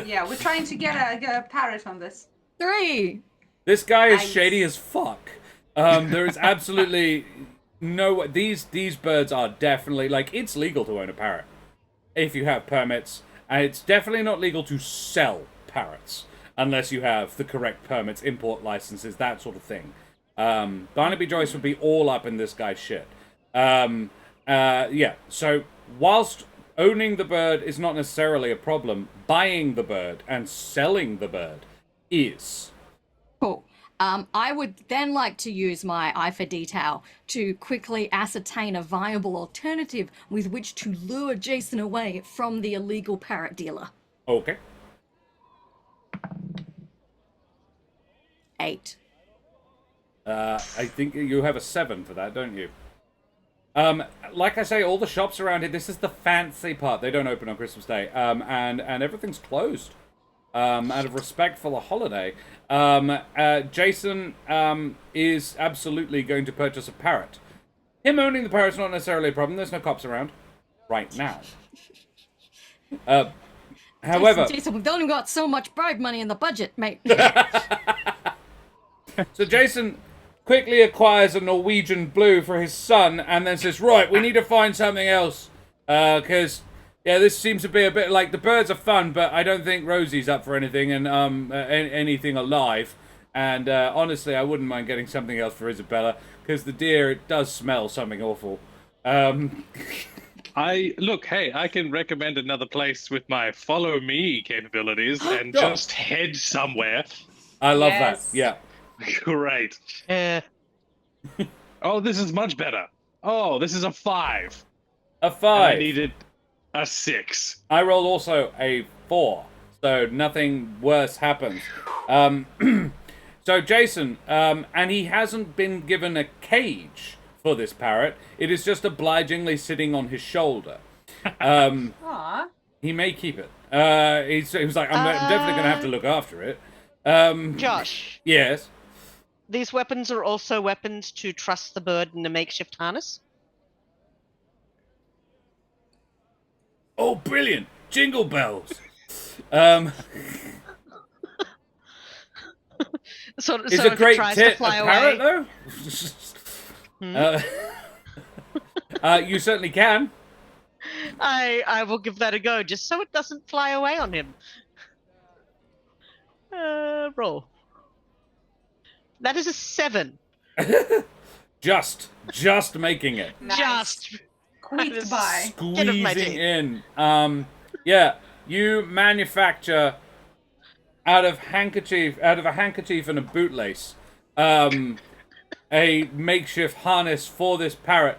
Yeah, we're trying to get a parrot on this. 3. This guy is Nice. shady as fuck. There is absolutely no... These birds are definitely... it's legal to own a parrot if you have permits. And it's definitely not legal to sell parrots unless you have the correct permits, import licenses, that sort of thing. Barnaby Joyce would be all up in this guy's shit. So whilst owning the bird is not necessarily a problem, buying the bird and selling the bird is. Cool. I would then like to use my eye for detail to quickly ascertain a viable alternative with which to lure Jason away from the illegal parrot dealer. Okay. 8. I think you have a 7 for that, don't you? Like I say, all the shops around here, this is the fancy part. They don't open on Christmas Day. And everything's closed. Out of respect for the holiday. Jason is absolutely going to purchase a parrot. Him owning the parrot's not necessarily a problem. There's no cops around right now. However... Jason, we've only got so much bribe money in the budget, mate. So Jason quickly acquires a Norwegian blue for his son and then says, right, we need to find something else. Because, yeah, this seems to be a bit like the birds are fun, but I don't think Rosie's up for anything and anything alive. And honestly, I wouldn't mind getting something else for Isabella because the deer, it does smell something awful. I can recommend another place with my follow me capabilities and just head somewhere. I love Yes. that. Yeah. Great. Oh, this is much better. Oh, this is a 5. A 5. I needed a 6. I rolled also a 4, so nothing worse happens. So Jason, and he hasn't been given a cage for this parrot. It is just obligingly sitting on his shoulder. Aw. He may keep it. He was like, I'm definitely going to have to look after it. Josh, Yes. these weapons are also weapons to truss the bird in a makeshift harness. Oh, brilliant! Jingle bells. So Is if a it great tries tit to fly a parrot away, though? You certainly can. I will give that a go, just so it doesn't fly away on him. Roll. That is a 7. Just making it. Nice. Just Squeaked by. Skin of my Squeezing teeth. in. Yeah, you manufacture out of a handkerchief and a bootlace, a makeshift harness for this parrot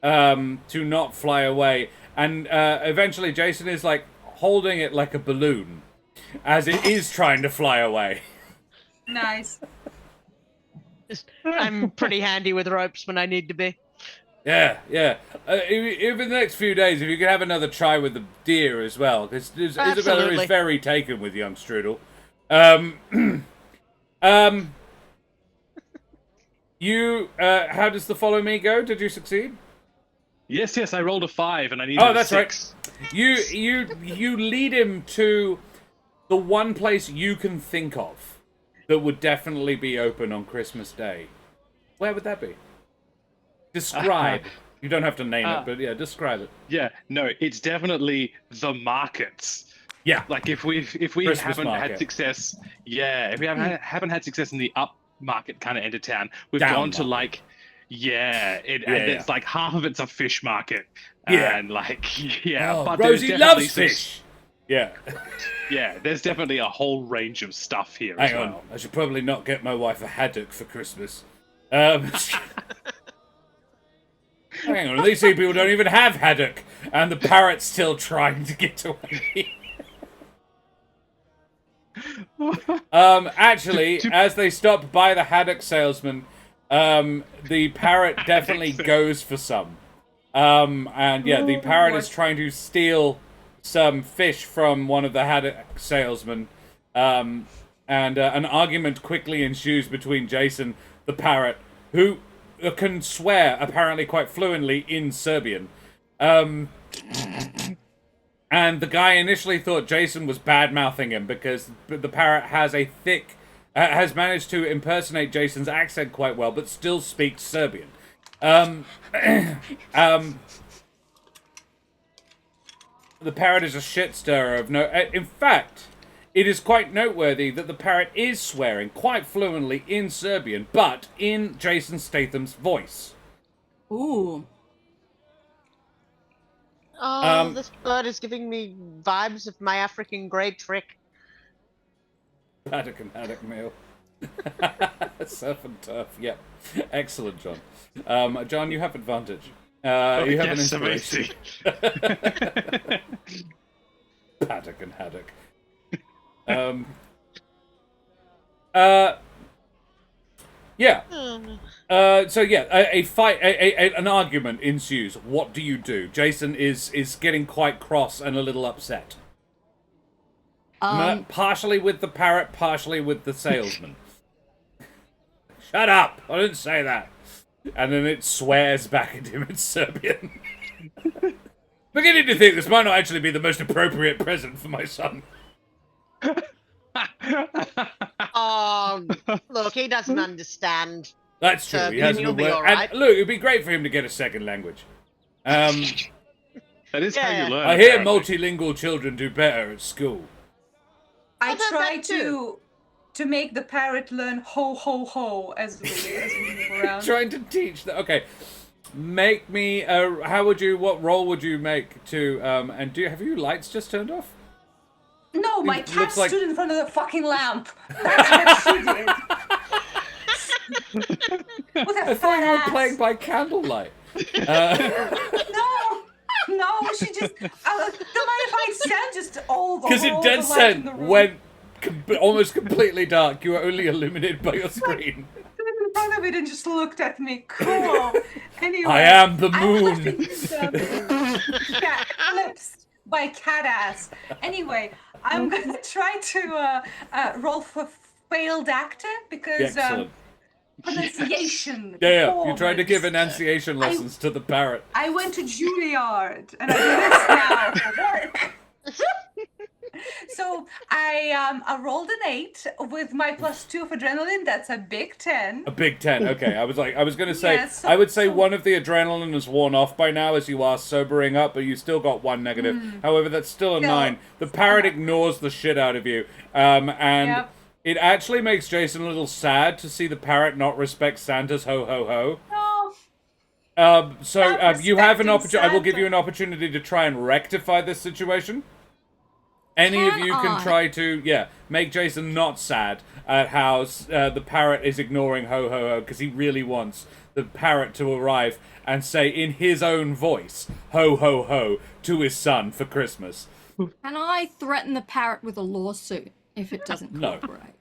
to not fly away. And eventually Jason is like holding it like a balloon as it is trying to fly away. Nice. I'm pretty handy with ropes when I need to be. Yeah. Over the next few days, if you could have another try with the deer as well, because Isabella Absolutely. is very taken with young Strudel. You, how does the follow me go? Did you succeed? Yes, I rolled a 5 and I needed Oh, that's a 6. right. You lead him to the one place you can think of that would definitely be open on Christmas Day. Where would that be? Describe. You don't have to name it, but yeah, describe it. Yeah, no, it's definitely the markets. Yeah. Like if we Christmas haven't market. had success, if we haven't had success in the up market kind of end of town, we've Down gone to market. and it's like half of it's a fish market. Yeah. And like Oh, but there's Rosie definitely loves some- fish. Yeah. Yeah, there's definitely a whole range of stuff here Hang as on. well. I should probably not get my wife a haddock for Christmas. Hang on. These people don't even have haddock, and the parrot's still trying to get away. Actually, as they stop by the haddock salesman, the parrot definitely goes for some. And yeah, the parrot is trying to steal some fish from one of the haddock salesmen. And an argument quickly ensues between Jason, the parrot, who can swear apparently quite fluently in Serbian. And the guy initially thought Jason was bad-mouthing him because the parrot has a thick, has managed to impersonate Jason's accent quite well, but still speaks Serbian. The parrot is a shit stirrer of no. In fact, it is quite noteworthy that the parrot is swearing quite fluently in Serbian, but in Jason Statham's voice. Ooh. Oh, this bird is giving me vibes of my African grey trick. Paddock and haddock meal. Surf and turf. Yep. Excellent, John. John, you have advantage. You have an inspiration. Paddock and haddock. Yeah. So yeah, a fight, an argument ensues. What do you do? Jason is getting quite cross and a little upset. Partially with the parrot, partially with the salesman. Shut up! I didn't say that. And then it swears back at him in Serbian. Beginning to think this might not actually be the most appropriate present for my son. Look, he doesn't understand. That's true. He hasn't You'll be worked. all right. And look, it'd be great for him to get a second language. That is how Yeah. you learn. I hear apparently. multilingual children do better at school. I I've heard try that too. to make the parrot learn ho ho ho as we move around. Trying to teach that. Okay, make me. How would you? What role would you make to? And have your lights just turned off? No, my It cat looks like- stood in front of the fucking lamp. That's what she did. With a I thought you were fat playing ass. by candlelight. No, she just. The magnified sound just all the Because in all Dead the light in the Scent room. went almost completely dark. You were only illuminated by your screen. Stood in front of it and just looked at me. Cool. Anyway, I am the I will have moon. to use, cat lips by cat ass. Anyway, I'm gonna try to roll for failed actor because Excellent. pronunciation. Yeah. You tried to give performance. enunciation lessons to the parrot. I went to Juilliard and I do this now for work. So I rolled an 8 with my +2 of adrenaline. That's a big 10. A big 10. Okay, I was gonna say, Yeah, so- I would say so- one of the adrenaline is worn off by now as you are sobering up, but you still got one negative. However, that's still a Still- 9. The parrot ignores the shit out of you, and Yep. it actually makes Jason a little sad to see the parrot not respect Santa's ho ho ho. No, So Not you have an respecting opportunity. I will give Santa. you an opportunity to try and rectify this situation. Any of Can you can I? try to, make Jason not sad at how the parrot is ignoring ho ho ho because he really wants the parrot to arrive and say in his own voice ho ho ho to his son for Christmas. Can I threaten the parrot with a lawsuit if it doesn't No. cooperate?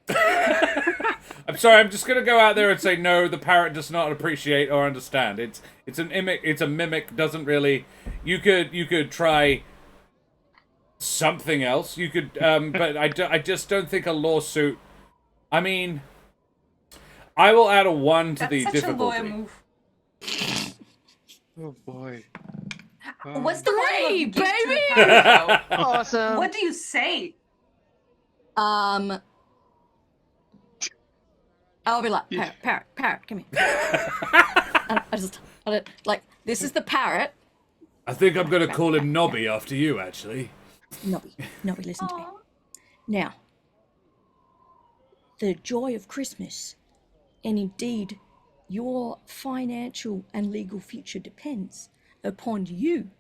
I'm sorry. I'm just gonna go out there and say no. The parrot does not appreciate or understand. It's an mimic. It's a mimic. Doesn't really. You could try something else. You could, but I just don't think a lawsuit. I mean, I will add a 1 to that's the such difficulty. a lawyer move. Oh boy. What's the moral of Three, the gift to the baby! parrot, though? Awesome. What do you say? I'll be like, parrot, come here. This is the parrot. I think I'm gonna call him Nobby after you, actually. Nobby, listen to me. Aw. Now, the joy of Christmas, and indeed your financial and legal future depends upon you,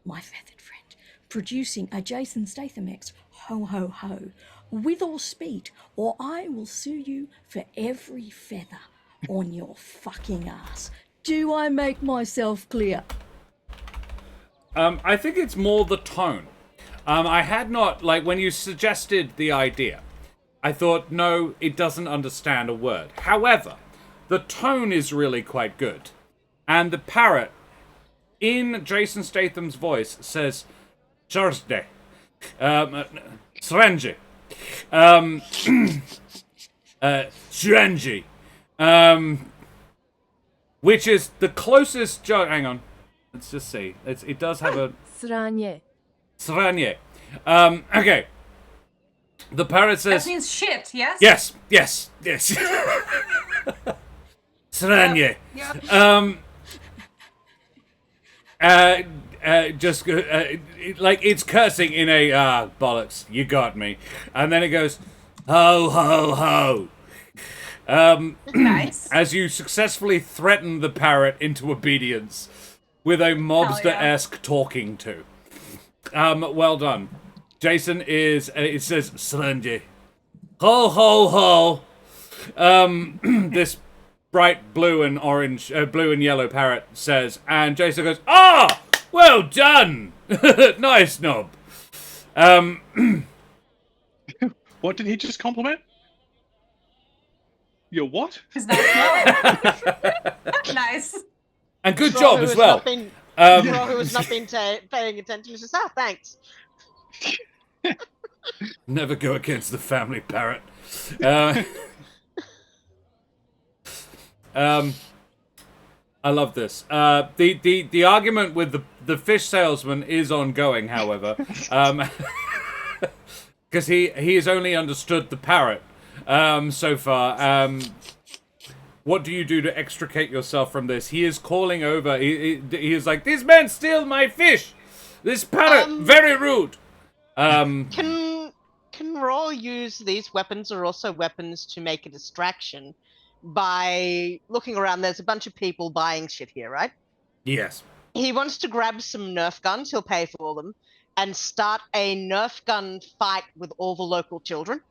my feathered friend, producing a Jason Statham X ho ho ho with all speed, or I will sue you for every feather on your fucking ass. Do I make myself clear? I think it's more the tone. I had not, like, when you suggested the idea, I thought, no, it doesn't understand a word. However, the tone is really quite good. And the parrot, in Jason Statham's voice, says, Thursday, Strange, Strange, which is the closest joke. Hang on. Let's just see. It does have a Sranje. Sranje. Okay. The parrot That says, means shit, yes? yes. Sranje. Yep. Just like it's cursing in a bollocks. You got me. And then it goes, ho ho ho. Nice. As you successfully threaten the parrot into obedience with a mobster-esque talking to. Well done. Jason is, it says, Sranje. Ho, ho, ho. This bright blue and orange, blue and yellow parrot says, and Jason goes, "Ah, well done. Nice knob." What did he just compliment? Your what? Is that nice? And good Straw job who as has well. not been- Um, Straw who has not been paying attention says, thanks. Never go against the family parrot. I love this. The argument with the fish salesman is ongoing, however, because he has only understood the parrot so far. What do you do to extricate yourself from this? He is calling over. He is like, "This man steal my fish. This parrot, very rude." Can Raw use these weapons or also weapons to make a distraction by looking around? There's a bunch of people buying shit here, right? Yes. He wants to grab some Nerf guns, he'll pay for them, and start a Nerf gun fight with all the local children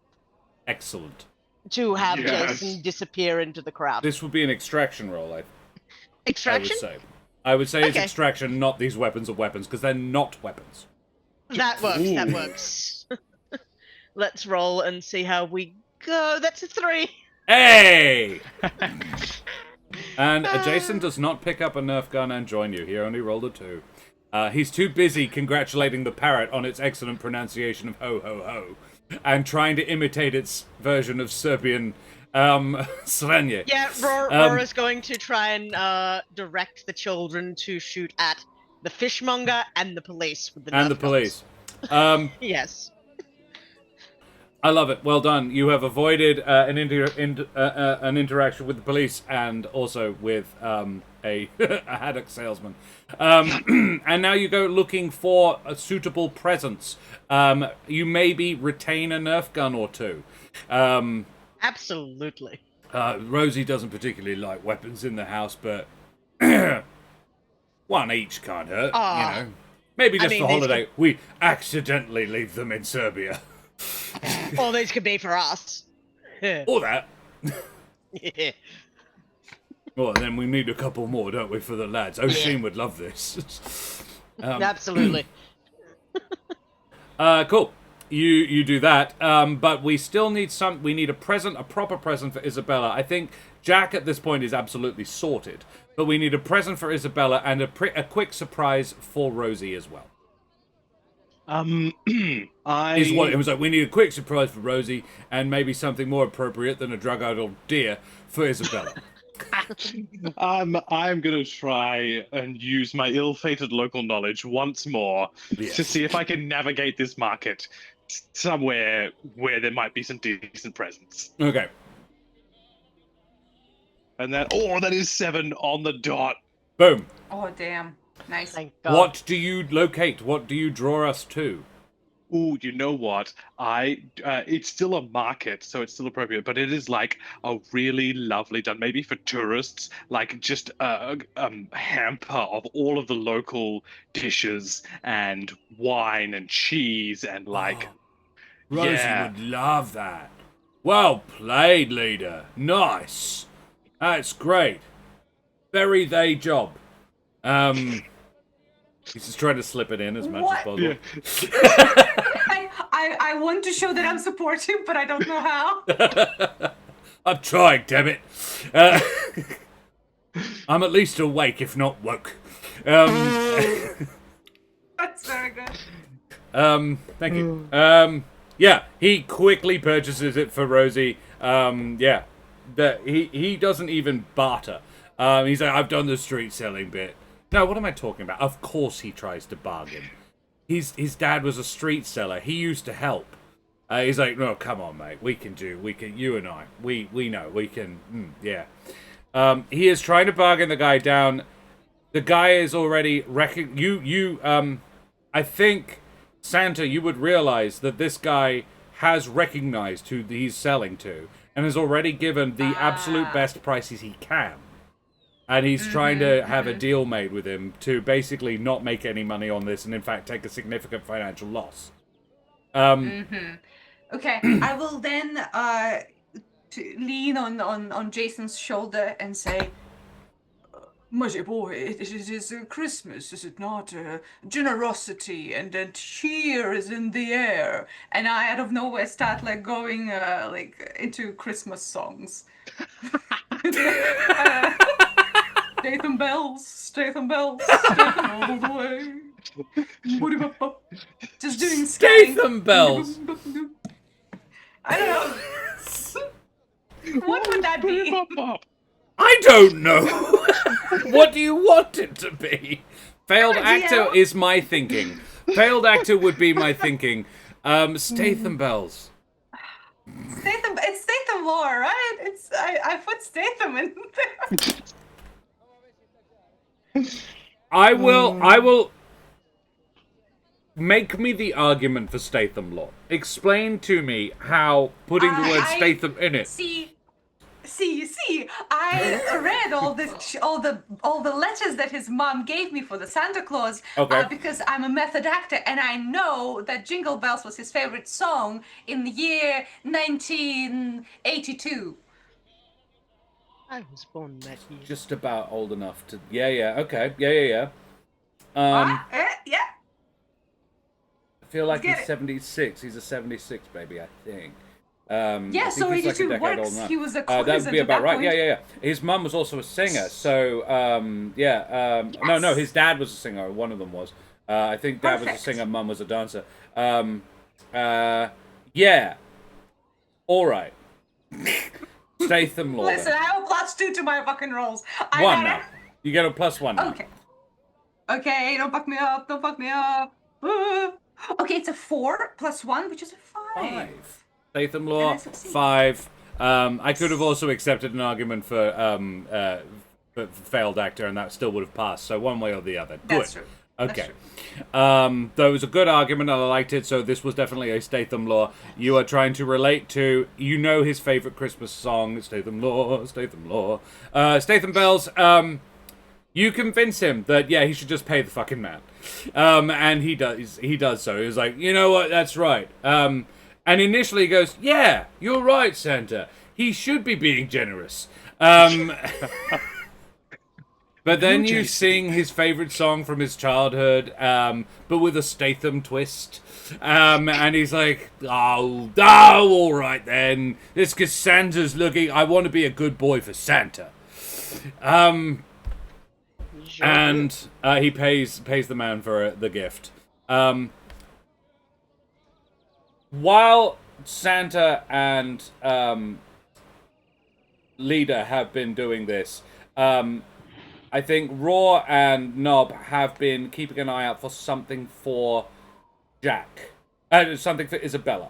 Excellent. to have Yes. Jason disappear into the crowd. This would be an extraction roll, I Extraction? would say. I would say it's Okay. extraction, not these weapons are weapons, because they're not weapons. That works, that Ooh. works. Let's roll and see how we go. That's a 3. Hey! And Jason does not pick up a Nerf gun and join you. He only rolled a 2. He's too busy congratulating the parrot on its excellent pronunciation of ho ho ho, and trying to imitate its version of Serbian sranje. Yeah, Rora's going to try and direct the children to shoot at the fishmonger and the police with the And the Nerf police. guns. Yes. I love it. Well done. You have avoided an interaction with the police and also with a haddock salesman. And now you go looking for a suitable presents. You maybe retain a Nerf gun or two. Absolutely. Rosie doesn't particularly like weapons in the house, but one each can't hurt, Aw. you know. Maybe just mean, for these holiday. We accidentally leave them in Serbia. All these could be for us. Or that. Yeah. Well, then we need a couple more, don't we, for the lads? O'Sheen would love this. Absolutely. Cool. You do that, but we still need we need a proper present for Isabella. I think Jack at this point is absolutely sorted, but we need a present for Isabella and a quick surprise for Rosie as well. Is what it was like. We need a quick surprise for Rosie and maybe something more appropriate than a drug-addled deer for Isabella. I'm gonna try and use my ill-fated local knowledge once more Yes. to see if I can navigate this market somewhere where there might be some decent presents. Okay. And that is 7 on the dot. Boom. Oh, damn. Nice. Thank God. What do you locate? What do you draw us to? Ooh, you know what? It's still a market, so it's still appropriate, but it is like a really lovely done, maybe for tourists, like just a hamper of all of the local dishes and wine and cheese and like, Rosie yeah. would love that. Well played, leader. Nice. That's great. Very they job. He's just trying to slip it in as much as possible. I want to show that I'm supportive, but I don't know how. I'm trying, damn it. I'm at least awake, if not woke. That's very good. Thank you. Yeah, he quickly purchases it for Rosie. Yeah, he doesn't even barter. He's like, I've done the street selling bit. No, what am I talking about? Of course he tries to bargain. His dad was a street seller. He used to help. He's like, no, come on, mate. You and I, we know, we can, yeah. He is trying to bargain the guy down. The guy is already I think, Santa, you would realize that this guy has recognized who he's selling to and has already given the absolute best prices he can. And he's trying to have a deal made with him to basically not make any money on this and, in fact, take a significant financial loss. Okay, I will then lean on Jason's shoulder and say, "My dear boy, it is Christmas, is it not? Generosity and cheer is in the air." And I, out of nowhere, start like going like into Christmas songs. Statham bells, Statham bells, Statham all the way. Just doing scatting. Statham bells. I don't know. What would that be? I don't know. What do you want it to be? Failed actor GM. is my thinking. Failed actor would be my thinking. Statham bells. Statham, it's Statham lore, right? It's I put Statham in there. I will make me the argument for Statham lore. Explain to me how putting the word Statham in it. See. I read all the letters that his mom gave me for the Santa Claus. Okay. Because I'm a method actor and I know that Jingle Bells was his favorite song in the year 1982. I was born that year. Just about old enough to. Yeah. Okay. Yeah. Yeah. I feel like Get he's it. 76. He's a 76 baby, I think. I Yeah, think so he's like a 82 decade works. older than that. He was a that quiz would be at about that right. point. Yeah. His mum was also a singer, so No, his dad was a singer. One of them was. I think dad was a Perfect. singer, mum was a dancer. Yeah. All right. Statham Lord. Listen, I have a +2 to my fucking rolls. I One got now. You get a +1 now. it. Okay, don't fuck me up. Don't fuck me up. Okay, it's a 4 + 1, which is a 5. 5. Statham Law, And I succeed. 5. I could have also accepted an argument for failed actor, and that still would have passed. So one way or the other. Good. That's true. Okay. That was a good argument, and I liked it. So this was definitely a Statham Law. You are trying to relate to, his favorite Christmas song, Statham Law, Statham Law. Statham Bells. You convince him that he should just pay the fucking man, and he does. He does so. He's like, you know what? That's right. And initially he goes, yeah, you're right, Santa. He should be being generous. But then you sing his favorite song from his childhood, but with a Statham twist. And he's like, oh, all right then. It's because Santa's looking. I want to be a good boy for Santa. And he pays the man for the gift. While Santa and Leader have been doing this, I think Raw and Nob have been keeping an eye out for something for Jack. Something for Isabella.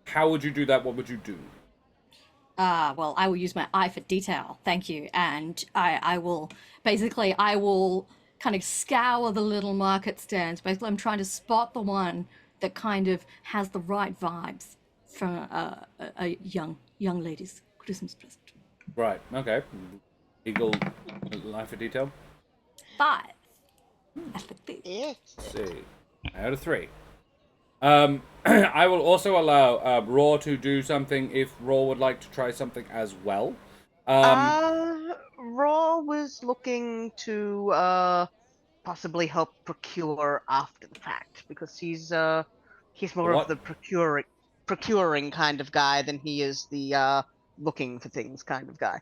How would you do that? What would you do? Well, I will use my eye for detail. Thank you. And I will kind of scour the little market stands. Basically, I'm trying to spot the one that kind of has the right vibes for a young lady's Christmas present. Right. Okay. Eagle, eye for detail. 5. Yes. Let's see. Out of 3. I will also allow Raw to do something if Raw would like to try something as well. Raw was looking to possibly help procure after the fact because he's more What? of the procuring kind of guy than he is the looking for things kind of guy.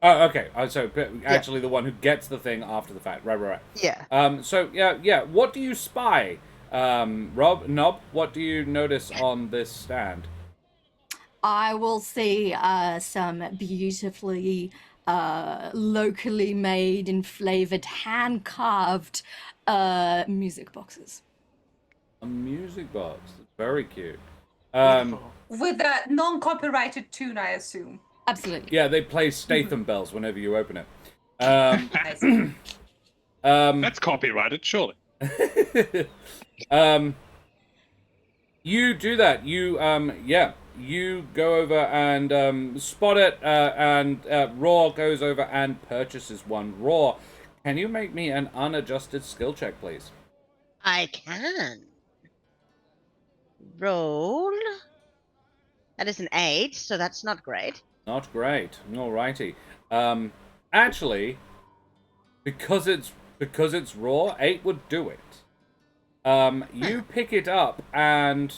Oh, okay. So actually, the one who gets the thing after the fact. Right. Yeah. So yeah. What do you spy, Nob? What do you notice on this stand? I will see some beautifully locally made and flavored, hand-carved music boxes. A music box. Very cute. With a non-copyrighted tune, I assume. Absolutely. Yeah, they play Statham bells whenever you open it. I see. That's copyrighted, surely. You do that. You go over and spot it, and Raw goes over and purchases one. Raw, can you make me an unadjusted skill check, please? I can. roll. That is an 8, so that's not great. Not great. Alrighty. Actually, because it's raw, 8 would do it. You pick it up, and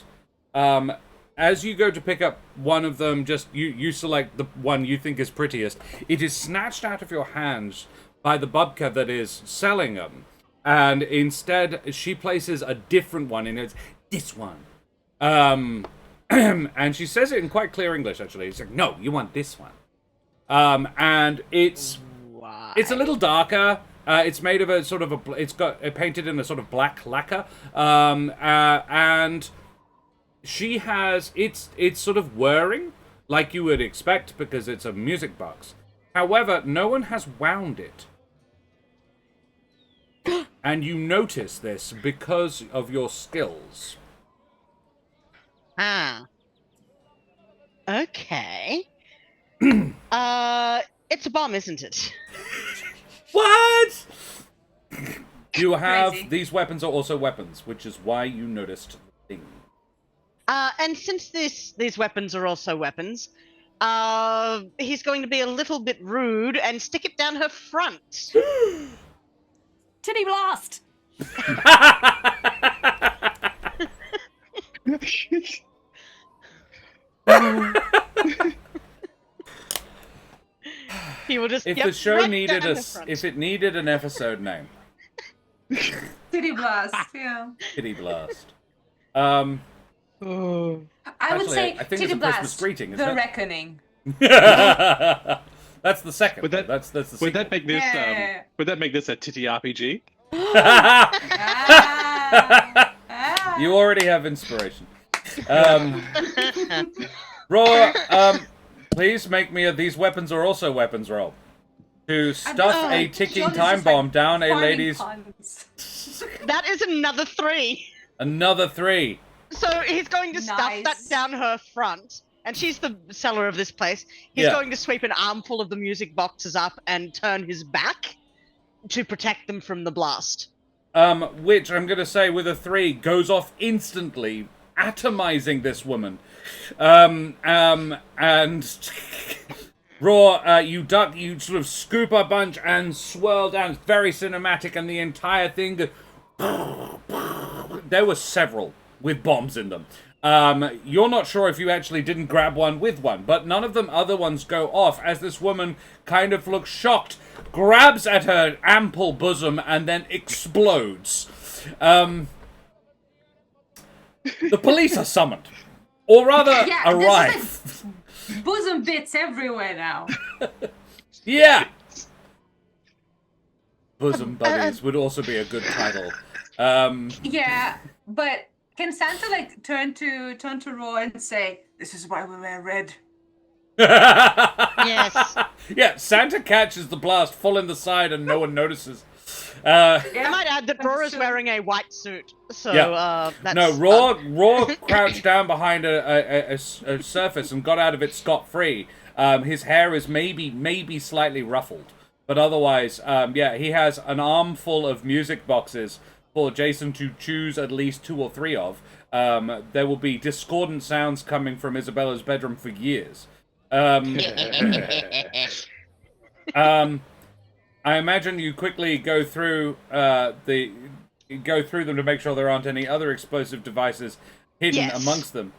as you go to pick up one of them, just you select the one you think is prettiest. It is snatched out of your hands by the bubka that is selling them, and instead she places a different one in it. This one. And she says it in quite clear English, actually. It's like, no, you want this one. And it's a little darker. It's made of a sort of it's got painted in a sort of black lacquer. And she has, it's sort of whirring, like you would expect, because it's a music box. However, no one has wound it. And you notice this because of your skills. Ah. Okay. It's a bomb, isn't it? What? You have, Crazy. these weapons are also weapons, which is why you noticed the thing. And since these weapons are also weapons, he's going to be a little bit rude and stick it down her front. Titty blast! He will just If yep, the show right needed down her front. if it needed an episode name, Titty blast, yeah. Kitty Blast. I would Actually, say I think it's Titty a Christmas blast, greeting, isn't the it? reckoning. That's the second. Would that- that's the Would sequel. that make this Yeah. would that make this a TTRPG? Ah. You already have inspiration. Raw, please make me a these weapons are also weapons roll. To stuff a ticking John is time just, like, bomb down a finding lady's... puns. That is another 3. Another 3. So he's going to stuff that Nice. down her front, and she's the seller of this place. He's Yeah. going to sweep an armful of the music boxes up and turn his back to protect them from the blast. Which I'm going to say with a 3 goes off instantly, atomizing this woman. And Raw, you duck, you sort of scoop a bunch and swirl down. It's very cinematic, and the entire thing. There were several with bombs in them. You're not sure if you actually didn't grab one with one, but none of them other ones go off as this woman kind of looks shocked, grabs at her ample bosom, and then explodes. The police are summoned. Or rather, Yeah, there's arrive. just, like, bosom bits everywhere now. Yeah! Bosom Buddies would also be a good title. Yeah, but can Santa like turn to Raw and say, "This is why we wear red"? Yes. Yeah, Santa catches the blast full in the side and no one notices. I might add that Raw is Understood. wearing a white suit, so Yeah. that's No, Raw crouched down behind a surface and got out of it scot-free. His hair is maybe slightly ruffled. But otherwise, yeah, he has an armful of music boxes for Jason to choose at least 2 or 3 of. There will be discordant sounds coming from Isabella's bedroom for years. I imagine you quickly go through them to make sure there aren't any other explosive devices hidden Yes. amongst them.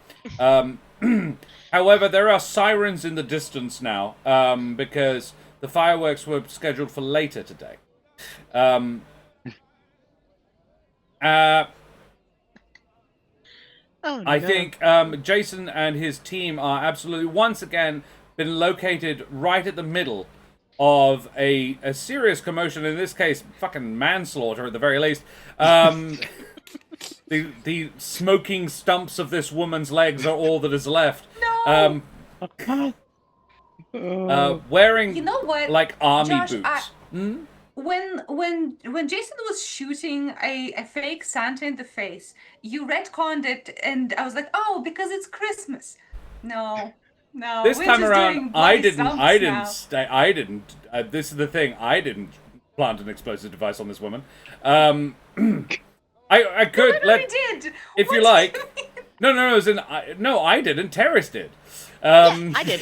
However, there are sirens in the distance now because the fireworks were scheduled for later today. Oh, I no. think Jason and his team are absolutely once again been located right at the middle of a serious commotion. In this case, fucking manslaughter at the very least. The smoking stumps of this woman's legs are all that is left. No. Wearing You know what, like army Josh, boots. When Jason was shooting a fake Santa in the face, you retconned it, and I was like, "Oh, because it's Christmas." No, This we're time just around, doing I bloody didn't. stumps I didn't now. stay. I didn't. This is the thing. I didn't plant an explosive device on this woman. I could Literally let did. if What you do like. mean? No, as in, I didn't. Terrace did. Yeah, I did.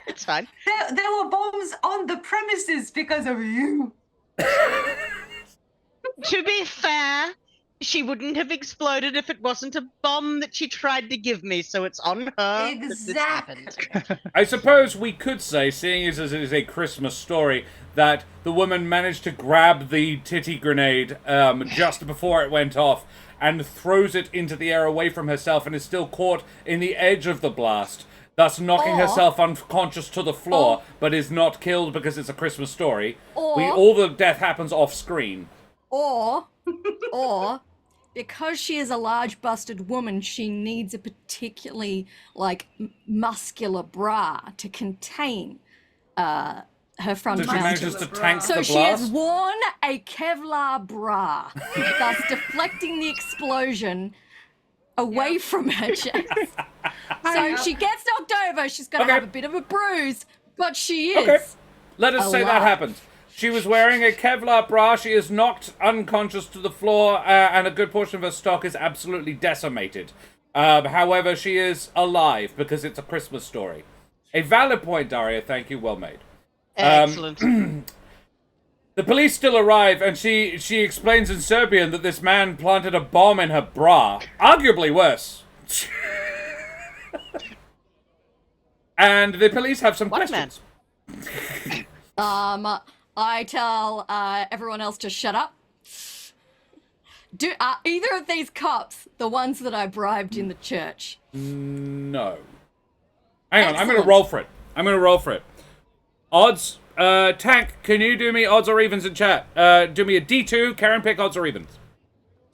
It's fine. There were bombs on the premises because of you. To be fair, she wouldn't have exploded if it wasn't a bomb that she tried to give me, so it's on her that this happened. Exactly. I suppose we could say, seeing as it is a Christmas story, that the woman managed to grab the titty grenade just before it went off and throws it into the air away from herself and is still caught in the edge of the blast, thus knocking herself unconscious to the floor, but is not killed because it's a Christmas story. All the death happens off screen. Or, because she is a large-busted woman, she needs a particularly, muscular bra to contain her front So she mountain. manages to tank the So blast? she has worn a Kevlar bra, thus deflecting the explosion away from her chest. So she gets knocked over. She's going to have a bit of a bruise, but she is. Okay. Let us say that alive. happened. She was wearing a Kevlar bra. She is knocked unconscious to the floor, and a good portion of her stock is absolutely decimated. However, she is alive because it's a Christmas story. A valid point, Daria. Thank you. Well made. Excellent. The police still arrive, and she explains in Serbian that this man planted a bomb in her bra. Arguably worse. And the police have some What questions. I tell everyone else to shut up. Do either of these cops the ones that I bribed in the church? No. Hang on, I'm going to Excellent. roll for it. Odds. Tank, can you do me odds or evens in chat? Do me a D2. Karen, pick odds or evens.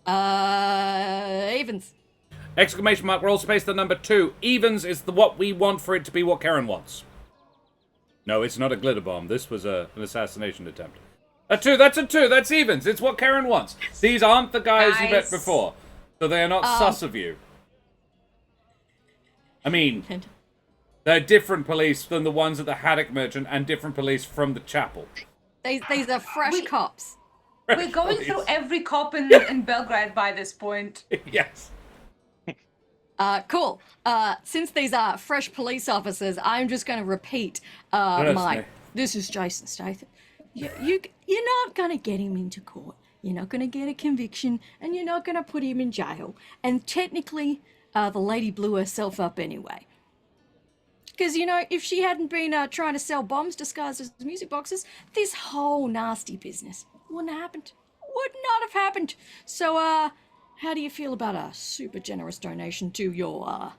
Evens. Exclamation mark, roll space, the number 2. Evens is what we want for it to be what Karen wants. No, it's not a glitter bomb. This was an assassination attempt. That's a 2. That's evens. It's what Karen wants. These aren't the guys you met Nice. before. So they are not sus of you. I mean, they're different police than the ones at the Haddock Merchant and different police from the chapel. These are fresh cops. We're going through every cop in Belgrade by this point. Yes. Cool. Since these are fresh police officers, I'm just going to repeat me. This is Jason Statham. You're not going to get him into court. You're not going to get a conviction, and you're not going to put him in jail. And technically, the lady blew herself up anyway. Because, if she hadn't been trying to sell bombs disguised as music boxes, this whole nasty business wouldn't have happened. Would not have happened. So, how do you feel about a super generous donation to your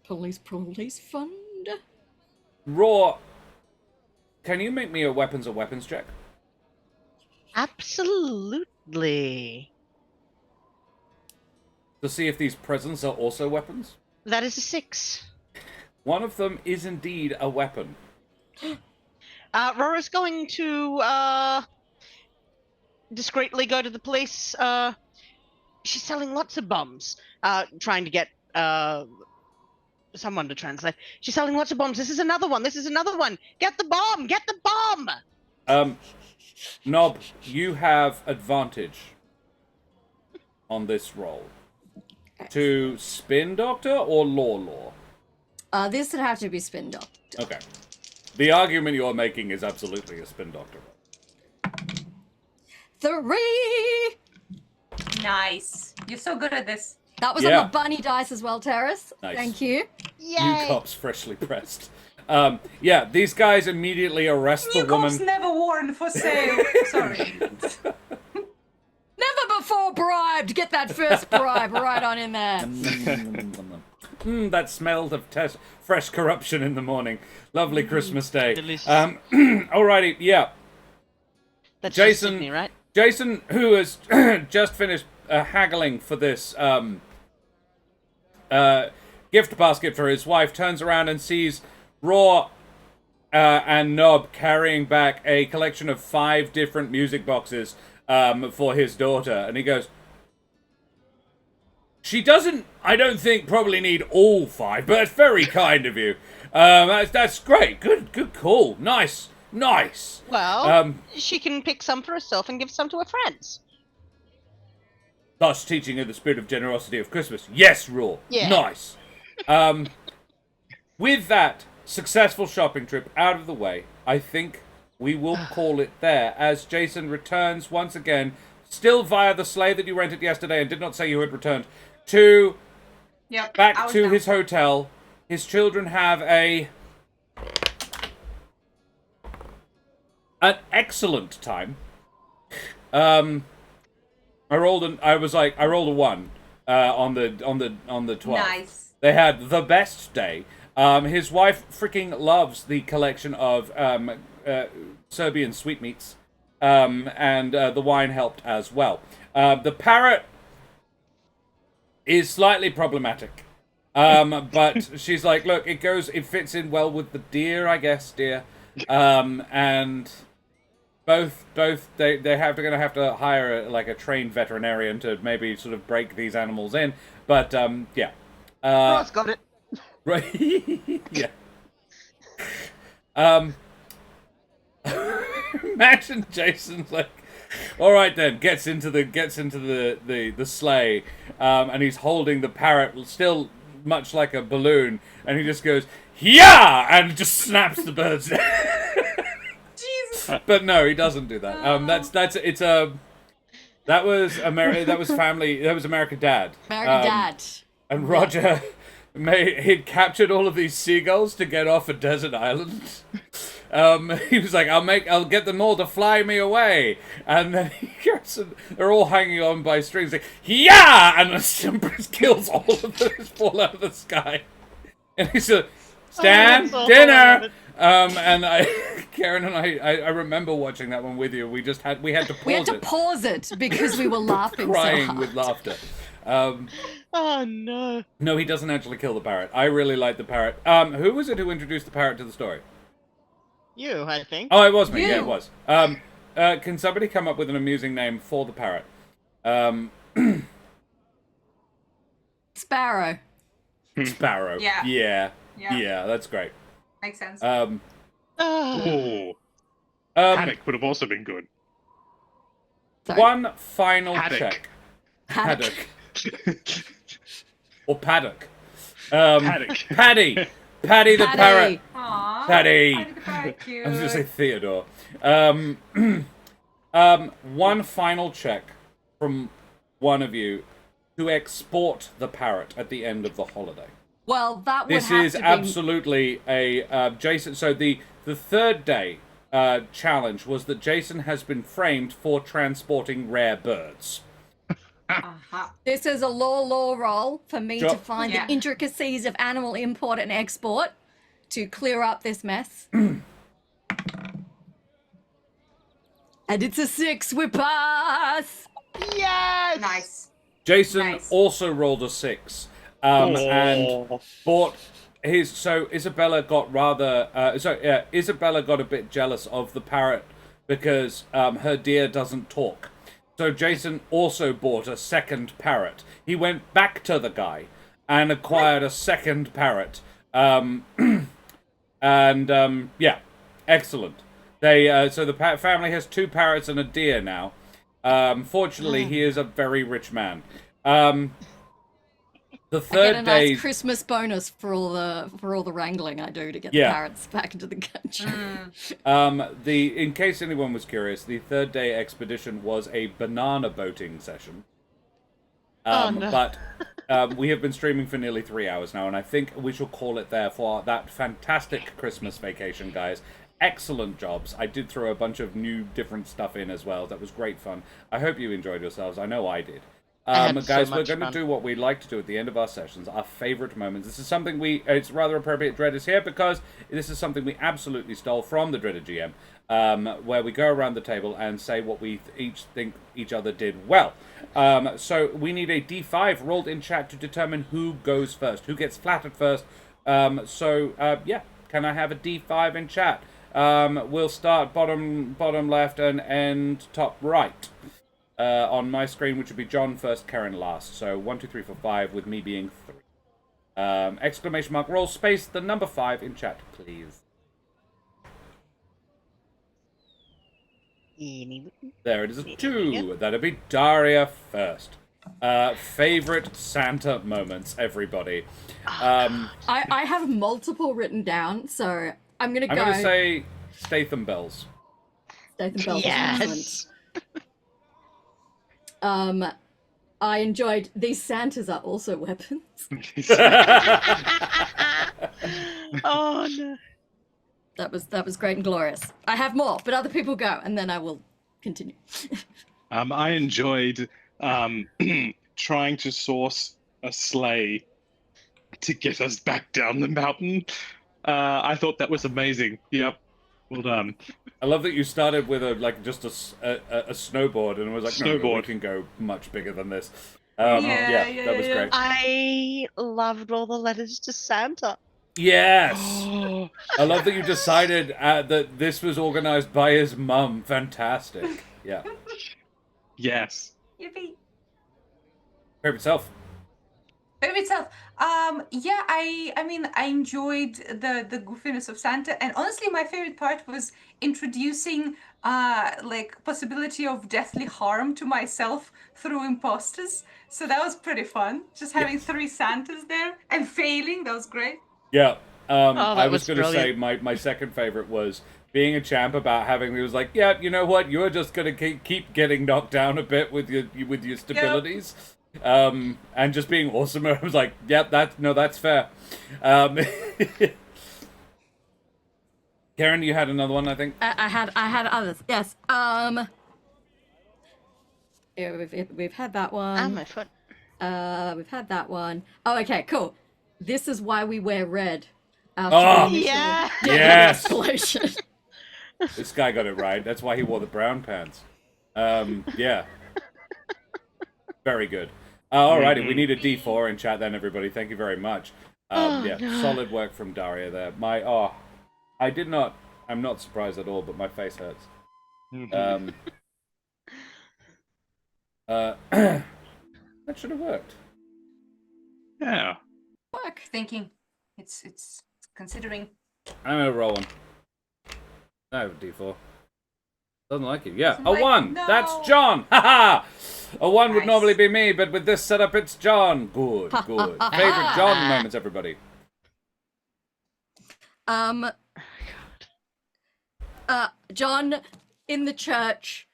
police fund? Raw, can you make me a weapons check? Absolutely. To see if these presents are also weapons? That is a 6. One of them is indeed a weapon. Rora's going to discreetly go to the police. She's selling lots of bombs. Trying to get someone to translate. She's selling lots of bombs. This is another one. Get the bomb! Get the bomb! Nob, you have advantage on this roll. To spin doctor or law? This would have to be spin doctor. Okay. The argument you're making is absolutely a spin doctor. 3! Nice. You're so good at this. That was Yeah. on the bunny dice as well, Terrace. Nice. Thank you. Yay! New cops freshly pressed. These guys immediately arrest New the woman. cops never worn for sale. Sorry. Never before bribed. Get that first bribe right on in there. That smelled of fresh corruption in the morning. Lovely Christmas day. Delicious. Alrighty, yeah. That's Jason- Sydney, right? Jason, who has just finished haggling for this gift basket for his wife, turns around and sees Raw and Nob carrying back a collection of 5 different music boxes for his daughter. And he goes, she doesn't, I don't think, probably need all 5, but it's very kind of you. That's great. Good call. Nice. Well, she can pick some for herself and give some to her friends. thus teaching her the spirit of generosity of Christmas. Yes, Raw. Yeah. Nice. With that successful shopping trip out of the way, I think we will call it there, as Jason returns once again, still via the sleigh that you rented yesterday and did not say you had returned, to Yep. back to his hotel. His children have an excellent time. I rolled a 1 on the 12th. Nice. They had the best day. His wife freaking loves the collection of Serbian sweetmeats, and the wine helped as well. The parrot is slightly problematic, but she's like, look, it fits in well with the deer, I guess, dear. And both they're gonna have to hire a trained veterinarian to maybe sort of break these animals in. But yeah. Ross got it. Right. Yeah. Imagine Jason's like, all right then, gets into the sleigh, and he's holding the parrot still much like a balloon, and he just goes, yeah, and just snaps the bird's neck. Jesus. But no, he doesn't do that. That was American Dad. American Dad. And Roger, he'd captured all of these seagulls to get off a desert island. He was like, I'll get them all to fly me away. And then he gets them, they're all hanging on by strings, like, yeah! And the kills all of them, fall out of the sky. And he said, Stan, dinner! And Karen and I remember watching that one with you. We had to pause it. We had to pause it because we were laughing so Crying hard. with laughter. Oh no. No, he doesn't actually kill the parrot. I really like the parrot. Who was it who introduced the parrot to the story? You, I think. Oh, it was me. You. Yeah, it was. Can somebody come up with an amusing name for the parrot? Sparrow. Sparrow. Yeah. Yeah. Yeah. Yeah, that's great. Makes sense. Oh, Paddock would have also been good. Sorry. One final Paddock. check. Haddock. Or paddock. Paddock. Paddy the Paddy. parrot. Aww. Paddy. I think it's very cute. I was going to say Theodore. One final check from one of you to export the parrot at the end of the holiday. Well, that would This have is to be... absolutely a Jason. So the third day challenge was that Jason has been framed for transporting rare birds. Uh-huh. This is a law roll for me Sure. to find Yeah. the intricacies of animal import and export to clear up this mess. And it's a 6. We pass. Yes. Nice. Jason Nice. also rolled a 6, and bought his. So Isabella got Isabella got a bit jealous of the parrot because her deer doesn't talk. So Jason also bought a second parrot. He went back to the guy and acquired a second parrot. Yeah, excellent. They so the family has 2 parrots and a deer now. Fortunately, he is a very rich man. The I get third a day, nice Christmas bonus for all the wrangling I do to get Yeah. the parrots back into the country. in case anyone was curious, the third day expedition was a banana boating session. No. But we have been streaming for nearly 3 hours now, and I think we shall call it there for that fantastic Christmas vacation, guys. Excellent jobs. I did throw a bunch of new, different stuff in as well. That was great fun. I hope you enjoyed yourselves. I know I did. I had so Guys, we're much going to fun. do what we like to do at the end of our sessions, our favorite moments. This is something it's rather appropriate Dread is here because this is something we absolutely stole from the Dreaded GM, where we go around the table and say what we each think each other did well. So we need a D5 rolled in chat to determine who goes first, who gets flattered first. Yeah, can I have a D5 in chat? We'll start bottom left and end top right. On my screen, which would be John first, Karen last. So 1, 2, 3, 4, 5, with me being 3. Exclamation mark, roll space, the number 5 in chat, please. There it is, a 2. That'd be Daria first. Favorite Santa moments, everybody. I have multiple written down, so I'm gonna I'm go. going to say Statham bells. Statham Bells is excellent. Yes. I enjoyed these Santas are also weapons. Oh no. That was great and glorious. I have more, but other people go, and then I will continue. I enjoyed trying to source a sleigh to get us back down the mountain. I thought that was amazing. Yep. Well done. I love that you started with just a snowboard and was like, no, we Snowboard. can go much bigger than this. Yeah, that was great. I loved all the letters to Santa. Yes! I love that you decided that this was organized by his mum. Fantastic. Yeah. Yes. Yippee. Favorite self. Favorite self. Yeah, I mean, I enjoyed the goofiness of Santa, and honestly, my favorite part was introducing like possibility of deathly harm to myself through imposters. So that was pretty fun. Just having 3 Santas there and failing, that was great. Yeah. that I was was going to say brilliant. my second favorite was being a champ about having. He was like, yeah, you know what? You're just going to keep getting knocked down a bit with your stabilities. And just being awesome. I was like, yep, that's fair. Karen, you had another one, I think. I had others. Yes. Yeah, we've had that one. Oh my foot. We've had that one. Oh, okay, cool. This is why we wear red. Oh, Yeah. yes! Escalation. This guy got it right. That's why he wore the brown pants. Yeah. Very good. Alrighty, we need a D4 in chat then, everybody. Thank you very much. Solid work from Daria there. I'm not surprised at all, but my face hurts. That should have worked. Yeah. Fuck. Thinking, it's considering. I'm gonna roll one. No, D4. Doesn't like it. Yeah, Doesn't a like- 1! no. That's John! Haha! A 1 would Nice. normally be me, but with this setup, it's John. Good, good. Favorite John moments, everybody. John in the church,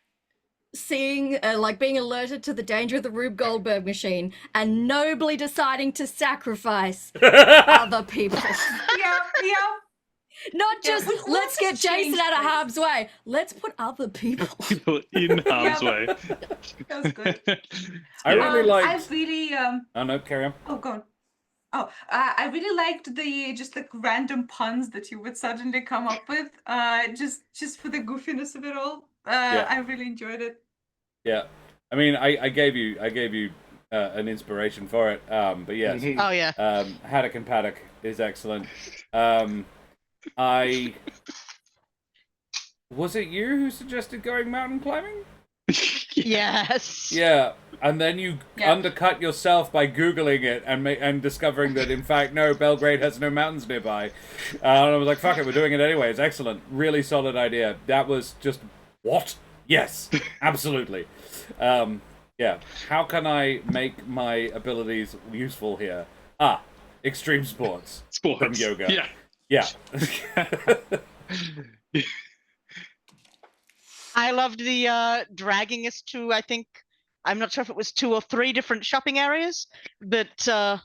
seeing, being alerted to the danger of the Rube Goldberg machine, and nobly deciding to sacrifice other people. Yeah. Not Yeah, just we all let's just get Jason changed out of things. harm's way. Let's put other people. People in harm's way. That was good. I really I liked... really Oh, no, carry on. Oh, go on. Oh, I really liked the just like random puns that you would suddenly come up with, just for the goofiness of it all. Yeah. I really enjoyed it. Yeah. I mean, I gave you an inspiration for it, but yes. Oh yeah. Haddock and Paddock is excellent. Was it you who suggested going mountain climbing? Yes. Yeah, and then you Yeah. undercut yourself by Googling it and discovering that, in fact, no, Belgrade has no mountains nearby. And I was like, fuck it, we're doing it anyway. It's excellent. Really solid idea. That was just, what? Yes, absolutely. Yeah, how can I make my abilities useful here? Extreme sports. Sports. From yoga. Yeah. Yeah. I loved the dragging us to, I think, I'm not sure if it was 2 or 3 different shopping areas, but Yeah.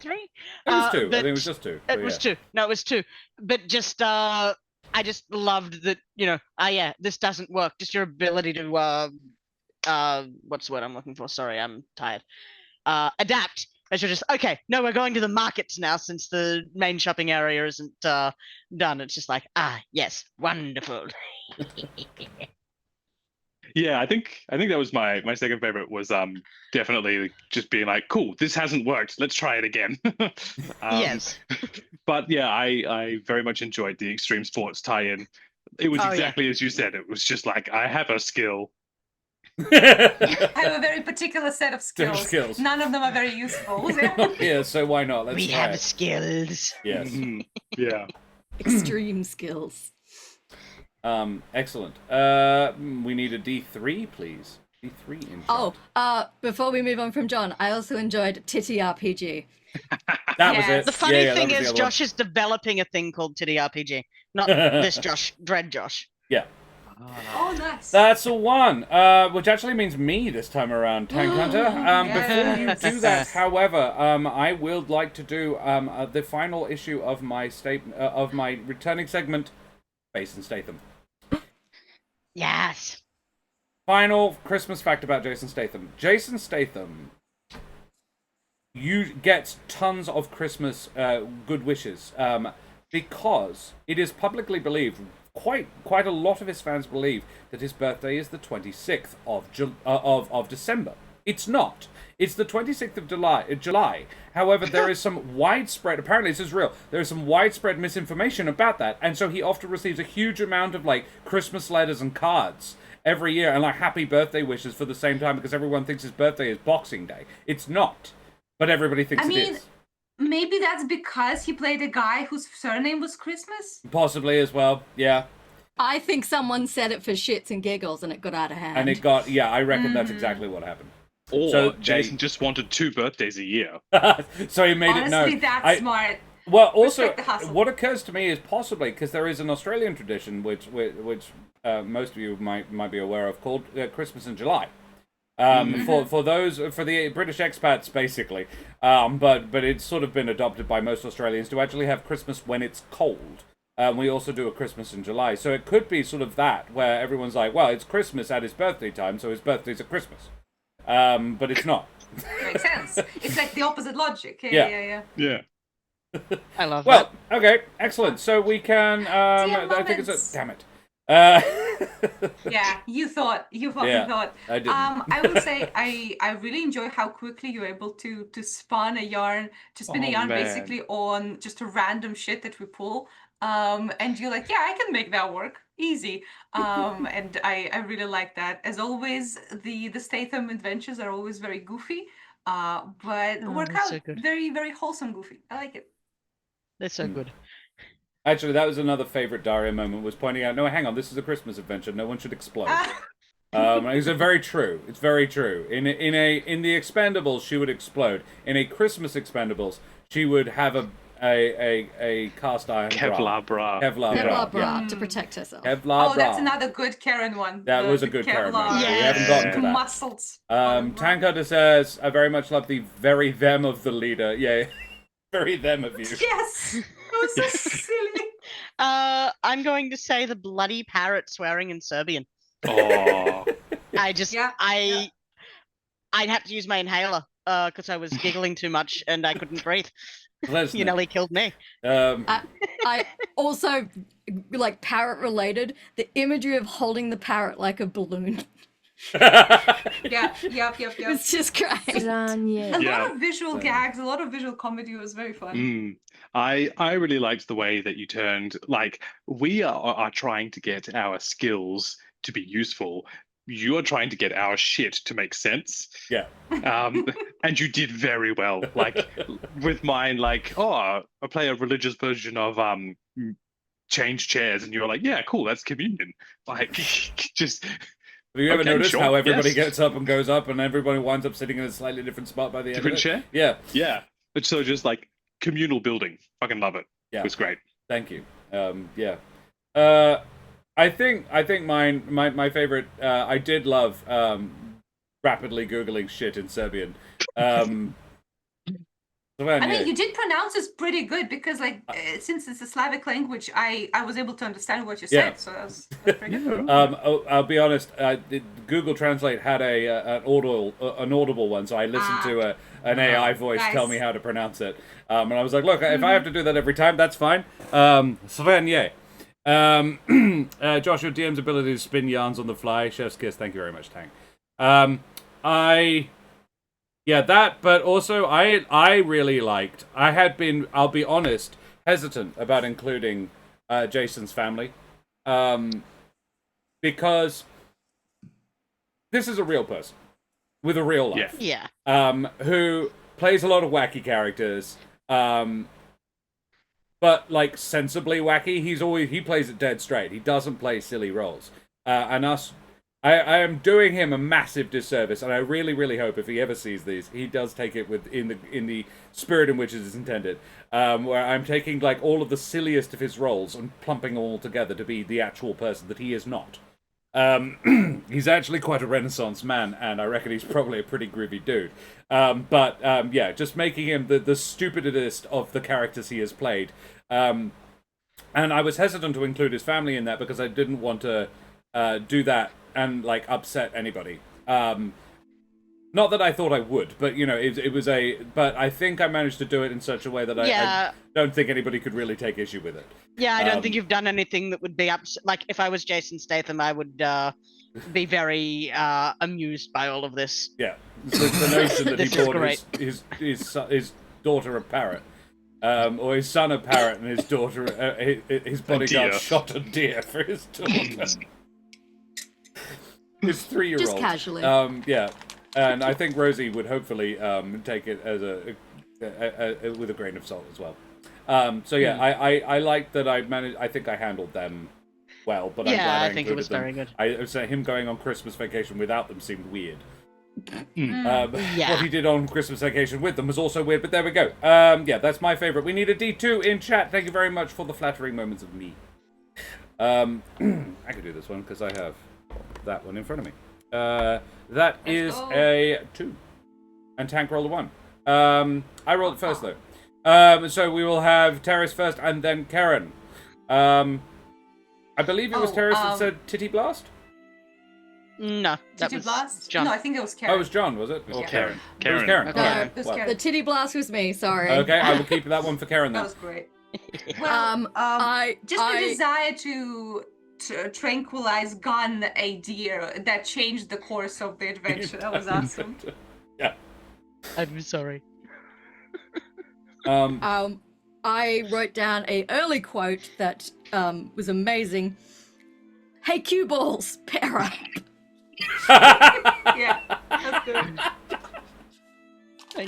3? It was 2. I but think it was just 2. It but was yeah. 2. No, it was 2. But just, I just loved that, yeah, this doesn't work. Just your ability to, what's the word I'm looking for? Sorry, I'm tired. Adapt. As you're just, okay, no, we're going to the markets now since the main shopping area isn't done. It's just like, yes, wonderful. Yeah, I think that was my second favorite was definitely just being like, cool, this hasn't worked. Let's try it again. Yes. But yeah, I very much enjoyed the extreme sports tie-in. It was Oh, yeah. exactly as you said. It was just like, I have a skill. I have a very particular set of skills. None of them are very useful. Yeah, so why not? Let's We try have it. skills. Yes. Mhm. Yeah. Extreme skills. Excellent. We need a D3, please. 3 in Oh, chat. before we move on from John, I also enjoyed TTRPG. That was Yes. it. The funny that thing was the is, other one. Josh is developing a thing called TTRPG. Not this Josh, Dread Josh. Yeah. Oh, nice. That's a 1, which actually means me this time around, Tank Hunter. Before you do that, however, I would like to do the final issue of my of my returning segment, Jason Statham. Yes. Final Christmas fact about Jason Statham. Jason Statham gets tons of Christmas good wishes because it is publicly believed, quite a lot of his fans believe, that his birthday is the 26th of December. It's not. It's the 26th of July. However, there is some widespread, apparently this is real, there is some widespread misinformation about that, and so he often receives a huge amount of, like, Christmas letters and cards every year, and, like, happy birthday wishes for the same time, because everyone thinks his birthday is Boxing Day. It's not. But everybody thinks it is. Maybe that's because he played a guy whose surname was Christmas? Possibly as well, yeah. I think someone said it for shits and giggles and it got out of hand. And it got, I reckon that's exactly what happened. Or So Jason just wanted 2 birthdays a year. So he made it known. Honestly, that's smart. Well, also, Respect the hustle. what occurs to me is possibly, because there is an Australian tradition, which most of you might be aware of, called Christmas in July. For the British expats, basically. But it's sort of been adopted by most Australians to actually have Christmas when it's cold. We also do a Christmas in July. So it could be sort of that, where everyone's like, well, it's Christmas at his birthday time, so his birthday's at Christmas. But it's not. Makes sense. It's like the opposite logic. Yeah. Yeah. I love Well, okay, excellent. So we can, I think it's a, damn it. Yeah, you thought. You fucking thought. I didn't. I will say I really enjoy how quickly you're able to spin a yarn Man. basically on just a random shit that we pull. And you're like, yeah, I can make that work. Easy. And I really like that. As always, the Statham adventures are always very goofy. But work that's out so good. very, very wholesome goofy. I like it. They're so good. Actually, that was another favorite Daria moment, was pointing out, no, hang on, this is a Christmas adventure, no one should explode. It's very true. It's very true. In the Expendables, she would explode. In a Christmas Expendables, she would have a cast iron Kevlar bra. Kevlar bra to protect herself. Kevlar bra. Oh, that's another good Karen one. That The was a good Karen one. Kevlar, We haven't gotten to that. Muscles. Tank Hunter says, I very much love the very them of the leader. Yeah, very them of you. Yes. It was so silly. I'm going to say the bloody parrot swearing in Serbian. Oh. I'd have to use my inhaler because I was giggling too much and I couldn't breathe. You nearly killed me. I also, like, parrot related, the imagery of holding the parrot like a balloon. Yep. It's just great. A lot of visual gags, a lot of visual comedy. Was very fun. I really liked the way that you turned, like, we are trying to get our skills to be useful. You're trying to get our shit to make sense. Yeah. And you did very well. Like, with mine, like, I play a religious version of change chairs, and you're like, yeah, cool, that's communion. Like, just... Have you ever noticed sure, how everybody yes. gets up and goes up, and everybody winds up sitting in a slightly different spot by the end Different of it? chair? Yeah. Yeah. But so just, like, communal building. Fucking love it. Yeah. It was great. Thank you. Yeah. I think my favorite. I did love rapidly googling shit in Serbian. I mean, you did pronounce this pretty good because, like, since it's a Slavic language, I was able to understand what you said. So that's pretty good. I'll be honest. Google Translate had an audible one, so I listened to an AI voice tell me how to pronounce it. And I was like, look, if I have to do that every time, that's fine. Svenje. Josh, your DM's ability to spin yarns on the fly. Chef's kiss. Thank you very much, Tang. Yeah, that, but also I really liked, I had been, I'll be honest, hesitant about including Jason's family. Because this is a real person with a real life. Yeah. Who plays a lot of wacky characters. But like sensibly wacky. He plays it dead straight. He doesn't play silly roles. And us I am doing him a massive disservice, and I really, really hope if he ever sees these, he does take it in the spirit in which it is intended. Where I'm taking like all of the silliest of his roles and plumping them all together to be the actual person that he is not. He's actually quite a Renaissance man, and I reckon he's probably a pretty groovy dude. But yeah, just making him the stupidest of the characters he has played. And I was hesitant to include his family in that because I didn't want to do that and like upset anybody. Not that I thought I would, but you know, it was a. But I think I managed to do it in such a way that I don't think anybody could really take issue with it. Yeah, I don't think you've done anything that would be like if I was Jason Statham, I would be very amused by all of this. Yeah, the notion that he bought his daughter a parrot. Or his son a parrot and his daughter, his bodyguard shot a deer for his daughter. His 3-year-old. Just casually. Yeah, and I think Rosie would hopefully take it as with a grain of salt as well. So yeah, I like that I managed. I think I handled them well, but I'm glad I think it was very good. I would say him going on Christmas vacation without them seemed weird. Yeah. What he did on Christmas vacation with them was also weird, but there we go. Yeah, that's my favourite. We need a D2 in chat. Thank you very much for the flattering moments of me. I can do this one because I have that one in front of me. That is a 2. And Tank rolled a 1. I rolled it first, though. So we will have Terrace first and then Karen. I believe it was Terrace that said Titty Blast? No, that was Blast? John. No, I think it was Karen. Oh, it was John, was it? Or Karen? Karen. It was Karen. No, Okay. it was Well, Karen. The titty blast was me, sorry. okay, I will keep that one for Karen That then. was great. Well, the desire to tranquilize gun a deer that changed the course of the adventure. That was awesome. Yeah. I'm sorry. I wrote down a early quote that was amazing. Hey, cue balls, pair up. Yeah, that's good.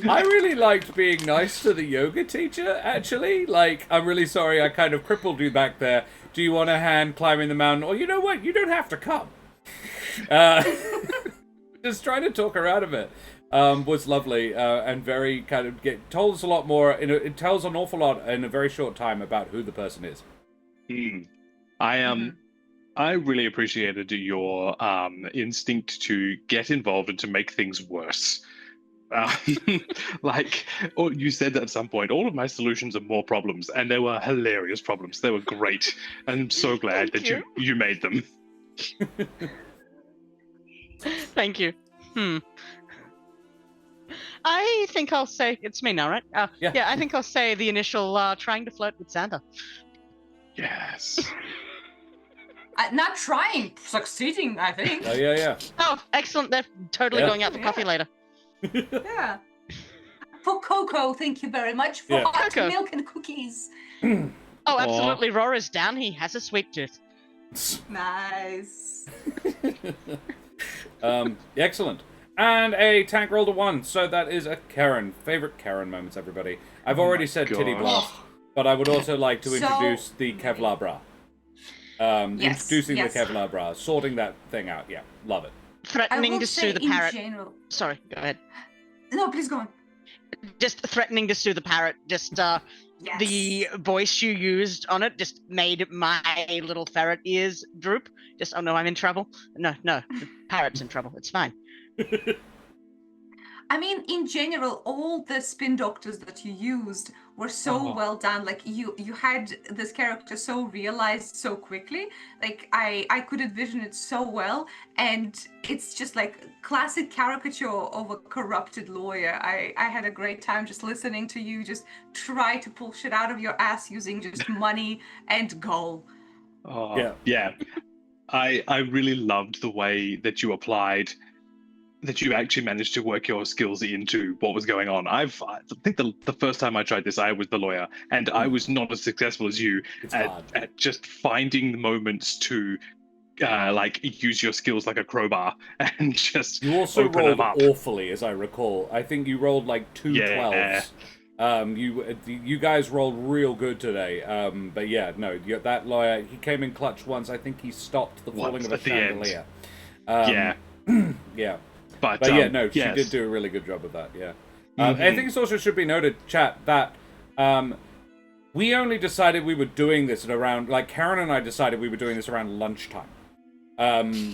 I really liked being nice to the yoga teacher, actually. Like, I'm really sorry I kind of crippled you back there. Do you want a hand climbing the mountain? Or you know what? You don't have to come. Just trying to talk her out of it was lovely and very kind of told us a lot more. It tells an awful lot in a very short time about who the person is. I really appreciated your instinct to get involved and to make things worse. Like, you said at some point, all of my solutions are more problems, and they were hilarious problems. They were great. I'm so glad that you made them. Thank you. I think I'll say it's me now, right? Yeah, I think I'll say the initial trying to flirt with Santa. Yes. Not trying, succeeding, I think. Oh, yeah. Oh, excellent. They're totally going out for coffee later. Yeah. For Coco, thank you very much. For hot Coco. milk and cookies. Oh, absolutely. Rora's down. He has a sweet tooth. Nice. Excellent. And a Tank rolled a 1, so that is a Karen. Favorite Karen moments, everybody. I've already said Titty Blast, but I would also like to introduce the Kevlar bra. Introducing the Kevlar bra, sorting that thing out. Yeah, love it. Threatening to sue the parrot. General... Sorry, go ahead. No, please go on. Just threatening to sue the parrot. Just the voice you used on it just made my little ferret ears droop. Just, oh no, I'm in trouble. No, the parrot's in trouble. It's fine. I mean, in general, all the spin doctors that you used were so well done. Like you had this character so realized so quickly. Like I could envision it so well, and it's just like classic caricature of a corrupted lawyer. I had a great time just listening to you just try to pull shit out of your ass using just money and goal. Yeah. I really loved the way that you applied. That you actually managed to work your skills into what was going on. I think the first time I tried this, I was the lawyer, and I was not as successful as you at just finding the moments to use your skills like a crowbar and just you also open rolled them up. awfully, as I recall. I think you rolled like 2 12s. You guys rolled real good today. But yeah, no, that lawyer, he came in clutch once. I think he stopped the falling of a chandelier. Yeah. Yeah. But yeah, no, yes. she did do a really good job of that, yeah. I think it also should be noted, chat, that we only decided we were doing this at around, like, Karen and I decided we were doing this around lunchtime.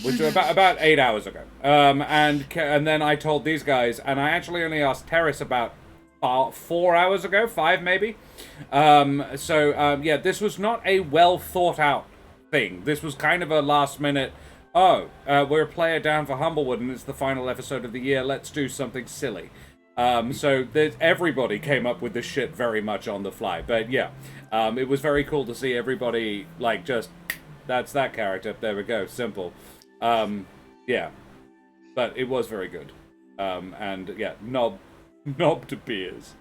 Which was about 8 hours ago. And then I told these guys, and I actually only asked Terrace about 4 hours ago, 5 maybe. Yeah, this was not a well thought out thing. This was kind of a last minute, we're a player down for Humblewood and it's the final episode of the year, let's do something silly. Everybody came up with this shit very much on the fly. But yeah, it was very cool to see everybody, like, just, that's that character, there we go, simple. Yeah, but it was very good. And yeah, knob to beers.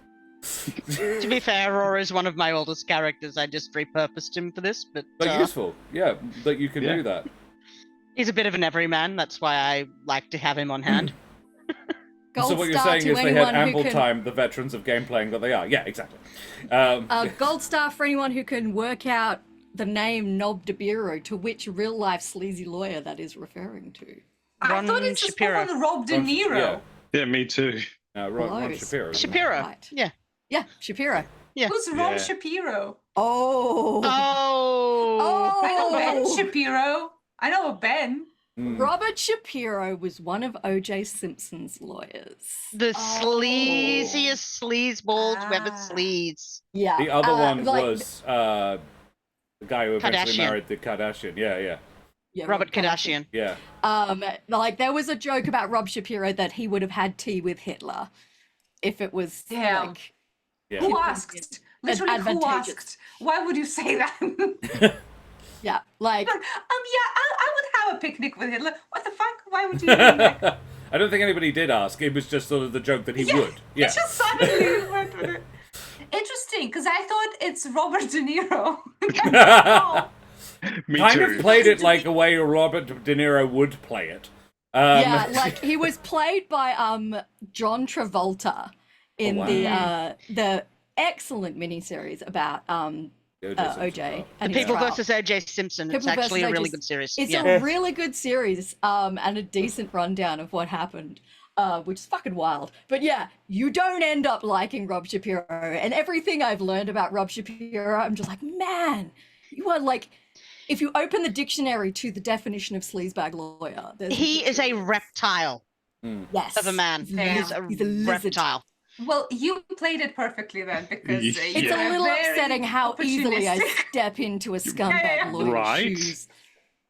To be fair, Aurora is one of my oldest characters. I just repurposed him for this, but useful, yeah, that you can do that. He's a bit of an everyman. That's why I like to have him on hand. Gold So what you're star saying to is they had anyone who ample can- time, the veterans of game playing that they are. Yeah, exactly. Gold star for anyone who can work out the name Nob de Biro, to which real-life sleazy lawyer that is referring to. I thought it's just on Rob De Niro. Yeah, me too. Ron Close. Shapiro. isn't it? Shapiro. Right. Yeah. Yeah, Shapiro. Yeah. Who's Ron Shapiro? Oh. Oh. I know Ben Shapiro. I know a Ben. Robert Shapiro was one of O.J. Simpson's lawyers. The sleaziest sleazeball to ever Ah. sleaze. Yeah. The other one like- was the guy who eventually Kardashian. married the Kardashian. Yeah. Yeah, Robert Kardashian. Yeah. Like there was a joke about Rob Shapiro that he would have had tea with Hitler if it was Damn. like Yeah. Who asked? Literally, who advantageous. asked? Why would you say that? yeah, like yeah, I would have a picnic with Hitler. What the fuck? Why would you do that? I don't think anybody did ask. It was just sort of the joke that he would. Yeah. It just suddenly went with it. Interesting, because I thought it's Robert De Niro. Oh, Me Kind too. of played it like a way Robert De Niro would play it. yeah, like he was played by John Travolta in wow. the excellent miniseries about OJ and his People trial. versus O.J. Simpson. It's People actually versus a really O.J. good series. It's yeah. a really good series, and a decent rundown of what happened, which is fucking wild. But yeah, you don't end up liking Rob Shapiro, and everything I've learned about Rob Shapiro, I'm just like, man, you are like, if you open the dictionary to the definition of sleazebag lawyer, He is a reptile yes of a man. He's a lizard. reptile. well, you played it perfectly then, because It's It's you're a little very upsetting how easily I opportunistic. step into a scumbag Yeah. lawyer's Right. shoes.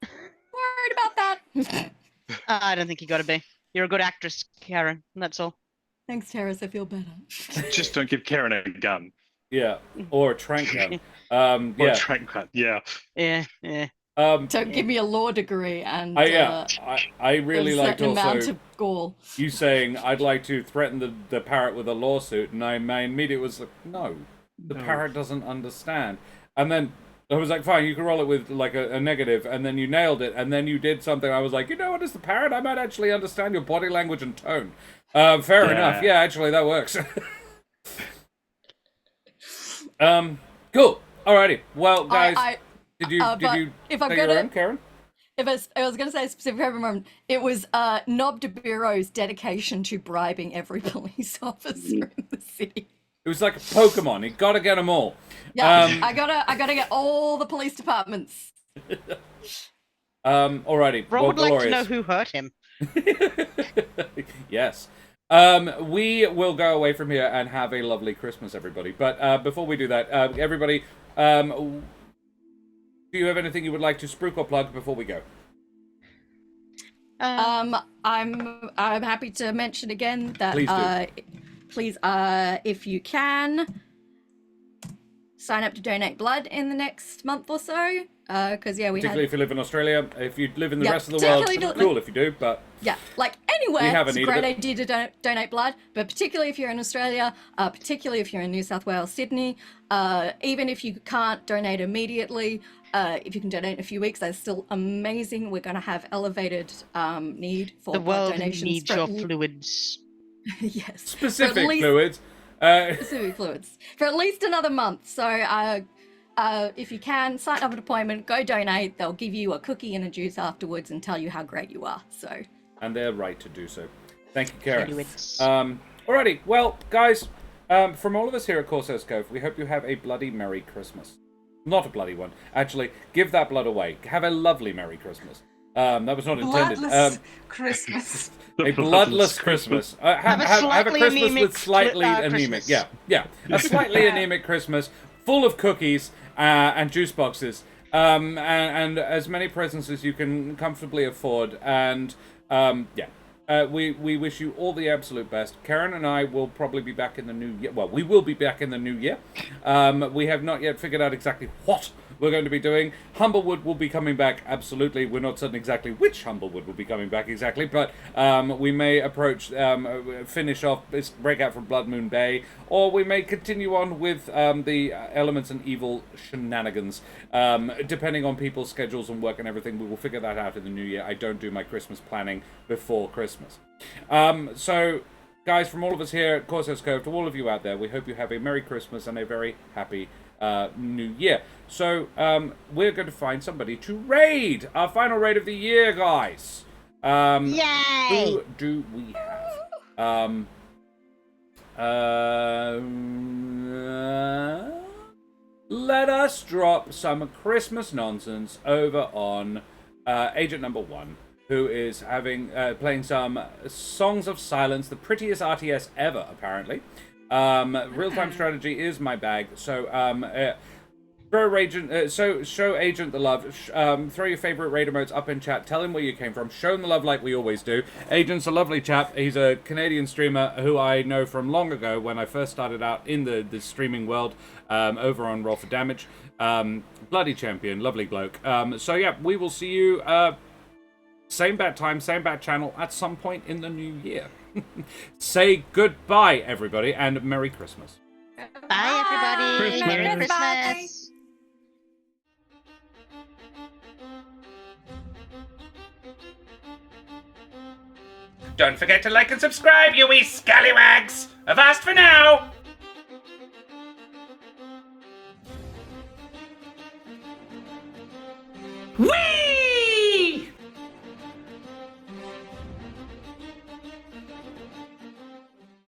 Worried about that. I don't think you got to be. You're a good actress, Karen. That's all. Thanks, Terrace. I feel better. Just don't give Karen a gun. Yeah. Or a trank gun. Or Yeah. a trank gun. Yeah. Yeah. Don't give me a law degree and I really a liked certain amount also of gall. you saying I'd like to threaten the parrot with a lawsuit, and my immediate was like, no, the parrot doesn't understand. And then I was like, fine, you can roll it with like a negative, and then you nailed it, and then you did something. I was like, you know what, as the parrot, I might actually understand your body language and tone. Fair enough. Yeah, actually, that works. Cool. Alrighty. Well, guys, did you if I'm take your gonna- own, Karen? If I was going to say a specific moment, it was Nob de Biro's dedication to bribing every police officer in the city. It was like a Pokemon. You gotta get them all. Yeah, I gotta get all the police departments. Alrighty. Rob well, would like to glorious. know who hurt him. Yes. We will go away from here and have a lovely Christmas, everybody. But before we do that, everybody, do you have anything you would like to spruik or plug before we go? I'm happy to mention again that Please do. please if you can sign up to donate blood in the next month or so, because yeah, we Particularly had if you live in Australia. If you live in the Yeah, rest of the world, particularly cool if you do, but yeah, like anywhere, We have a it's a need of great it. idea to donate blood, but particularly if you're in Australia, particularly if you're in New South Wales, Sydney, even if you can't donate immediately, if you can donate in a few weeks, that's still amazing. We're going to have elevated need for The blood world donations. needs for your at l- fluids. yes, specific for at least, fluids. specific fluids for at least another month. So if you can, sign up an appointment, go donate. They'll give you a cookie and a juice afterwards and tell you how great you are. So. And they're right to do so. Thank you, Karen. Inuits. Alrighty, well, guys, from all of us here at Corsair's Cove, we hope you have a bloody Merry Christmas. Not a bloody one. Actually, give that blood away. Have a lovely Merry Christmas. That was not intended. Bloodless Christmas. A bloodless Christmas. Have a slightly Christmas anemic with slightly anemic. Christmas. Yeah. A slightly anemic Christmas, full of cookies and juice boxes, and as many presents as you can comfortably afford. And we wish you all the absolute best. Karen and I will probably be back in the new year. Well, we will be back in the new year. We have not yet figured out exactly what we're going to be doing. Humblewood will be coming back, absolutely. We're not certain exactly which Humblewood will be coming back exactly, but we may finish off, break out from Blood Moon Bay, or we may continue on with the Elements and Evil shenanigans. Depending on people's schedules and work and everything, we will figure that out in the new year. I don't do my Christmas planning before Christmas. So, guys, from all of us here at Corsair's Cove, to all of you out there, we hope you have a Merry Christmas and a very happy New Year. So, we're going to find somebody to raid. Our final raid of the year, guys. Yay! Who do we have? Let us drop some Christmas nonsense over on Agent Number 1, who is playing some Songs of Silence, the prettiest RTS ever, apparently. Real-time strategy is my bag, so show Agent the love. Throw your favorite raid emotes up in chat. Tell him where you came from. Show him the love like we always do. Agent's a lovely chap. He's a Canadian streamer who I know from long ago when I first started out in the streaming world over on Roll for Damage. Bloody champion, lovely bloke. So yeah, we will see you same bat time, same bat channel at some point in the new year. Say goodbye, everybody, and Merry Christmas. Bye, everybody. Merry Christmas. Don't forget to like and subscribe, you wee scallywags! Avast for now!